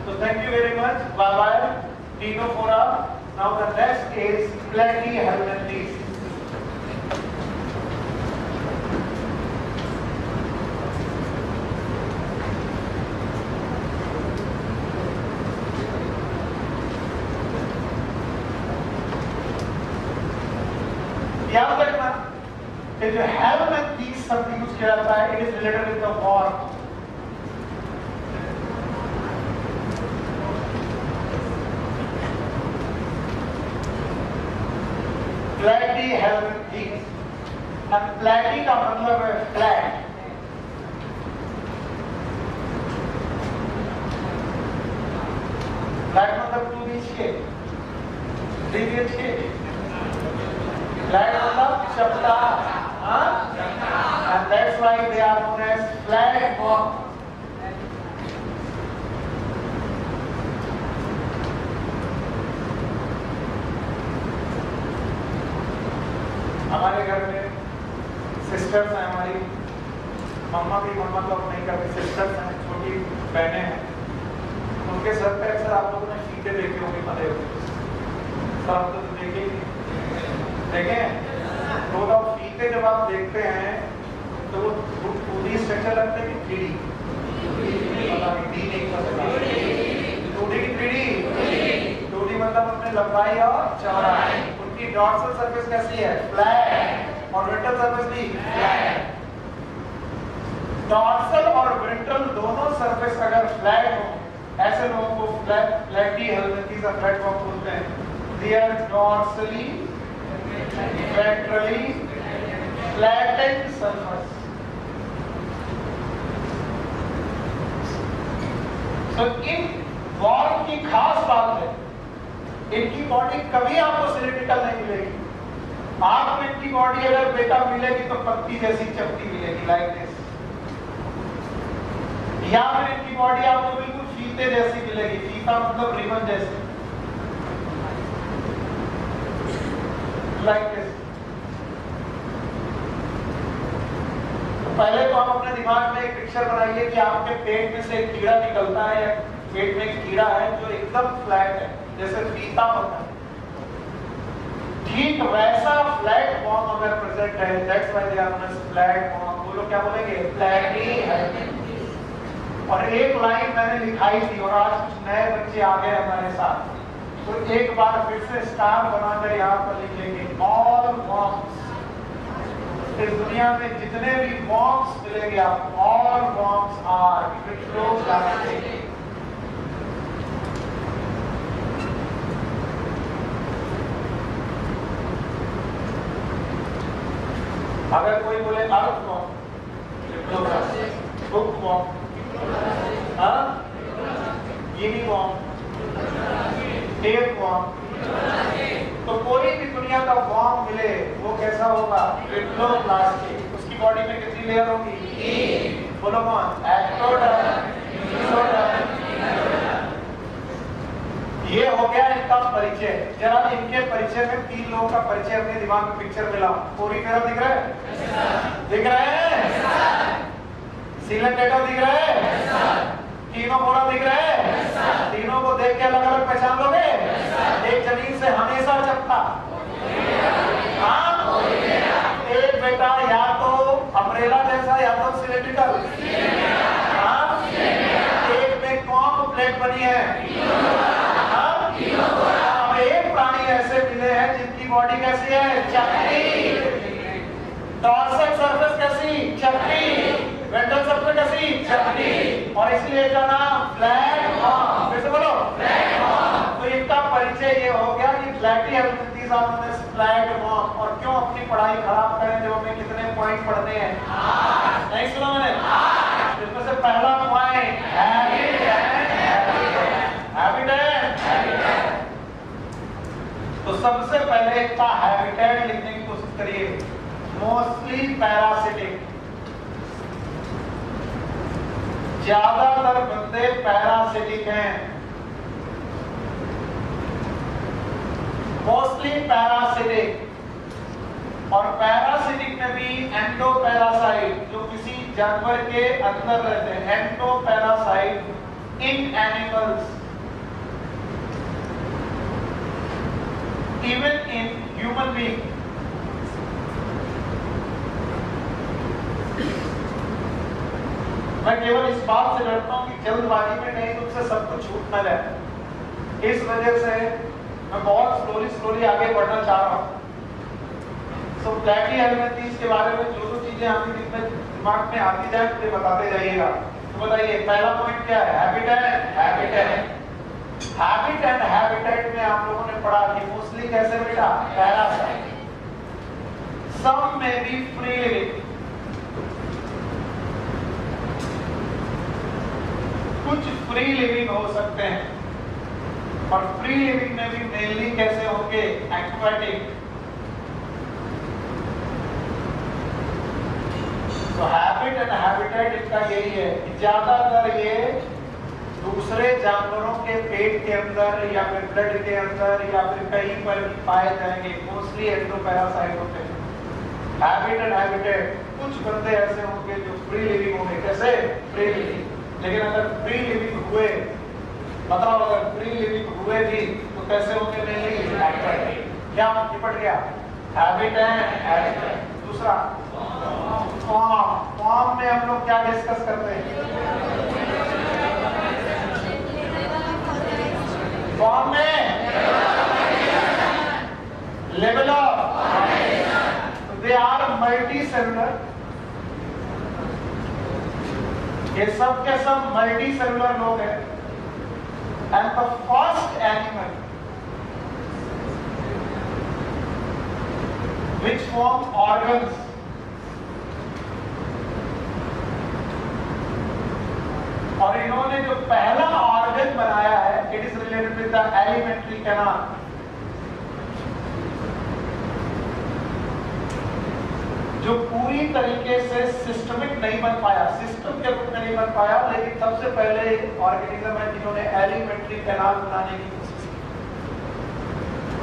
तो thank you very much, bye bye. Ctenophora. Now the next is platyhelminthes. याद रखना जो हेल्मिन्थेस शब्द यूज किया जाता है, it is related with the worm. Platyhelminthes. अब प्लेटी का मतलब है फ्लैट। फ्लैट मतलब 2 बीच के, फ्लैट मतलब चपटा, and that's why they are known as flat worm. हमारे घर में सिस्टर्स हैं, हमारी मम्मा तो अब नहीं करती, सिस्टर्स हैं, छोटी बहनें हैं, उनके सर पे अक्सर आप लोगों ने फीते देखे होंगे, पते होंगे, सब आप तो देखे देखे तो वो फीते जब आप देखते हैं तो वो 2D स्ट्रक्चर लगता है कि 3D? मतलब उसमें लंबाई और चौड़ाई, उनकी डॉर्सल सरफेस कैसी है? फ्लैट, और वेंट्रल सरफेस भी फ्लैट। डॉर्सल और वेंट्रल दोनों सरफेस अगर फ्लैट हो, ऐसे लोगों को फ्लैटी हेलमिंथीज और फ्लैट वर्म बोलते हैं। They are dorsally ventrally flattened surface. So इन वर्म की खास बात है, इनकी बॉडी कभी आपको सिलिंड्रिकल नहीं मिलेगी। आपको इनकी बॉडी अगर बेटा मिलेगी तो पत्ती जैसी चपटी मिलेगी, लाइक दिस, या फिर इनकी बॉडी आपको बिल्कुल फीते जैसी मिलेगी, फीता मतलब रिबन जैसी, लाइक दिस। तो पहले तो आप अपने दिमाग में एक पिक्चर बनाइए कि आपके पेट में से एक कीड़ा निकलता है, या पेट में एक कीड़ा है जो एकदम फ्लैट है, जैसे फीता होता है, ठीक वैसा फ्लैट वर्म अगर प्रेजेंट है, that's why they are known as flat worm. वो लोग क्या बोलेंगे? Platy helminthes. और एक लाइन मैंने लिखाई थी, और आज कुछ नए बच्चे आ गए हमारे साथ, तो एक बार फिर से स्टार बनाकर यहाँ पर लिखेंगे, ऑल वर्म्स। इस दुनिया में जितने भी वर्म्स मिलेंगे आप, ऑल वर्म्स आर विट्रोप्लास्टिक। अगर कोई बोले अर्थ वर्म, बुक वर्म, गिनी वर्म, टेप वर्म, तो कोई भी दुनिया का वर्म मिले वो कैसा होगा? विट्रोप्लास्टिक। उसकी बॉडी में कितनी लेयर होगी? बोलो कौन? Ectoderm, mesoderm. ये हो गया इनका परिचय। जरा इनके परिचय में 3 लोगों का परिचय अपने दिमाग में पिक्चर मिला, पूरी तरह दिख रहा है? दिख रहे हैं? सीलन डेटा दिख रहा है? तीनों बोरा दिख रहे हैं? तीनों को देख के अलग अलग पहचान लोगे? एक जमीन से हमेशा चपटा, हाँ, एक बेटा या तो अम्ब्रेला जैसा या तो सिलिंड्रिकल, हाँ, एक में कॉम प्लेट बनी है, हाँ, अब एक प्राणी ऐसे मिले हैं जिनकी बॉडी कैसी है? चपटी। डॉर्सल सरफेस कैसी? चपटी। वेंट्रल सरफेस कैसी? चपटी। और इसलिए इसका नाम फ्लैट वर्म। फिर से बोलो, फ्लैट वर्म। तो इनका परिचय ये हो गया कि platy helminthes are known as flat worm. और क्यों अपनी पढ़ाई खराब करें जब हमें कितने पॉइंट पढ़ने हैं? 8। नहीं सुना मैंने? 8। इसमें से पहला पॉइंट हैबिटेट। तो सबसे पहले इसका हैबिटेट लिखने की कोशिश करिए। मोस्टली पैरासिटिक, ज्यादातर बंदे पैरासिटिक हैं, मोस्टली पैरासिटिक। और पैरासिटिक में भी एंडोपैरासाइट, जो किसी जानवर के अंदर रहते हैं, endoparasite in animals, even in human being. मैं केवल इस बात से डरता हूं कि जल्दबाजी में कहीं तुमसे सब कुछ छूट न जाए, इस वजह से मैं बहुत स्लोली आगे बढ़ना चाह रहा हूं। तो फ्लैटी हेलमिंथीज के बारे में जो चीजें आपके दिमाग में आती जाए मुझे बताते जाइएगा। तो बताइए पहला पॉइंट क्या है? हैबिटेट। हैबिट एंड हैबिटेट में आप लोगों ने पढ़ा कि मोस्टली कैसे बेटा? पैरासाइट। सम में भी फ्री लिविंग, कुछ फ्री लिविंग हो सकते हैं। और फ्री लिविंग में भी मेनली कैसे होंगे? एक्वाटिक। तो हैबिट एंड हैबिटेट इनका यही है कि ज्यादातर ये दूसरे जानवरों के पेट के अंदर या फिर ब्लड के अंदर या फिर कहीं पर भी पाए जाएंगे, मोस्टली एंडोपैरासाइट होते हैं। हैबिट एंड हैबिटेट, कुछ बंदे ऐसे होंगे जो फ्री लिविंग होंगे। कैसे? Free living. लेकिन अगर फ्री लिविंग हुए, बताओ अगर फ्री लिविंग हुए भी तो कैसे होंगे? नहीं, क्या निपट गया? Habit and habitat. दूसरा फॉर्म में हम लोग क्या डिस्कस करते हैं? फॉर्म में level of, they are multi cellular. ये सब के सब मल्टी सेलुलर लोग हैं। And the first animal which form organs, और इन्होंने जो पहला ऑर्गन बनाया है, it is related with the alimentary canal. जो पूरी तरीके से सिस्टमिक नहीं बन पाया, सिस्टम के रूप में नहीं बन पाया, लेकिन सबसे पहले ऑर्गेनिज्म है जिन्होंने एलिमेंट्री कैनाल बनाने की कोशिश की।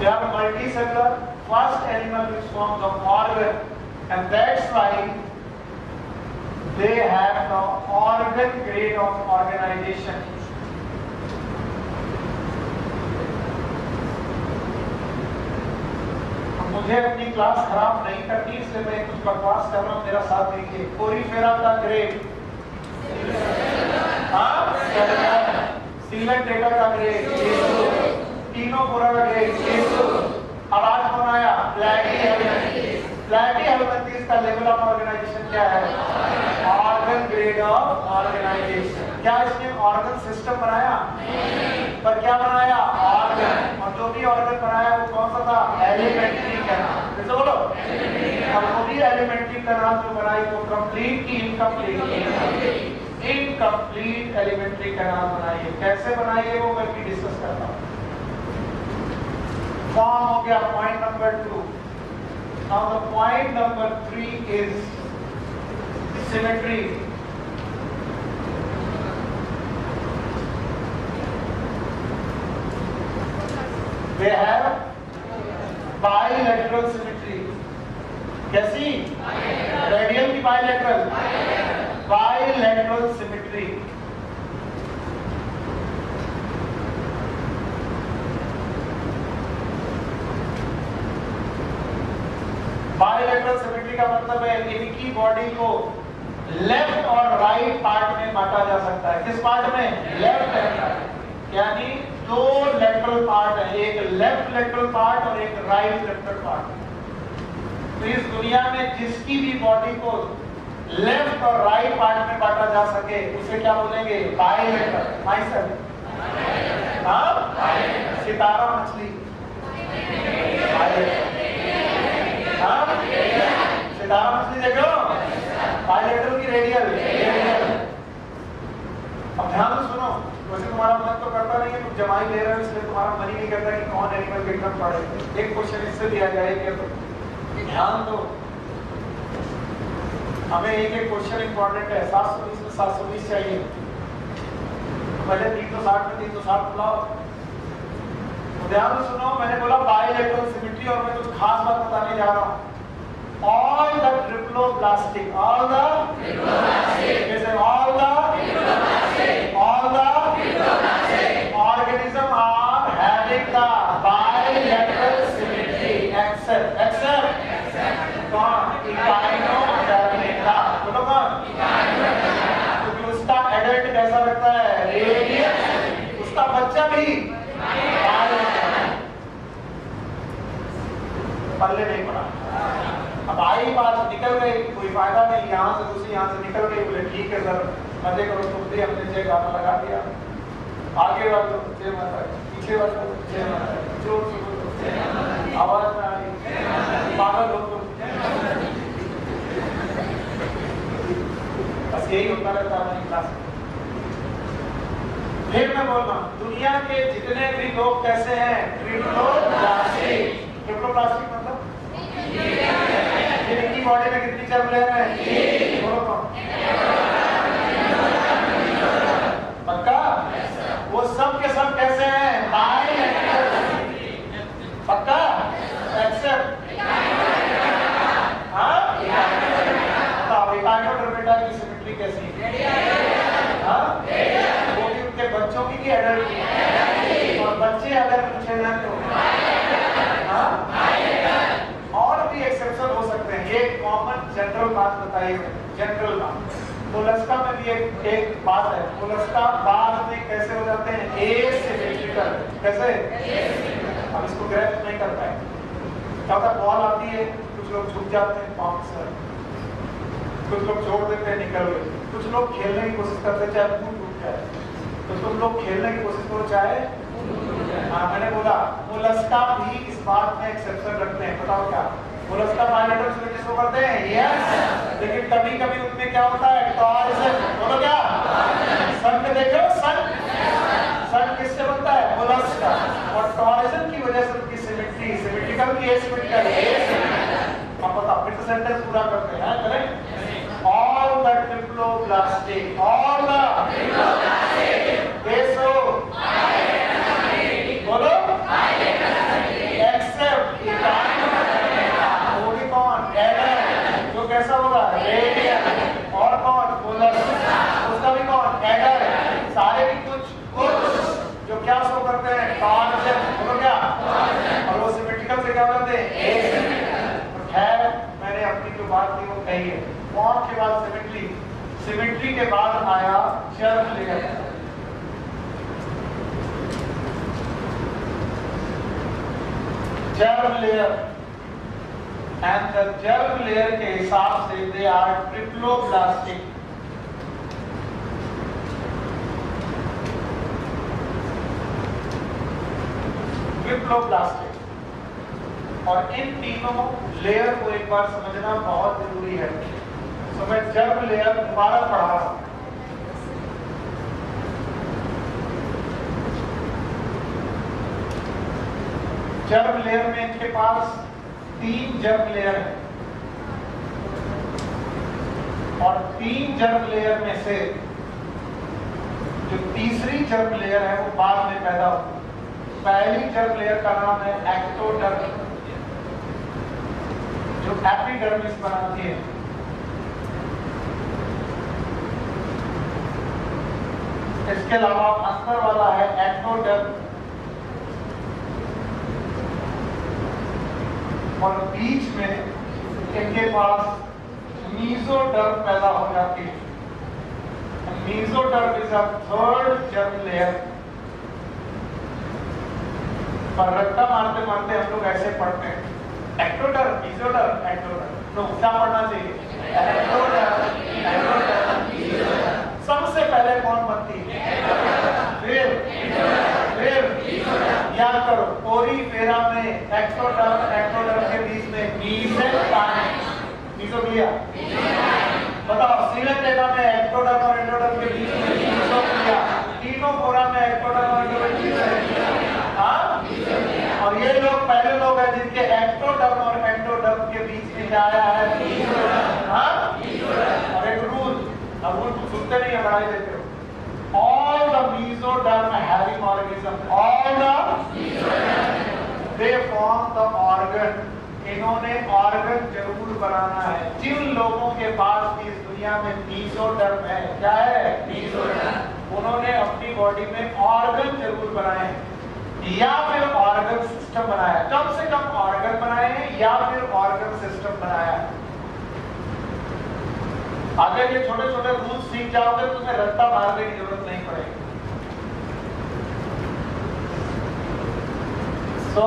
They are multicellular, first animal which forms of organ, and that's why they have the organ grade of organization. मुझे अपनी क्लास खराब नहीं करनी, इसलिए मैं कुछ बकवास कर रहा हूँ, मेरा साथ देखिए। कोरीफेरा का ग्रेड, सीलन डेटा का ग्रेड, टीनोफोरा का ग्रेड। अब आज कौन आया? प्लैटीहेल्मिन्थेस का लेवल ऑफ ऑर्गेनाइजेशन क्या है? Organ grade of organisation. क्या इसने ऑर्गन सिस्टम बनाया? पर क्या बनाया? ऑर्गन। और जो भी ऑर्गन बनाया वो कौन सा था? Alimentary canal. जैसे बोलो, अब वो भी एलिमेंट्री कैनाल जो बनाई वो कंप्लीट की इनकम्प्लीट? इनकम्प्लीट एलिमेंट्री कैनाल बनाई है। कैसे बनाई है वो कल भी डिस्कस करता हूँ। फॉर्म हो गया point number 2। Now the point number 3 is symmetry. They have bilateral symmetry. कैसी? रेडियल की bilateral? Bilateral symmetry. Bilateral symmetry का मतलब है इनकी बॉडी को लेफ्ट और राइट पार्ट में बांटा जा सकता है। किस पार्ट में? Left and right. यानी दो लेटरल पार्ट है, एक लेफ्ट लेटरल पार्ट और एक राइट लेटरल पार्ट। तो इस दुनिया में जिसकी भी बॉडी को लेफ्ट और राइट पार्ट में बांटा जा सके उसे क्या बोलेंगे? बायलैटरल। माइसेल्फ, सितारा मछली सितारा मछली देखो, बायलैटरल की रेडियल। अब ध्यान से सुनो, वैसे तुम्हारा मन तो करता नहीं है, तुम जमाई ले रहे हो इसलिए तुम्हारा मन ही नहीं करता कि कौन एनिमल विक्रम पढ़े। एक क्वेश्चन इससे दिया जाए तो ध्यान दो, हमें एक क्वेश्चन इंपॉर्टेंट है। 720 में 720 चाहिए, पहले 360 में 360 बुलाओ। ध्यान से सुनो, मैंने बोला बायलैटरल सिमेट्री और मैं कुछ खास बात बताने जा रहा हूँ। All the triploblastic, all the organism are having the bilateral symmetry except Echinodermata। बोलो कौन? क्योंकि उसका एडल्ट कैसा लगता है? रेडियल। उसका बच्चा भी पल्ले नहीं पड़ा। अब आई बात, निकल गई, कोई फायदा नहीं। यहाँ से दूसरी, यहाँ से निकल गई, बोले ठीक है सर मजे करो, तुम भी हमने जय गाना लगा दिया। आगे वालों जय माता, पीछे वालों जय माता, जोर से बोलो, आवाज में आ रही, पागल हो तुम। बस यही होता रहता है हमारी क्लास में। फिर मैं बोल रहा हूँ, दुनिया के जितने भी लोग कैसे हैं? ट्रिप्लोब्लास्टिक। आपकी बॉडी में कितनी जर्म लेयर है? बोलो कौन? पक्का? वो सब के सब कैसे हैं? पक्का? एक्सेप्ट हाँ? बताओ एकाइनोडर्मेटा की सिमेट्री कैसी है? हाँ? वो भी उनके बच्चों की एडल्ट की? और बच्चे अगर पूछे ना तो और भी एक्सेप्शन हो सकते हैं। ये कॉमन जनरल बात बताइए, जनरल बात। मोलस्का में भी एक बात है, मोलस्का बाद में कैसे हो जाते हैं? एसिमेट्रिकल। कैसे? हम इसको ग्रैस्प नहीं कर पाए। क्या होता है? बॉल आती है, कुछ लोग झुक जाते हैं पंप से, कुछ लोग छोड़ देते हैं निकल गए, कुछ लोग खेलने की कोशिश करते हैं चाहे फूट टूट जाए, तो तुम लोग खेलने की कोशिश करो चाहे। हाँ मैंने बोला मोलस्का भी इस बात में एक्सेप्शन रखते हैं। बताओ क्या? मोलस्का बायोलॉजिकल सिमेट्री शो करते हैं, यस, लेकिन कभी कभी उनमें क्या होता है? टॉर्जन। बोलो क्या? सन में देखो, सन किससे बनता है? मोलस्का। और टॉर्जन की वजह से उनकी सिमेट्री सिमेट्रिकल की एसिमेट्रिकल। अब बताओ फिर से सेंटेंस पूरा करते हैं, correct? All the triploblastic, all the बेसो बोलो एक्सेप्ट वो भी कौन? एडर। जो कैसा होगा? रेडियल। और कौन? मोलस्का। उसका भी कौन? एडर। सारे भी कुछ जो क्या शो करते हैं? टॉर्जन। बोलो क्या? और वो सिमेट्रिकल से क्या करते हैं? एसिमेट्रिकल। खैर मैंने अपनी जो बात थी वो कही है। फॉर्म के बाद सिमेट्री, सिमेट्री के बाद आया germ layer. germ layer and the germ layer के हिसाब से they are triploblastic। ट्रिप्लोब्लास्टिक। और इन तीनों लेयर को एक बार समझना बहुत जरूरी है। तो मैं जर्म लेयर दोबारा पढ़ा रहा हूं। जर्म लेयर में इनके पास 3 जर्म लेयर है और 3 जर्म लेयर में से जो तीसरी जर्म लेयर है वो बाद में पैदा होती है। पहली जर्म लेयर का नाम है एक्टोडर्म, जो एपिडर्मिस बनाती है। इसके अलावा अंदर वाला है एक्टोडर्म और बीच में इनके पास मीजोडर्म पैदा हो जाती है। Mesoderm is a third germ layer. पर रट्टा मारते मारते हम लोग ऐसे पढ़ते हैं एक्टोडर्म, मीजोडर्म, एक्टोडर्म। तो क्या पढ़ना चाहिए? Ectoderm, ectoderm, mesoderm. सबसे पहले कौन बनती है? फिर याद करो पोरीफेरा में एक्टोडर्म एक्टोडर्म के बीच में मीसेंकाइम। मीजोग्लिया। बताओ सीलेंटेरा में एक्टोडर्म और एंडोडर्म के बीच में मीजोग्लिया। टीनोफोरा में एक्टोडर्म और एंडोडर्म के बीच में हाँ? और ये लोग पहले लोग हैं जिनके एक्टोडर्म और एंडोडर्म के बीच में क्या आया है? मीजोडर्म। हाँ? और एक रूल, अब रूल सुनते नहीं है, पढ़ाई देते हो। All the mesoderm having organism, all the they form the organ। इन्होंने ऑर्गन जरूर बनाना है। जिन लोगों के पास भी इस दुनिया में mesoderm है, क्या है? mesoderm। उन्होंने अपनी बॉडी में ऑर्गन जरूर बनाए हैं या फिर ऑर्गन सिस्टम बनाया है। कम से कम ऑर्गन बनाए हैं या फिर ऑर्गन सिस्टम बनाया है। अगर ये छोटे छोटे रूल्स सीख जाओगे तो तुम्हें रट्टा मारने की जरूरत नहीं पड़ेगी। So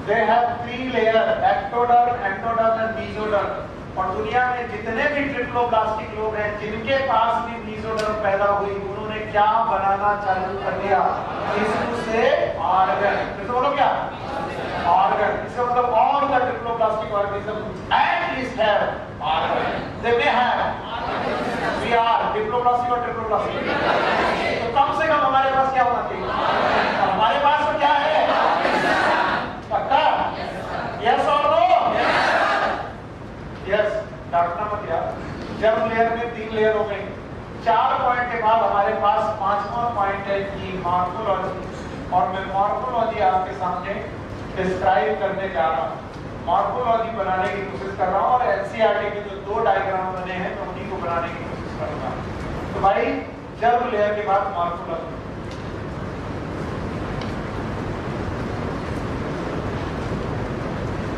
they have 3 layers, ectoderm, endoderm and mesoderm। और दुनिया में जितने भी ट्रिप्लोब्लास्टिक लोग हैं जिनके पास भी mesoderm पैदा हुई, उन्होंने क्या बनाना चालू कर दिया? टिश्यू से ऑर्गन। तो बोलो क्या? ऑर्गन। इसका मतलब all the triploblastic organisms at least have organ। They may have। We are diploblastic और triploblastic। तो कम से कम हमारे पास क्या होना चाहिए? हमारे पास तो क्या है? पक्का? Yes or no? Germ layer में 3 लेयर हो गई। 4 पॉइंट के बाद हमारे पास 5वां पॉइंट है कि मॉर्फोलॉजी, और मैं मॉर्फोलॉजी आपके सामने डिस्क्राइब करने जा रहा हूँ। मॉर्फोलॉजी बनाने की कोशिश कर रहा हूँ और एनसीईआरटी के जो 2 डायग्राम बने हैं तो उन्हीं को बनाने की कोशिश करूंगा। तो भाई जर्म लेयर के बाद मॉर्फोलॉजी।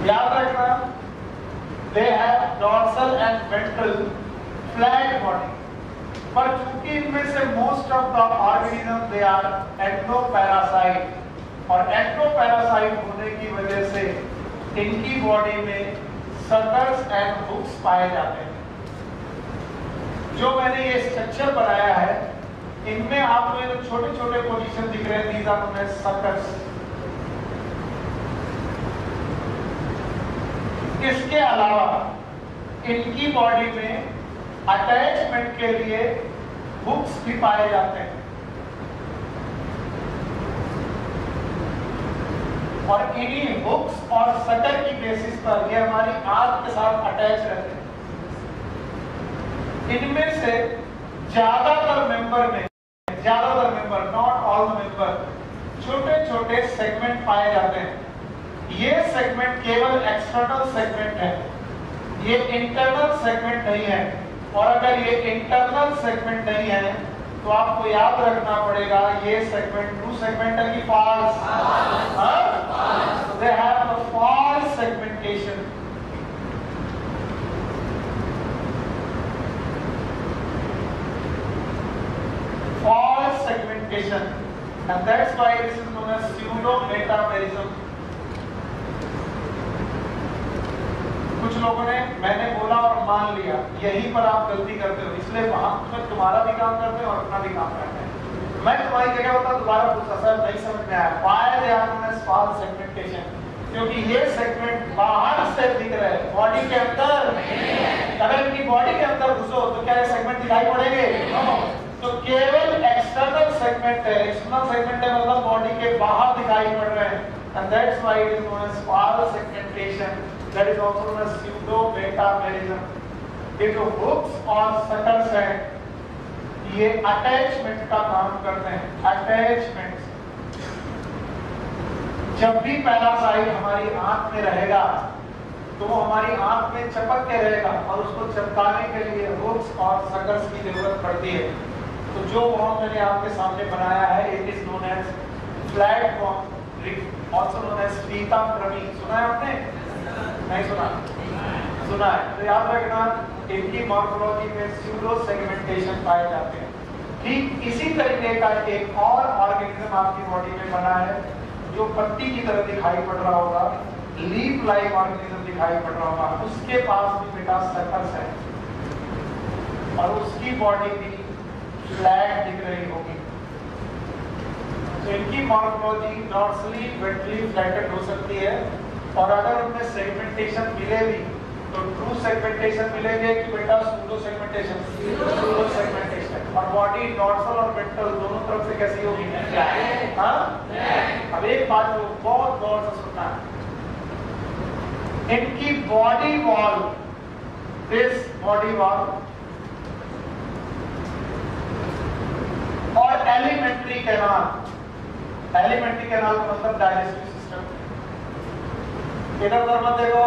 याद रखना, they have dorsal and ventral flat body, पर चूंकि इनमें से most of the organisms they are ectoparasite, और ectoparasite होने की वजह से इनकी बॉडी में suckers and hooks पाए जाते हैं। जो मैंने ये स्ट्रक्चर बनाया है, इनमें आपको जो छोटे छोटे पोजीशन दिख रहे हैं, these are known as suckers। इसके अलावा इनकी बॉडी में अटैचमेंट के लिए हुक्स भी पाए जाते हैं, और इन्हीं हुक्स और सटर की बेसिस पर ये हमारी आंत के साथ अटैच रहते हैं। इनमें से ज्यादातर मेंबर, नॉट ऑल मेंबर, छोटे छोटे सेगमेंट पाए जाते हैं। ये सेगमेंट केवल एक्सटर्नल सेगमेंट है, ये इंटरनल सेगमेंट नहीं है। और अगर ये इंटरनल सेगमेंट नहीं है तो आपको याद रखना पड़ेगा ये सेगमेंट ट्रू सेगमेंट है कि false. They have the false segmentation. False segmentation, and that's why this is known as pseudo-metamerism. कुछ लोगों ने मैंने बोला और मान लिया, यहीं पर आप गलती करते हो, इसलिए वहां पर तुम्हारा भी काम करते हैं और अपना भी काम करते हैं। मैं तुम्हारी जगह होता दोबारा पूछता, सर नहीं समझ में आया, why they are known as false segmentation? क्योंकि ये सेगमेंट बाहर से दिख रहे हैं, बॉडी के अंदर। अगर इनकी बॉडी के अंदर घुसो तो क्या ये सेगमेंट दिखाई पड़ेंगे? तो केवल एक्सटर्नल सेगमेंट है, एक्सटर्नल सेगमेंट है मतलब बॉडी के बाहर दिखाई पड़ रहे हैं, and that's why it is known as false segmentation, that is also known as pseudo-metamerism. ये जो hooks और suckers हैं, ये अटैचमेंट का काम करते हैं। अटैचमेंट, जब भी पैरासाइट हमारी आंख में रहेगा तो वो हमारी आंख में चपक के रहेगा और उसको चिपकाने के लिए हुक्स और सकर्स की जरूरत पड़ती है। तो जो फॉर्म मैंने आपके सामने बनाया है, it is known as flatworm, also known as पीताक्रमी। सुना है आपने? नहीं सुना? सुना है तो याद रखना, इनकी मॉर्फोलॉजी में स्यूडो सेगमेंटेशन पाए जाते हैं। ठीक इसी तरीके का एक और ऑर्गेनिज्म आपकी बॉडी में बना है जो पत्ती की तरह दिखाई पड़ रहा होगा, लीफ लाइक ऑर्गेनिज्म दिखाई पड़ रहा होगा, उसके पास भी बेटा सकर्स है और उसकी बॉडी भी फ्लैट दिख रही होगी। तो इनकी मॉर्फोलॉजी डॉर्सली वेंट्रली फ्लैटेड हो सकती है, और अगर उनमें सेगमेंटेशन मिले भी तो ट्रू सेगमेंटेशन मिलेंगे कि बेटा सूडो सेगमेंटेशन? Pseudo segmentation. और बॉडी डॉर्सल और वेंट्रल दोनों तरफ से कैसी होगी? हाँ? अब एक बात जो बहुत गौर से सुनना है, इनकी body wall, this body wall और एलिमेंट्री कैनाल, एलिमेंट्री कैनाल का मतलब डाइजेस्टिव सिस्टम। इधर उधर मत देखो,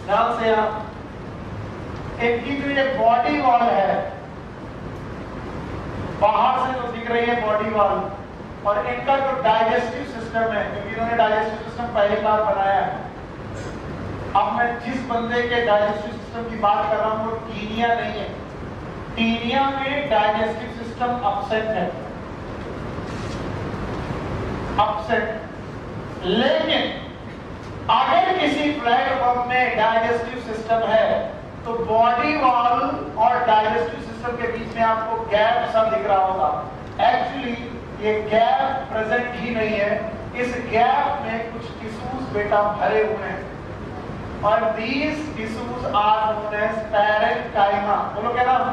ध्यान से आप, इनकी जो ये बॉडी वॉल है, बाहर से जो दिख रही है बॉडी वॉल, और इनका जो डाइजेस्टिव सिस्टम है, क्योंकि इन्होंने डाइजेस्टिव सिस्टम पहली बार बनाया है। अब मैं जिस बंदे के डाइजेस्टिव सिस्टम की बात कर रहा हूं वो टीनिया नहीं है। टीनिया में डाइजेस्टिव सिस्टम अपसेट है, अपसेट। लेकिन अगर किसी प्लेटफॉर्म में डाइजेस्टिव सिस्टम है तो बॉडी वॉल और डाइजेस्टिव सिस्टम के बीच में आपको गैप सा दिख रहा होगा। एक्चुअली ये गैप प्रेजेंट ही नहीं है, इस गैप में कुछ टिश्यूज बेटा भरे हुए हैं, और these tissues are known as parenchyma। बोलो क्या नाम?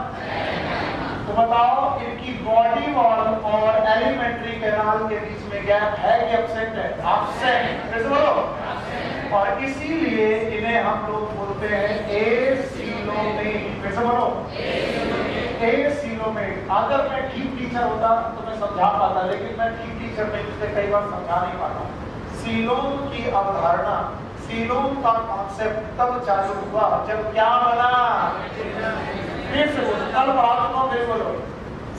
तो बताओ, इनकी बॉडी वॉल और एलिमेंट्री कैनाल के बीच में गैप है कि एब्सेंट है? एब्सेंट। कैसे बोलो? और इसीलिए इन्हें हम लोग बोलते हैं एसीलोमेट। कैसे बोलो? अगर मैं ठीक टीचर होता तो मैं समझा पाता, लेकिन मैं ठीक टीचर नहीं, इसलिए कई बार समझा नहीं पाता। सीलोम की अवधारणा, सीलोम का कॉन्सेप्ट तब चालू हुआ जब क्या बना, फिर से बोलो, कल पढ़ा चुका, फिर बोलो,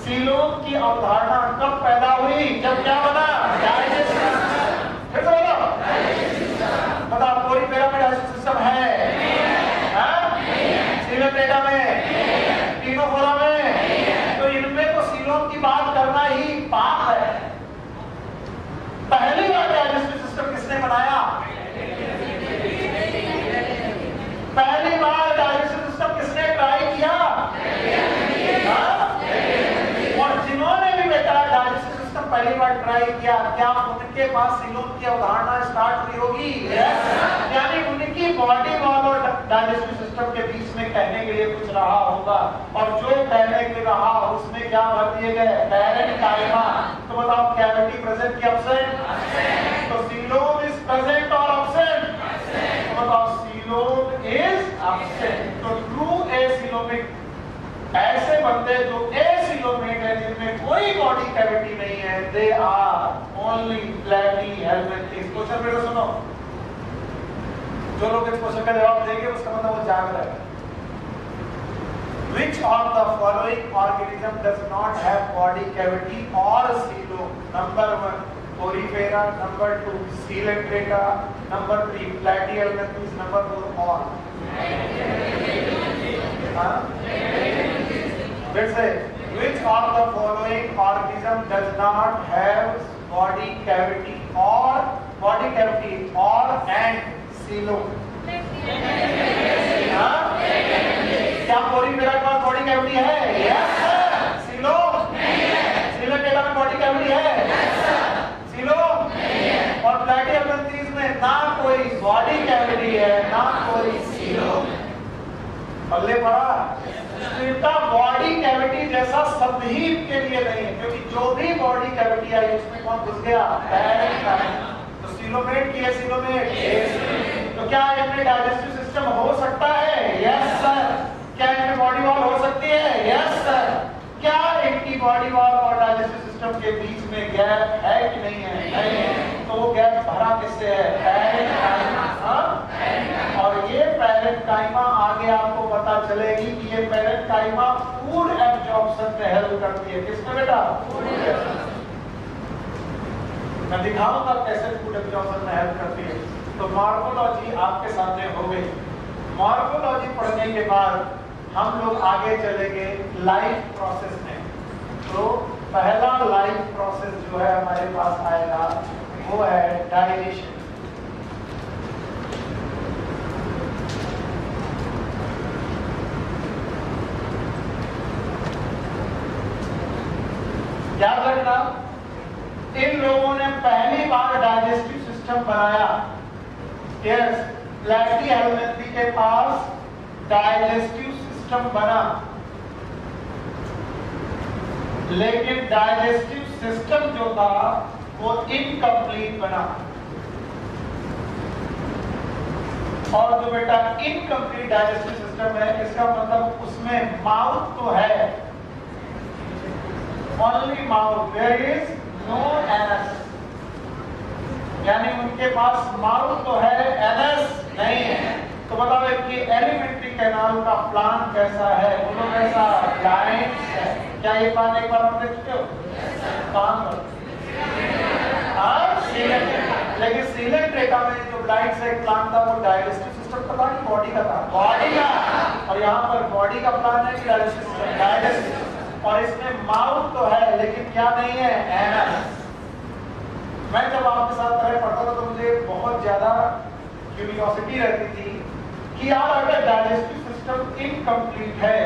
सीलोम की अवधारणा कब पैदा हुई, जब क्या बना, डाइजेस्टिव सिस्टम। फिर से बोलो, बताओ पूरी पिरामिड सिस्टम है, सीलोम डेटा में, तीनों फोरा में, तो इनमें तो सीलोम की बात करना ही पाप है। पहली बार डाइजेस्टिव सिस्टम किसने बनाया, पहली बार डाइजेस्टिव सिस्टम किसने ट्राई किया, और जिन्होंने भी बेटा डाइजेस्टिव सिस्टम पहली बार ट्राई किया, क्या उनके पास सीलोम की अवधारणा स्टार्ट हुई होगी, यानी उनकी बॉडी वॉल और डाइजेस्टिव सिस्टम के बीच में कहने के लिए कुछ रहा होगा, और जो कहने के रहा उसमें क्या भर दिए गए, पैरेन्काइमा। तो बताओ कैविटी प्रेजेंट की एब्सेंट, तो सीलोम इज प्रेजेंट और एब्सेंट, तो बताओ सीलोम इज एब्सेंट। तो ट्रू एसिलोमिक ऐसे बंदे जो एसिलोमेट है, जिनमें कोई बॉडी कैविटी नहीं है, they are only platy helminthes. Question मेरे सुनो, जो लोग इस क्वेश्चन का जवाब देंगे उसका मतलब वो जाग रहा है। Which of the following organism does not have body cavity or coelom? Number 1, Porifera. Number 2, Coelenterata. Number 3, Platyhelminthes. Number 4, all. Let's say, which of the following organism does not have body cavity or and coelom? क्या पोरीफेरा के पास बॉडी कैविटी है? Yes sir. सीलोम? सीलोडेटा में बॉडी कैविटी है? Yes sir. सीलोम? और प्लैटीहेल्मिंथेस में ना कोई बॉडी कैविटी है, ना कोई सीलोम। पल्ले पड़ा? इनका बॉडी कैविटी जैसा शब्द ही के लिए नहीं है, क्योंकि जो भी बॉडी कैविटी आई उसमें कौन घुस गया? पैरेन्काइमा। तो सीलोमेट की है, सीलोमेट। तो क्या इनमें डाइजेस्टिव सिस्टम हो सकता है? Yes sir. क्या इनमें बॉडी वॉल हो सकती है? Yes sir. क्या इनकी बॉडी वॉल और डाइजेस्टिव सिस्टम के बीच में गैप है कि नहीं है? नहीं है। तो वो गैप भरा किससे है? पैरेन्काइमा। और ये पैरेन्काइमा आगे आपको पता चलेगी कि ये पैरेन्काइमा फूड एब्जॉर्प्शन में हेल्प करती है। किसमें बेटा? मैं दिखाऊंगा कैसे फूड एब्जॉर्प्शन में हेल्प करती है। तो मॉर्फोलॉजी आपके सामने हो गई। मॉर्फोलॉजी पढ़ने के बाद हम लोग आगे चलेंगे लाइफ प्रोसेस में। तो पहला लाइफ प्रोसेस जो है हमारे पास आएगा वो है डाइजेशन। याद रखना, इन लोगों ने पहली बार डाइजेस्टिव सिस्टम बनाया। यस, प्लैटीहेल्मिंथी के पास डाइजेस्टिव सिस्टम बना, लेकिन डाइजेस्टिव सिस्टम जो था वो इनकम्प्लीट बना। और जो बेटा इनकम्प्लीट डाइजेस्टिव सिस्टम है, इसका मतलब उसमें माउथ तो है, only mouth, there is no anus, यानी उनके पास माउथ तो है, एनस नहीं है। तो बताओ इनकी एलिमेंट्री कैनाल का प्लान कैसा है? बोलो कैसा? लाइन्स है। क्या ये प्लान एक बार हम देख चुके हो? काम लेकिन सीलेंट्रेटा में जो ब्लाइंड से एक प्लान था वो डाइजेस्टिव सिस्टम का था कि बॉडी का था? बॉडी का। और यहाँ पर बॉडी का प्लान है कि डाइजेस्टिव सिस्टम? डाइजेस्टिव। और इसमें माउथ तो है लेकिन क्या नहीं है? एनस। मैं जब आपके साथ पढ़ता था तो मुझे बहुत ज्यादा क्यूरियोसिटी रहती थी कि यार अगर डाइजेस्टिव सिस्टम इनकम्प्लीट है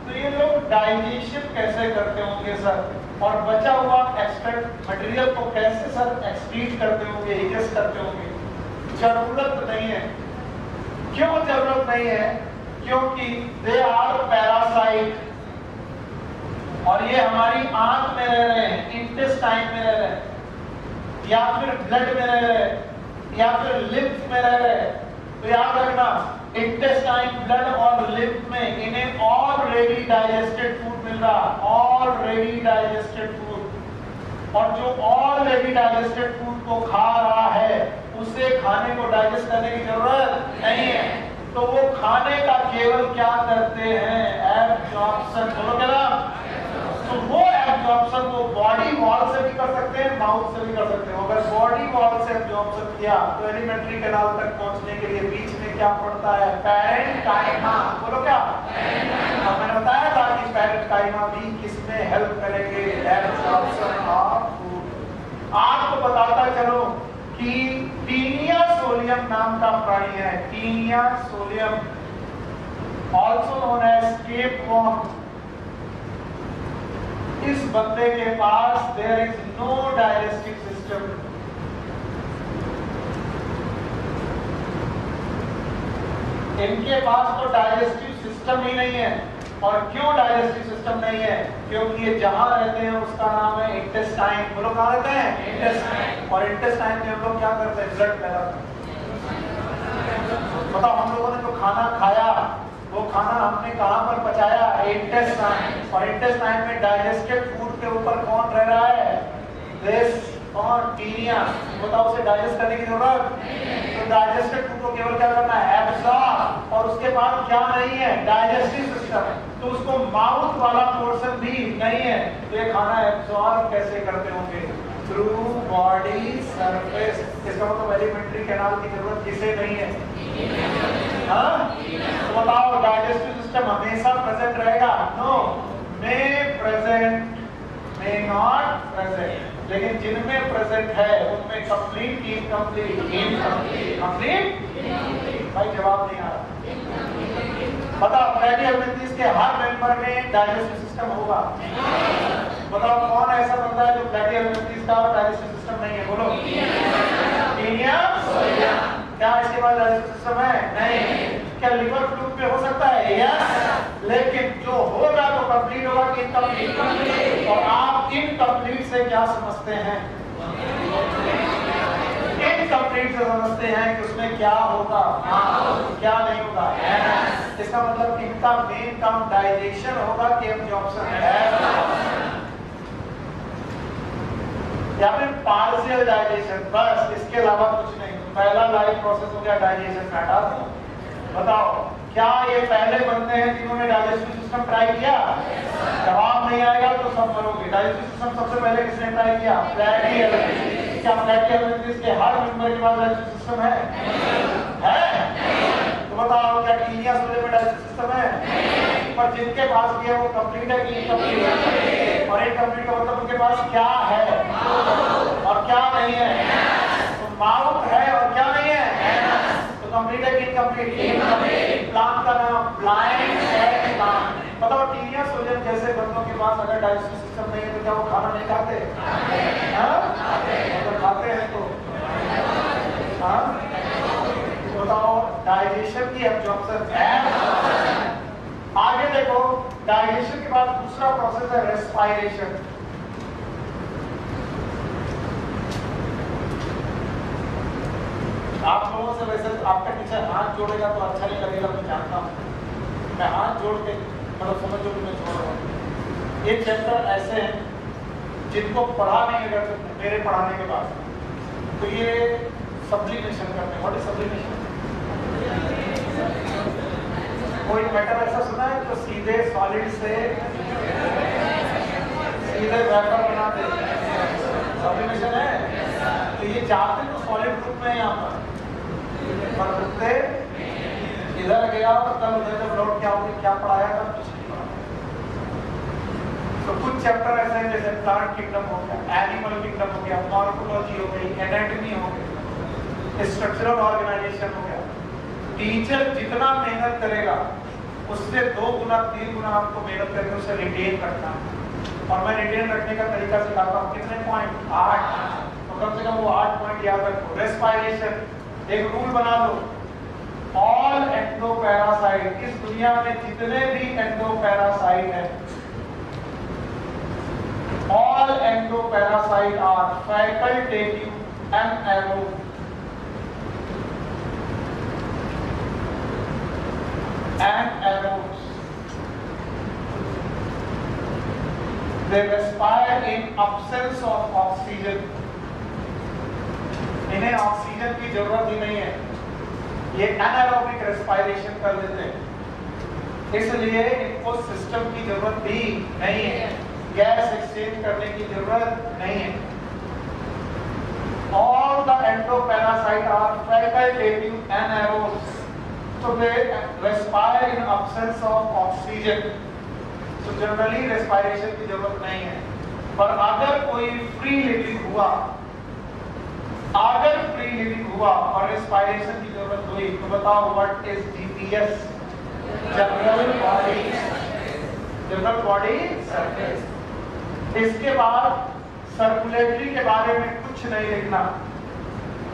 तो ये लोग डाइजेशन कैसे करते होंगे सर, और बचा हुआ एक्सट्रैक्ट मटेरियल को कैसे सर एक्सक्रीट करते होंगे, इजेस्ट करते होंगे? जरूरत नहीं है। क्यों जरूरत नहीं है? क्योंकि दे आर पैरासाइट, और ये हमारी आंत में रह रहे हैं, इंटेस्टाइन में रह रहे हैं, या फिर ब्लड में रह रहे हैं, या फिर लिम्फ में रह रहे हैं। तो याद रखना, इंटेस्टाइन, ब्लड और लिम्फ में इन्हें ऑलरेडी डाइजेस्टेड फूड मिल रहा, ऑलरेडी डाइजेस्टेड फूड। और जो ऑलरेडी डाइजेस्टेड फूड को खा रहा है उसे खाने को डाइजेस्ट करने की जरूरत नहीं है, तो वो खाने का केवल क्या करते हैं, एब्जॉर्प्शन। बोलो क्या नाम? तो वो एब्जॉर्प्शन वो बॉडी वॉल से भी कर सकते हैं, माउथ से भी कर सकते हैं। अगर बॉडी वॉल से एब्जॉर्प्शन किया तो एलिमेंट्री कैनाल तक पहुंचने के लिए बीच में क्या पड़ता है, पैरेन्काइमा। बोलो क्या? अब मैंने बताया था कि पैरेन्काइमा भी किसमें हेल्प करेंगे, एब्जॉर्प्शन ऑफ फूड। आपको बताता चलो कि टीनिया सोलियम नाम का प्राणी है, taenia solium, also known as tapeworm. इस बंदे के पास there is no digestive system. इनके पास तो डाइजेस्टिव सिस्टम ही नहीं है। और क्यों डाइजेस्टिव सिस्टम नहीं है? क्योंकि ये जहां रहते हैं उसका नाम है इंटेस्टाइन। वो लोग कहां रहते हैं? इंटेस्टाइन। और इंटेस्टाइन में हम लोग क्या करते हैं, ब्लड पैदा करते हैं। बताओ, हम लोगों ने तो खाना खाया, वो खाना हमने कहां पर पचाया, इंटेस्टाइन। और इंटेस्टाइन में डाइजेस्टेड फूड के ऊपर कौन रह रहा है, दिस और टीनिया। बताओ, उसे डाइजेस्ट करने की जरूरत? तो डाइजेस्टेड फूड को केवल क्या करना है, एब्सॉर्ब। और उसके बाद क्या नहीं है, डाइजेस्टिव सिस्टम। तो उसको माउथ वाला पोर्शन भी नहीं है, तो ये खाना एब्सॉर्ब कैसे करते होंगे, थ्रू बॉडी सरफेस। इसका मतलब एलिमेंट्री कैनाल की जरूरत किसे नहीं है? हाँ? तो बताओ, डाइजेस्टिव सिस्टम हमेशा प्रेजेंट रहेगा? No, may present, may not present. लेकिन जिनमें प्रेजेंट है उनमें कंप्लीट, इनकम्प्लीट, इनकम्प्लीट, कंप्लीट। भाई जवाब नहीं आ रहा। बताओ, फैटी एलिमेंट्रीज के हर मेंबर में डाइजेस्टिव सिस्टम होगा? बताओ, कौन ऐसा बंदा है जो फैटी एलिमेंट्रीज का डाइजेस्टिव सिस्टम नहीं है? बोलो। Taenia solium. क्या इसके बाद डाइजेस्टिव सिस्टम है? नहीं। क्या लिवर फ्लूक पे हो सकता है? यस। लेकिन जो होगा तो कंप्लीट होगा कि इनकम्प्लीट? और आप इनकम्प्लीट से क्या समझते हैं? इनकम्प्लीट से समझते हैं कि उसमें क्या होगा, क्या नहीं होगा। इसका मतलब इनका मेन काम डाइजेशन होगा कि एब्जॉर्प्शन है, या फिर पार्शियल डाइजेशन, बस। इसके अलावा कुछ नहीं। पहला लाइफ प्रोसेस हो गया डाइजेशन का, हटा दो। बताओ, क्या ये पहले बंदे हैं जिन्होंने डाइजेस्टिव सिस्टम ट्राई किया? जवाब नहीं आएगा तो सब मरोगे। डाइजेस्टिव सिस्टम सबसे पहले किसने ट्राई किया? फैटी एलिमेंट्रीज। क्या फैटी एलिमेंट्रीज के हर मेंबर के पास डाइजेस्टिव सिस्टम है? तो बताओ, क्या टीनिया सोलियम में डाइजेस्टिव सिस्टम है? पर जिनके पास भी है वो कंप्लीट है कि इनकम्प्लीट? और इनकम्प्लीट का मतलब उनके पास क्या है और क्या नहीं है? तो माउथ है और क्या नहीं है? कंप्लीट है कि इनकम्प्लीट? इनकम्प्लीट। प्लांट का नाम ब्लाइंड एग प्लांट। बताओ, टीनिया सोलियम जैसे बंदों के पास अगर डाइजेस्टिव सिस्टम नहीं है तो क्या वो खाना नहीं खाते? अगर खाते हैं तो बताओ, डाइजेशन की एब्जॉर्प्शन है। आगे देखो, डाइजेशन के बाद दूसरा प्रोसेस है रेस्पायरेशन। आप लोगों से वैसे आपका टीचर हाथ जोड़ेगा तो अच्छा नहीं लगेगा, मैं जानता हूँ। मैं हाथ जोड़ के मतलब समझो कि मैं छोड़ रहा हूँ। ये चैप्टर ऐसे हैं जिनको पढ़ा नहीं अगर मेरे पढ़ाने के बाद, तो ये सब्लिमेशन करते हैं। What is sublimation? कोई मैटर ऐसा सुना है जो सीधे सॉलिड से सीधे वेपर बना दे? सब्लिमेशन है। तो ये जाते तो सॉलिड रूप में यहाँ पर रुकते इधर गया और तब उधर जब लौट के आओगे क्या पढ़ाया था, कुछ नहीं पढ़ा। तो कुछ चैप्टर ऐसे हैं जैसे प्लांट किंगडम हो गया, एनिमल किंगडम हो गया, मॉर्फोलॉजी हो गई, एनाटॉमी हो गई, स्ट्रक्चरल ऑर्गेनाइजेशन हो गया। टीचर जितना मेहनत करेगा उससे 2 गुना 3 गुना आपको मेहनत करके उसे रिटेन रखना है। और मैं रिटेन रखने का तरीका सिखाता हूँ। कितने पॉइंट? 8। तो कम से कम वो 8 पॉइंट याद रखो। रेस्पायरेशन एक रूल बना लो, ऑल एंडोपैरासाइट, इस दुनिया में जितने भी एंडोपैरासाइट हैं, all endoparasite are facultative anaerobe. They respire in absence of oxygen. इन्हें ऑक्सीजन की जरूरत ही नहीं है, ये एनारोबिक रेस्पिरेशन कर लेते हैं, इसलिए इनको सिस्टम की जरूरत भी नहीं है, गैस एक्सचेंज करने की जरूरत नहीं है। All the endoparasites are facultative anaerobes, so they respire in absence of oxygen. So generally respiration की जरूरत नहीं है। पर अगर कोई फ्री लिविंग हुआ, अगर फ्री लिविंग हुआ और रेस्पिरेशन की जरूरत हुई, तो बताओ what is GPS? General body surface. इसके बाद सर्कुलेटरी के बारे में कुछ नहीं लिखना,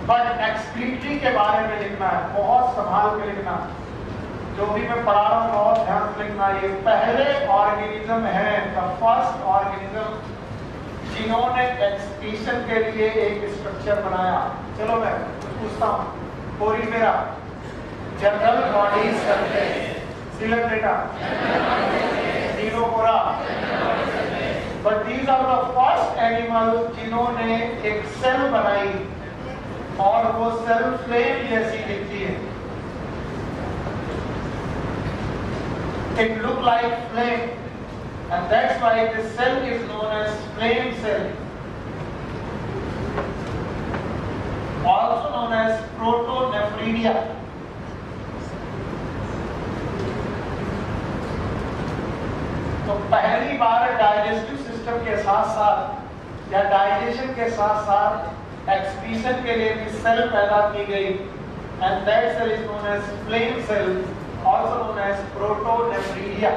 बट एक्सक्रीटरी के बारे में लिखना है, बहुत संभाल के लिखना। जो भी मैं पढ़ा रहा हूँ बहुत ध्यान से लिखना। ये पहले ऑर्गेनिज्म है, द फर्स्ट ऑर्गेनिज्म जिन्होंने एक्सक्रीशन के लिए एक स्ट्रक्चर बनाया। चलो मैं पूछता हूँ, कोरी मेरा जनरल बॉडी सरफेस, सिलक डेटा कोरा, but these are the first animal जिन्होंने एक सेल बनाई और वो सेल फ्लेम जैसी दिखती है। It look like flame, and that's why this cell is known as flame cell, also known as protonephridia. तो पहली बार डाइजेस्टिव सिस्टम के साथ साथ या डाइजेशन के साथ साथ एक्सक्रीशन के लिए भी सेल पैदा की गई, and that cell is known as flame cell, also known as protonephridia.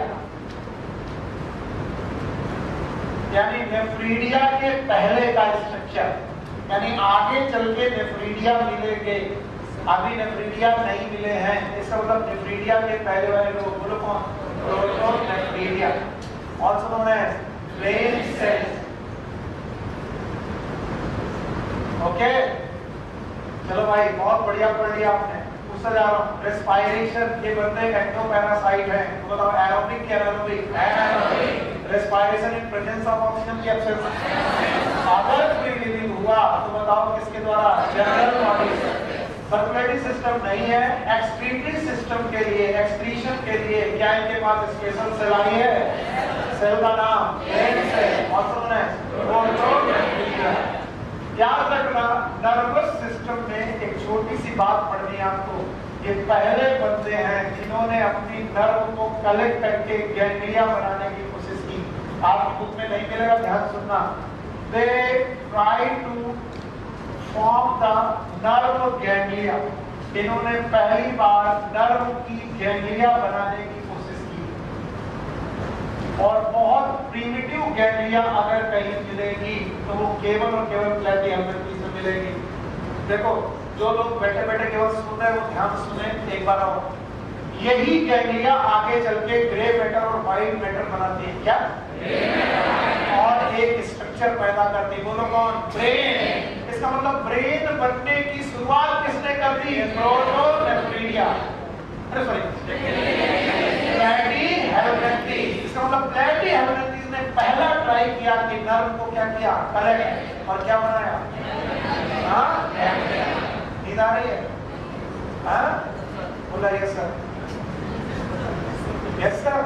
यानी नेफ्रीडिया के पहले का स्ट्रक्चर, यानी आगे चल के नेफ्रीडिया मिलेंगे, अभी नेफ्रीडिया नहीं मिले हैं। इसका मतलब नेफ्रीडिया के पहले वाले लोग बोलो कौन? Protonephridia, also known as flame cell. Okay, चलो भाई बहुत बढ़िया पढ़ लिया आपने। पूछता जा रहा हूँ, रेस्पिरेशन ये बनते हैं एक्टोपैरासाइट है, तो बताओ एरोबिक क्या anaerobic? Anaerobic. Respiration in presence of oxygen की एब्सेंस। अगर कोई लिविंग हुआ तो बताओ किसके द्वारा? General body. सर्कुलेटरी सिस्टम नहीं है, एक्सक्रीटरी सिस्टम के लिए, एक्सक्रीशन के लिए क्या इनके पास स्पेशल सेल आई है? सेल का नाम flame cell, also known as protonephridia। याद रखना, नर्वस सिस्टम में एक छोटी सी बात पढ़नी है आपको। ये पहले बंदे हैं जिन्होंने अपनी नर्व को कलेक्ट करके गैंग्लिया बनाने की कोशिश की। आपकी बुक में नहीं मिलेगा, ध्यान सुनना। They try to form the nerve ganglia। इन्होंने पहली बार नर्व की गैंग्लिया बनाने की कोशिश की, और बहुत प्रिमिटिव गैंग्लिया अगर कहीं मिलेगी तो वो केवल और केवल प्लेटी हेलमिंथीज में मिलेगी। देखो, जो लोग बैठे बैठे केवल सुन रहे हैं वो ध्यान सुने, एक बार आओ। यही गैंग्लिया आगे चल के ग्रे मैटर और व्हाइट मैटर बनाती है। क्या? और एक स्ट्रक्चर पैदा करती है। बोलो कौन? ब्रेन। इसका मतलब ब्रेन बनने की शुरुआत किसने कर दी? प्रोटोनेफ्रिडिया। अरे सॉरी, प्लेटी हेलमिंथीज। इसका मतलब प्लेटी हेलमिंथीज ने पहला ट्राई किया कि नर्व को क्या किया? कलेक्ट, और क्या बनाया? हाँ, नींद आ रही है? हाँ, बोला यस सर, यस सर।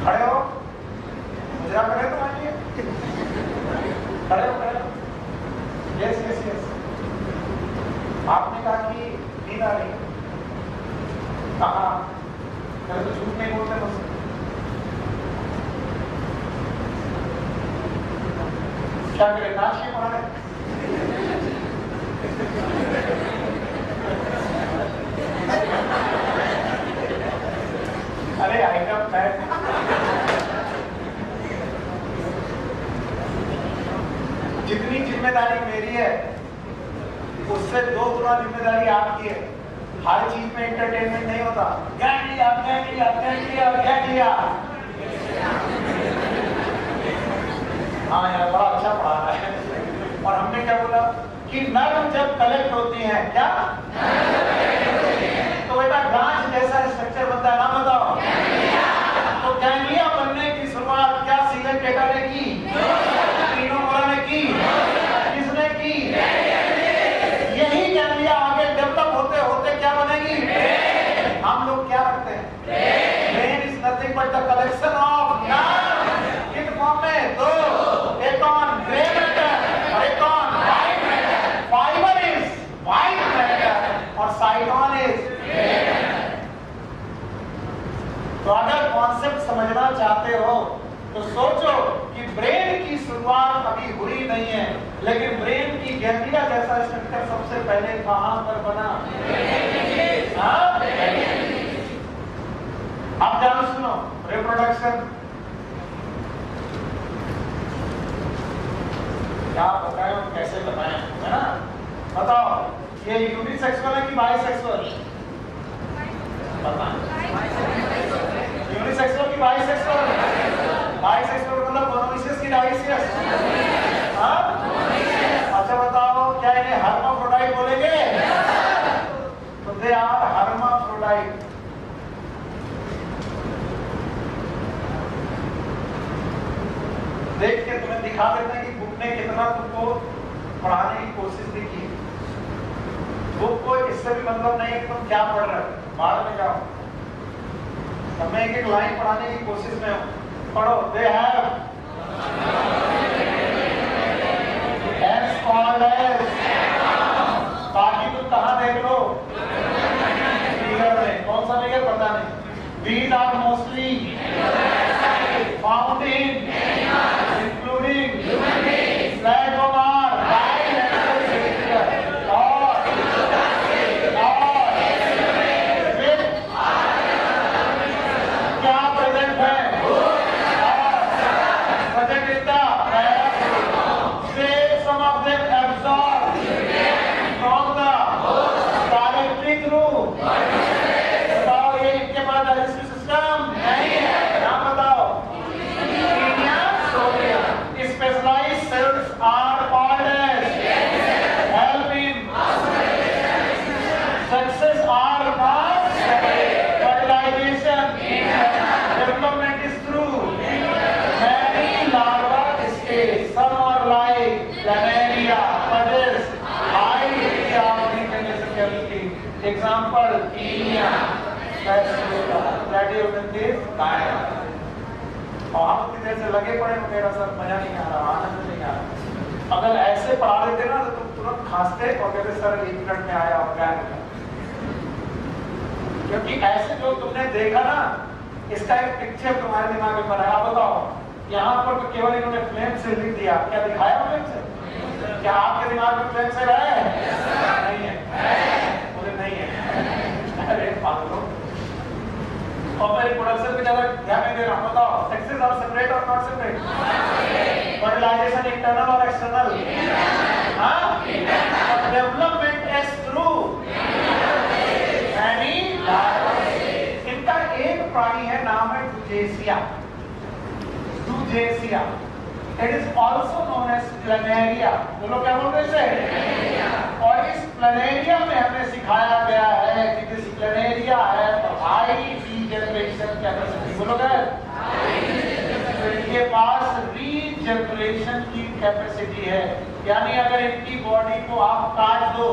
खड़े हो, मुजरा करे तो आइए, खड़े हो, खड़े हो। Yes yes yes. आपने कहा कि नींद आ रही है, कहा तो झूठ नहीं बोलते मुझसे। क्या करें, नाच के पढ़ा रहे? अरे आइटम बैठ। जितनी जिम्मेदारी मेरी है उससे 2 गुना जिम्मेदारी आपकी है। हर चीज में एंटरटेनमेंट नहीं होता। Ganglia ganglia ganglia ganglia. हाँ यार, बड़ा अच्छा पढ़ा रहा है। और हमने क्या बोला कि नर्व जब कलेक्ट होती हैं, क्या तो बेटा गांठ जैसा स्ट्रक्चर बनता है, ना बताओ। तो द कलेक्शन ऑफ नर्व। किस फॉर्म में? दो, एक ऑन ग्रे मैटर और एक on white matter. Fibre is white matter और साइटोन इज ग्रे मैटर। तो अगर कॉन्सेप्ट समझना चाहते हो तो सोचो कि ब्रेन की शुरुआत अभी हुई नहीं है, लेकिन ब्रेन की गैंग्लिया जैसा स्ट्रक्चर सबसे पहले कहां पर बना? अब ध्यान सुनो, रिप्रोडक्शन क्या बताएं और कैसे बताएं, है ना? बताओ, ये यूनिसेक्सुअल है कि बाइसेक्सुअल? यूनिसेक्सुअल की बाइसेक्सुअल? बाइसेक्सुअल मतलब मोनोइसियस की डाइसियस? हाँ? अच्छा बताओ, क्या इन्हें हर्माफ्रोडाइट बोलेंगे? तो दे आर हर्माफ्रोडाइट। देख के तुम्हें दिखा देते हैं कि बुक ने कितना तुमको पढ़ाने की कोशिश भी की। बुक को इससे भी मतलब नहीं है कि तुम क्या पढ़ रहे हो, बाद में जाओ। अब मैं एक लाइन पढ़ाने की कोशिश में हूँ, पढ़ो। दे हैव कॉल्ड एज, ताकि तुम कहाँ देख लो? फिगर में। कौन सा फिगर पता नहीं। These are mostly found in including platform or bilateral cylindrical or with क्या प्रेजेंट है? Present in the say some of them absorb from the directly through। बताओ, ये इनके पास डाइजेस्टिव सिस्टम नहीं है, नाम बताओ। Specialized cells are called as help in success are not fertilization. Development is through many larva stages. Some are like planaria, others high degree of reproduction capacity. Example: Taenia, Platyhelminths, और आप उतनी देर से लगे पड़े हो, मेरा सर मजा नहीं आ रहा, आनंद नहीं आ रहा। अगर ऐसे पढ़ा देते ना तो तुम तुरंत खांसते और कहते सर 1 मिनट में आया और क्या होगा। क्योंकि ऐसे जो तुमने देखा ना, इसका एक पिक्चर तुम्हारे दिमाग में बना। आप बताओ, यहाँ पर तो केवल इन्होंने फ्लेम से लिख दिया, क्या दिखाया फ्लेम से? क्या आपके दिमाग में फ्लेम से रहा है? नहीं है, बोले नहीं है। अरे पागलों, और मैं प्रोडक्शन पे ज्यादा ध्यान नहीं दे रहा हूं। बताओ, सेक्सेस आर सेपरेट और नॉट सेपरेट? फर्टिलाइजेशन इंटरनल और एक्सटर्नल? हाँ, और development is through many larva. इनका एक प्राणी है, नाम है dugesia. Dugesia, it is also known as planaria. बोलो क्या बोलते हैं? और इस प्लानेरिया में हमें सिखाया गया है कि दिस प्लानेरिया है हाई रीजनरेशन कैपेसिटी। बोलो क्या? इनके पास रीजनरेशन की कैपेसिटी है, यानी अगर इनकी बॉडी को आप काट दो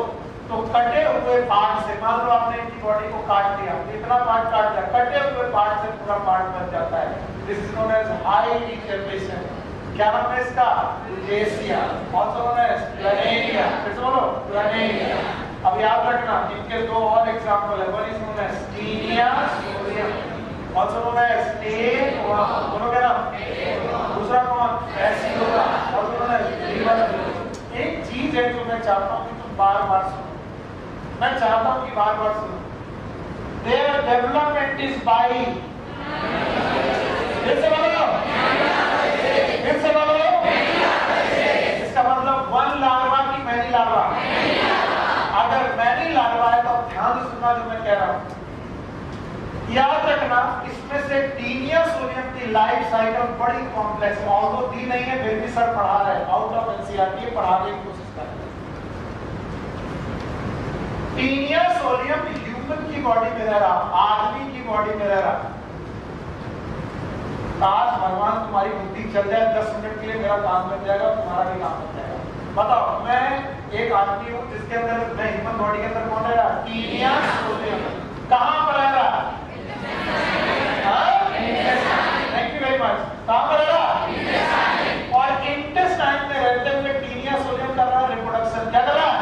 तो कटे हुए पार्ट से, मान लो आपने इनकी बॉडी को काट दिया, इतना पार्ट काट दिया, कटे हुए पार्ट से पूरा पार्ट बन जाता है। This is known as high regeneration. क्या नाम है इसका? Dugesia, also known as planaria. फिर से बोलो, प्लानेरिया। अब याद रखना, इनके दो और एग्जांपल है। One is known as taenia solium, also known as tapeworm. बोलो क्या नाम? दूसरा कौन? एस्टियोला, आल्सो नोन एज लीवर। एक चीज है जो मैं चाहता हूं कि तुम बार-बार सुनो, मैं चाहता हूं कि बार-बार सुनो। देयर डेवलपमेंट इज बाय, फिर से बोलो, फिर से बोलो। इसका मतलब वन लार्वा की मैनी लार्वा। अगर मैनी लार्वा है तो ध्यान से सुनना जो मैं कह रहा हूं। याद रखना, इसमें से टीनिया सोलियम की लाइफ साइकिल बड़ी कॉम्प्लेक्स है। ऑल्दो दी नहीं है, फिर भी सर पढ़ा रहे हैं, आउट ऑफ एनसीईआरटी पढ़ाने की कोशिश कर रहे हैं। टीनिया सोलियम ह्यूमन की बॉडी में रह रहा, आदमी की बॉडी में रह रहा। आज भगवान तुम्हारी बुद्धि चल जाए 10 मिनट के लिए, मेरा काम बन जाएगा, तुम्हारा भी काम बन जाएगा। बताओ, मैं एक आदमी हूँ जिसके अंदर, मैं ह्यूमन बॉडी के अंदर कौन रह रहा? Taenia solium. कहां पर रह रहा? मच कहां पर रहेगा? और इंटेस्टाइन में रहते हुए टीनिया सोडियम कर रहा है रिप्रोडक्शन। क्या कर रहा है?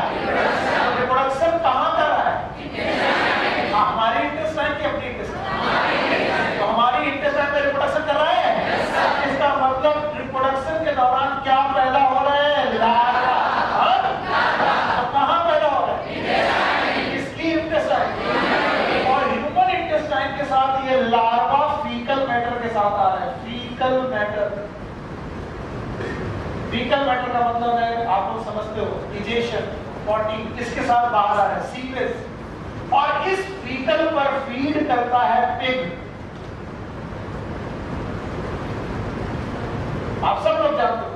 रिप्रोडक्शन कहां कर रहा है? हमारी इंटेस्टाइन की अपनी इंटेस्टाइन। तो हमारी इंटेस्टाइन में रिप्रोडक्शन कर रहा है। इसका मतलब रिप्रोडक्शन के दौरान क्या पैदा हो रहा है? लार्वा। तो कहां पैदा हो रहा है? इसकी इंटेस्टाइन। और ह्यूमन इंटेस्टाइन के साथ ये लार्वा फीकल मैटर के साथ आ रहा है। Faecal matter. फीकल मैटर का मतलब है, आप लोग समझते हो, इजेशन, पॉटी, इसके साथ बाहर आ रहा है, सीक्रेट। और इस फीकल पर फीड करता है पिग। आप सब लोग जानते हो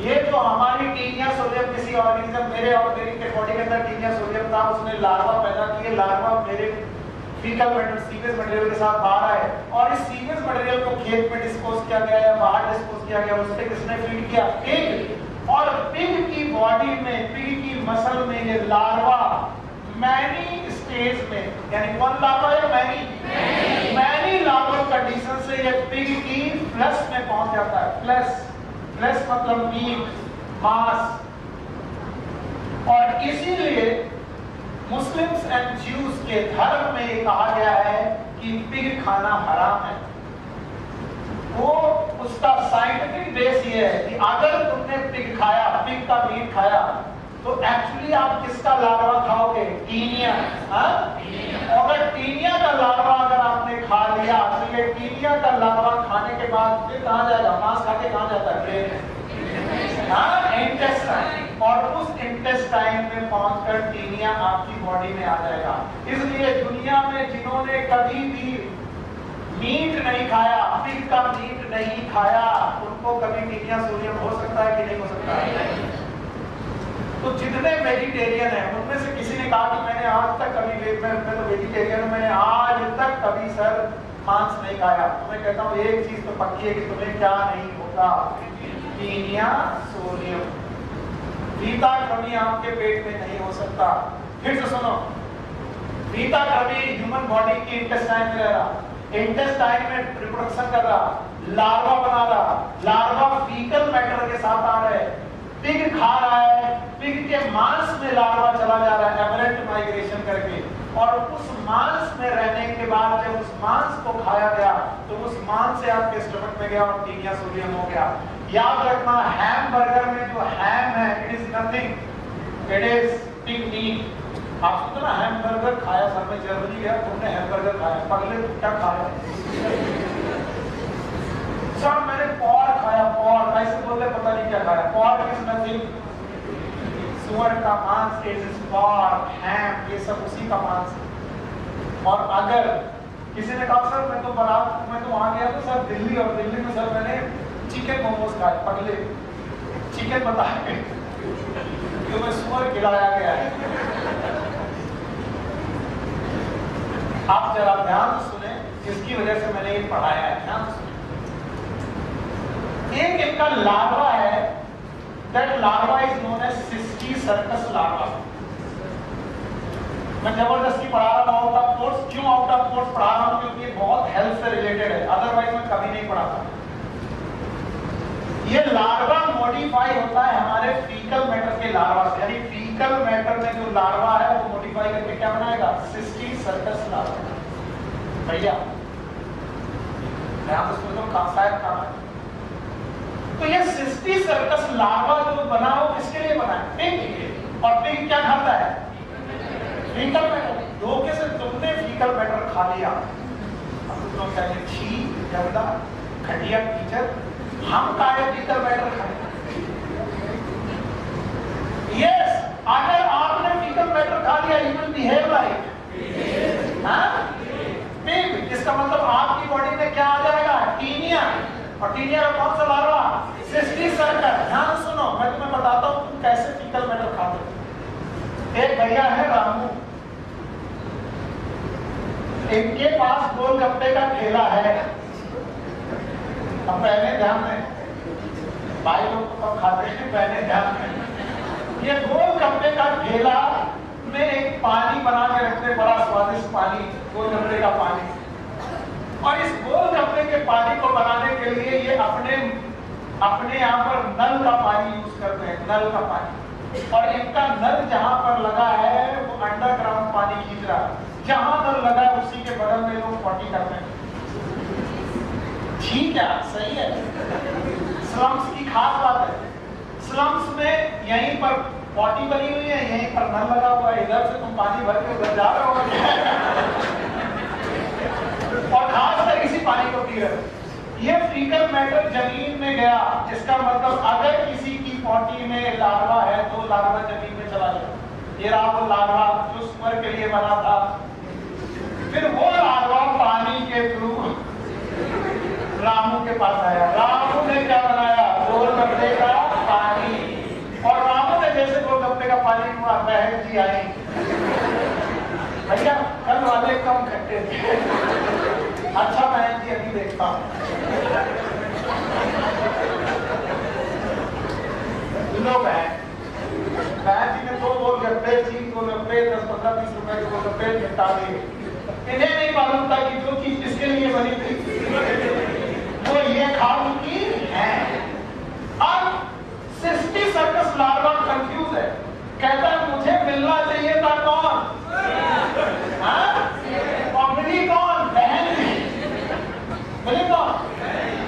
ये जो हमारी टीनिया सोडियम किसी ऑर्गेनिज्म, मेरे ऑर्गेनिज्म के बॉडी के अंदर टीनिया सोडियम था, उसने लार्वा पैदा किए। लार्वा मेरे फीकल मैटर, सीवेज मटेरियल के साथ बाहर आए और इस सीवेज मटेरियल को खेत में डिस्पोज किया गया या बाहर डिस्पोज किया गया। उस पे किसने फीड किया? पिग। और पिग की बॉडी में, पिग की मसल में ये लार्वा मैनी स्टेज में, यानी वन लार्वा या मैनी लार्वा कंडीशन से ये पिग की फ्लश में पहुंच जाता है। फ्लश मतलब मीट, मांस। और इसीलिए मुस्लिम्स एंड ज्यूज के धर्म में ये कहा गया है कि पिग खाना हराम है। वो उसका साइंटिफिक बेस ये है कि अगर तुमने पिग खाया, पिग का मीट खाया, तो एक्चुअली आप किसका लार्वा खाओगे? टीनिया। अगर टीनिया का लार्वा अगर आपने खा लिया, तो ये टीनिया का लार्वा खाने के बाद फिर कहां जाएगा? मांस खा के कहां जाता है? ब्रेन। इंटेस्टाइन। और उस इंटेस्टाइन में पहुंचकर टीनिया आपकी बॉडी में आ जाएगा। इसलिए दुनिया में जिन्होंने कभी भी मीट नहीं खाया, पिग का मीट नहीं खाया, उनको कभी टीनिया सोडियम हो सकता है कि नहीं हो सकता है? तो जितने वेजिटेरियन हैं उनमें से किसी ने कहा कि मैंने आज तक कभी, मैं तो वेजिटेरियन हूं, मैंने आज तक कभी सर मांस नहीं खाया। तो मैं कहता हूँ एक चीज तो पक्की है कि तुम्हें क्या नहीं होगा? Taenia sodium. बीटा कमी आपके पेट में नहीं हो सकता। फिर से सुनो, बीटा कमी ह्यूमन बॉडी की इंटेस्टाइन में रह रहा, इंटेस्टाइन में रिप्रोडक्शन कर रहा, लार्वा बना रहा, लार्वा फीकल मैटर के साथ आ रहे, पिग खा रहा है, पिग के मांस में लार्वा चला जा रहा है एबरेंट माइग्रेशन करके। और उस मांस में रहने के बाद जब उस मांस को खाया गया तो उस मांस से आपके स्टमक में गया और टीनिया सोडियम हो गया। याद रखना, हैमबर्गर में जो हैम है, it is nothing, it is pig meet. आप सुनते ना, हैमबर्गर खाया, सर में जर्मनी गया, तुमने हैमबर्गर खाया, पगले तुम क्या खाया? सर मैंने पॉर्क खाया, पॉर्क, ऐसे बोलते पता नहीं क्या खाया। पॉर्क इज नथिंग, सुअर का मांस, इज पॉर्क, हैम, ये सब उसी का मांस है। और अगर किसी ने कहा सर मैं तो वहां गया तो सर दिल्ली, और दिल्ली में सर मैंने चिकन मोमोज खाए, पगले चिकन बताए तो मैं सुअर खिलाया गया है। आप जरा ध्यान से सुने, जिसकी वजह से मैंने ये पढ़ाया है, ध्यान से सुने। एक इनका लार्वा है, that larva is known as Cysti circus larva। मैं जबरदस्ती पढ़ा रहा हूं आउट ऑफ कोर्स। क्यों आउट ऑफ कोर्स पढ़ा रहा हूं? क्योंकि ये बहुत हेल्थ से रिलेटेड है, अदरवाइज मैं कभी नहीं पढ़ाता। ये लार्वा मॉडिफाई होता है हमारे फीकल मैटर के लार्वा से, यानी फीकल मैटर में जो लार्वा है वो मॉडिफाई करके क्या बनाएगा? Cysticercus larva. भैया ध्यान से सुनो, शायद काम है। तो ये सिस्टी सर्कस लार्वा जो बना वो किसके लिए बना है? पिग के लिए। और पिग क्या खाता है? Faecal matter. धोखे से तुमने फीकल मैटर खा लिया, अब तुम लोग कहेंगे छी गंदा घटिया टीचर, हम काहे फीकल मैटर खाए? यस, अगर आपने फीकल मैटर खा लिया, you will behave like pig. इसका मतलब आपकी बॉडी में क्या आ जाएगा? टीनिया। और टीनिया का कौन सा लार्वा? Sixty circus. ध्यान सुनो, मैं तुम्हें बताता हूं तुम कैसे फीकल मैटर खाते हो। एक भैया है रामू, इनके पास गोलगप्पे का ठेला है। अब पहले ध्यान में, भाई लोग तो कब खाते हैं, पहले ध्यान में। ये गोलगप्पे का ठेला में एक पानी बना के रखते, बड़ा स्वादिष्ट पानी, गोलगप्पे का पानी। और इस गोलगप्पे के पानी को बनाने के के लिए ये अपने यहाँ पर नल का पानी यूज करते हैं, नल का पानी। और इनका नल जहां पर लगा है वो अंडरग्राउंड पानी खींच रहा है, जहां नल लगा है उसी के बगल में लोग पॉटी करते हैं। ठीक है, सही है। स्लम्स की खास बात है, स्लम्स में यहीं पर पॉटी बनी हुई है, यहीं पर नल लगा हुआ है, इधर से तुम पानी भर के उधर जा रहे हो और खासकर इसी पानी को पी रहे हो। ये फीकल मैटर जमीन में गया, जिसका मतलब अगर किसी की पॉटी में लार्वा है तो लार्वा जमीन में चला गया। ये रहा वो लार्वा जो सुअर के लिए बना था। फिर वो लार्वा पानी के थ्रू रामू के पास आया। रामू ने क्या बनाया? गोलगप्पे का पानी। और रामू ने जैसे गोलगप्पे का पानी हुआ, बहन जी आई, भैया कल वाले कम खट्टे थे। अच्छा बहन जी अभी देखता हूँ। लो बहन जी ने 2 गोलगप्पे, 3 गोलगप्पे, 10, 15, 20 रुपए के गोलगप्पे निपटा दिए। इन्हें नहीं मालूम था कि जो चीज जिसके लिए बनी थी वो ये खा चुकी है। अब सिस्टी सर्कस लार्वा कंफ्यूज है, कहता है मुझे मिलना चाहिए था कौन? और मिली कौन? बहन मिली कौन?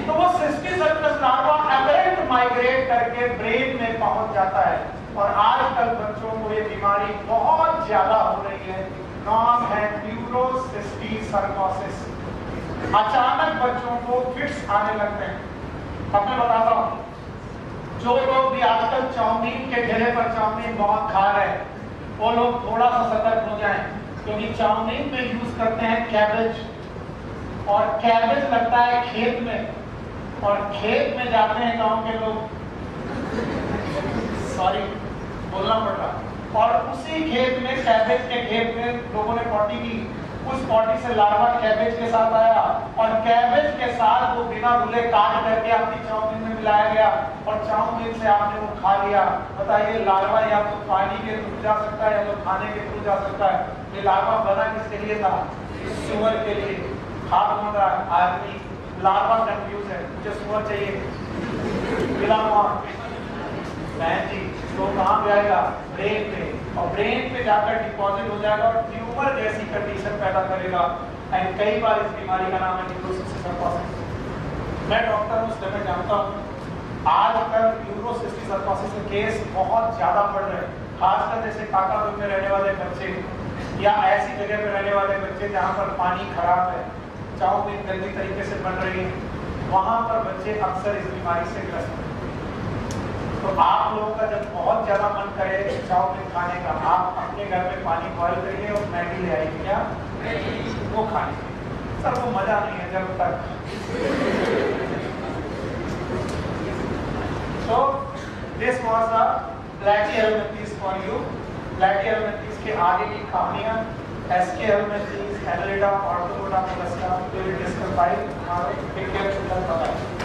तो वो cysticercus larva aberrant migrate करके ब्रेन में पहुंच जाता है। और आजकल बच्चों को ये बीमारी बहुत ज्यादा हो रही है, नाम है न्यूरोसिस्टी सर्कोसिस। अचानक बच्चों को फिट्स आने लगते हैं। अब मैं बताता हूँ, जो लोग भी आजकल चाउमीन के ठेले पर चाउमीन बहुत खा रहे हैं, वो लोग थोड़ा सा सतर्क हो जाएं, क्योंकि चाउमीन में यूज करते हैं कैबेज, और कैबेज लगता है खेत में, और खेत में जाते हैं गांव के लोग, सॉरी बोलना पड़ रहा, और उसी खेत में, कैबेज के खेत में लोगों ने पॉटी की। उस पॉटी से लार्वा कैबेज के साथ आया, और कैबेज के साथ वो बिना धुले काट करके आपकी चाउमीन में मिलाया गया, और चाउमीन से आपने वो खा लिया। बताइए, लार्वा या तो पानी के थ्रू जा सकता है या तो खाने के थ्रू जा सकता है। ये लार्वा बना किसके लिए था? सुअर के लिए। हाथ मांग रहा है आदमी, लार्वा कंफ्यूज है, मुझे सुअर चाहिए, मिला वहां बहन जी। तो कहाँ पे आएगा? ब्रेन पे, और ब्रेन पे जाकर डिपॉजिट हो जाएगा और ट्यूमर जैसी कंडीशन पैदा करेगा। एंड कई बार इस बीमारी का नाम है न्यूरोसिस्टी सर्कोसिस। मैं डॉक्टर हूँ, इसलिए मैं जानता हूँ आजकल न्यूरोसिस्टी सर्कोसिस के केस बहुत ज्यादा बढ़ रहे हैं, खासकर जैसे काकापुर में रहने वाले बच्चे या ऐसी जगह पे रहने वाले बच्चे जहाँ पर पानी खराब है, चाउमीन गंदी तरीके से बन रही है, वहां पर बच्चे अक्सर इस बीमारी से ग्रस्त हैं। तो आप लोगों का जब बहुत ज्यादा मन करे चाउमीन खाने का, आप अपने घर में पानी बॉयल करिए और मैगी ले आइए, क्या वो खाने। सर वो मजा नहीं है जब तक। तो this was the platyhelminthes for you. Platyhelminthes के आगे की कहानियां, aschelminthes, annelida, arthropoda, mollusca, will discuss by tomorrow. Take care, bye.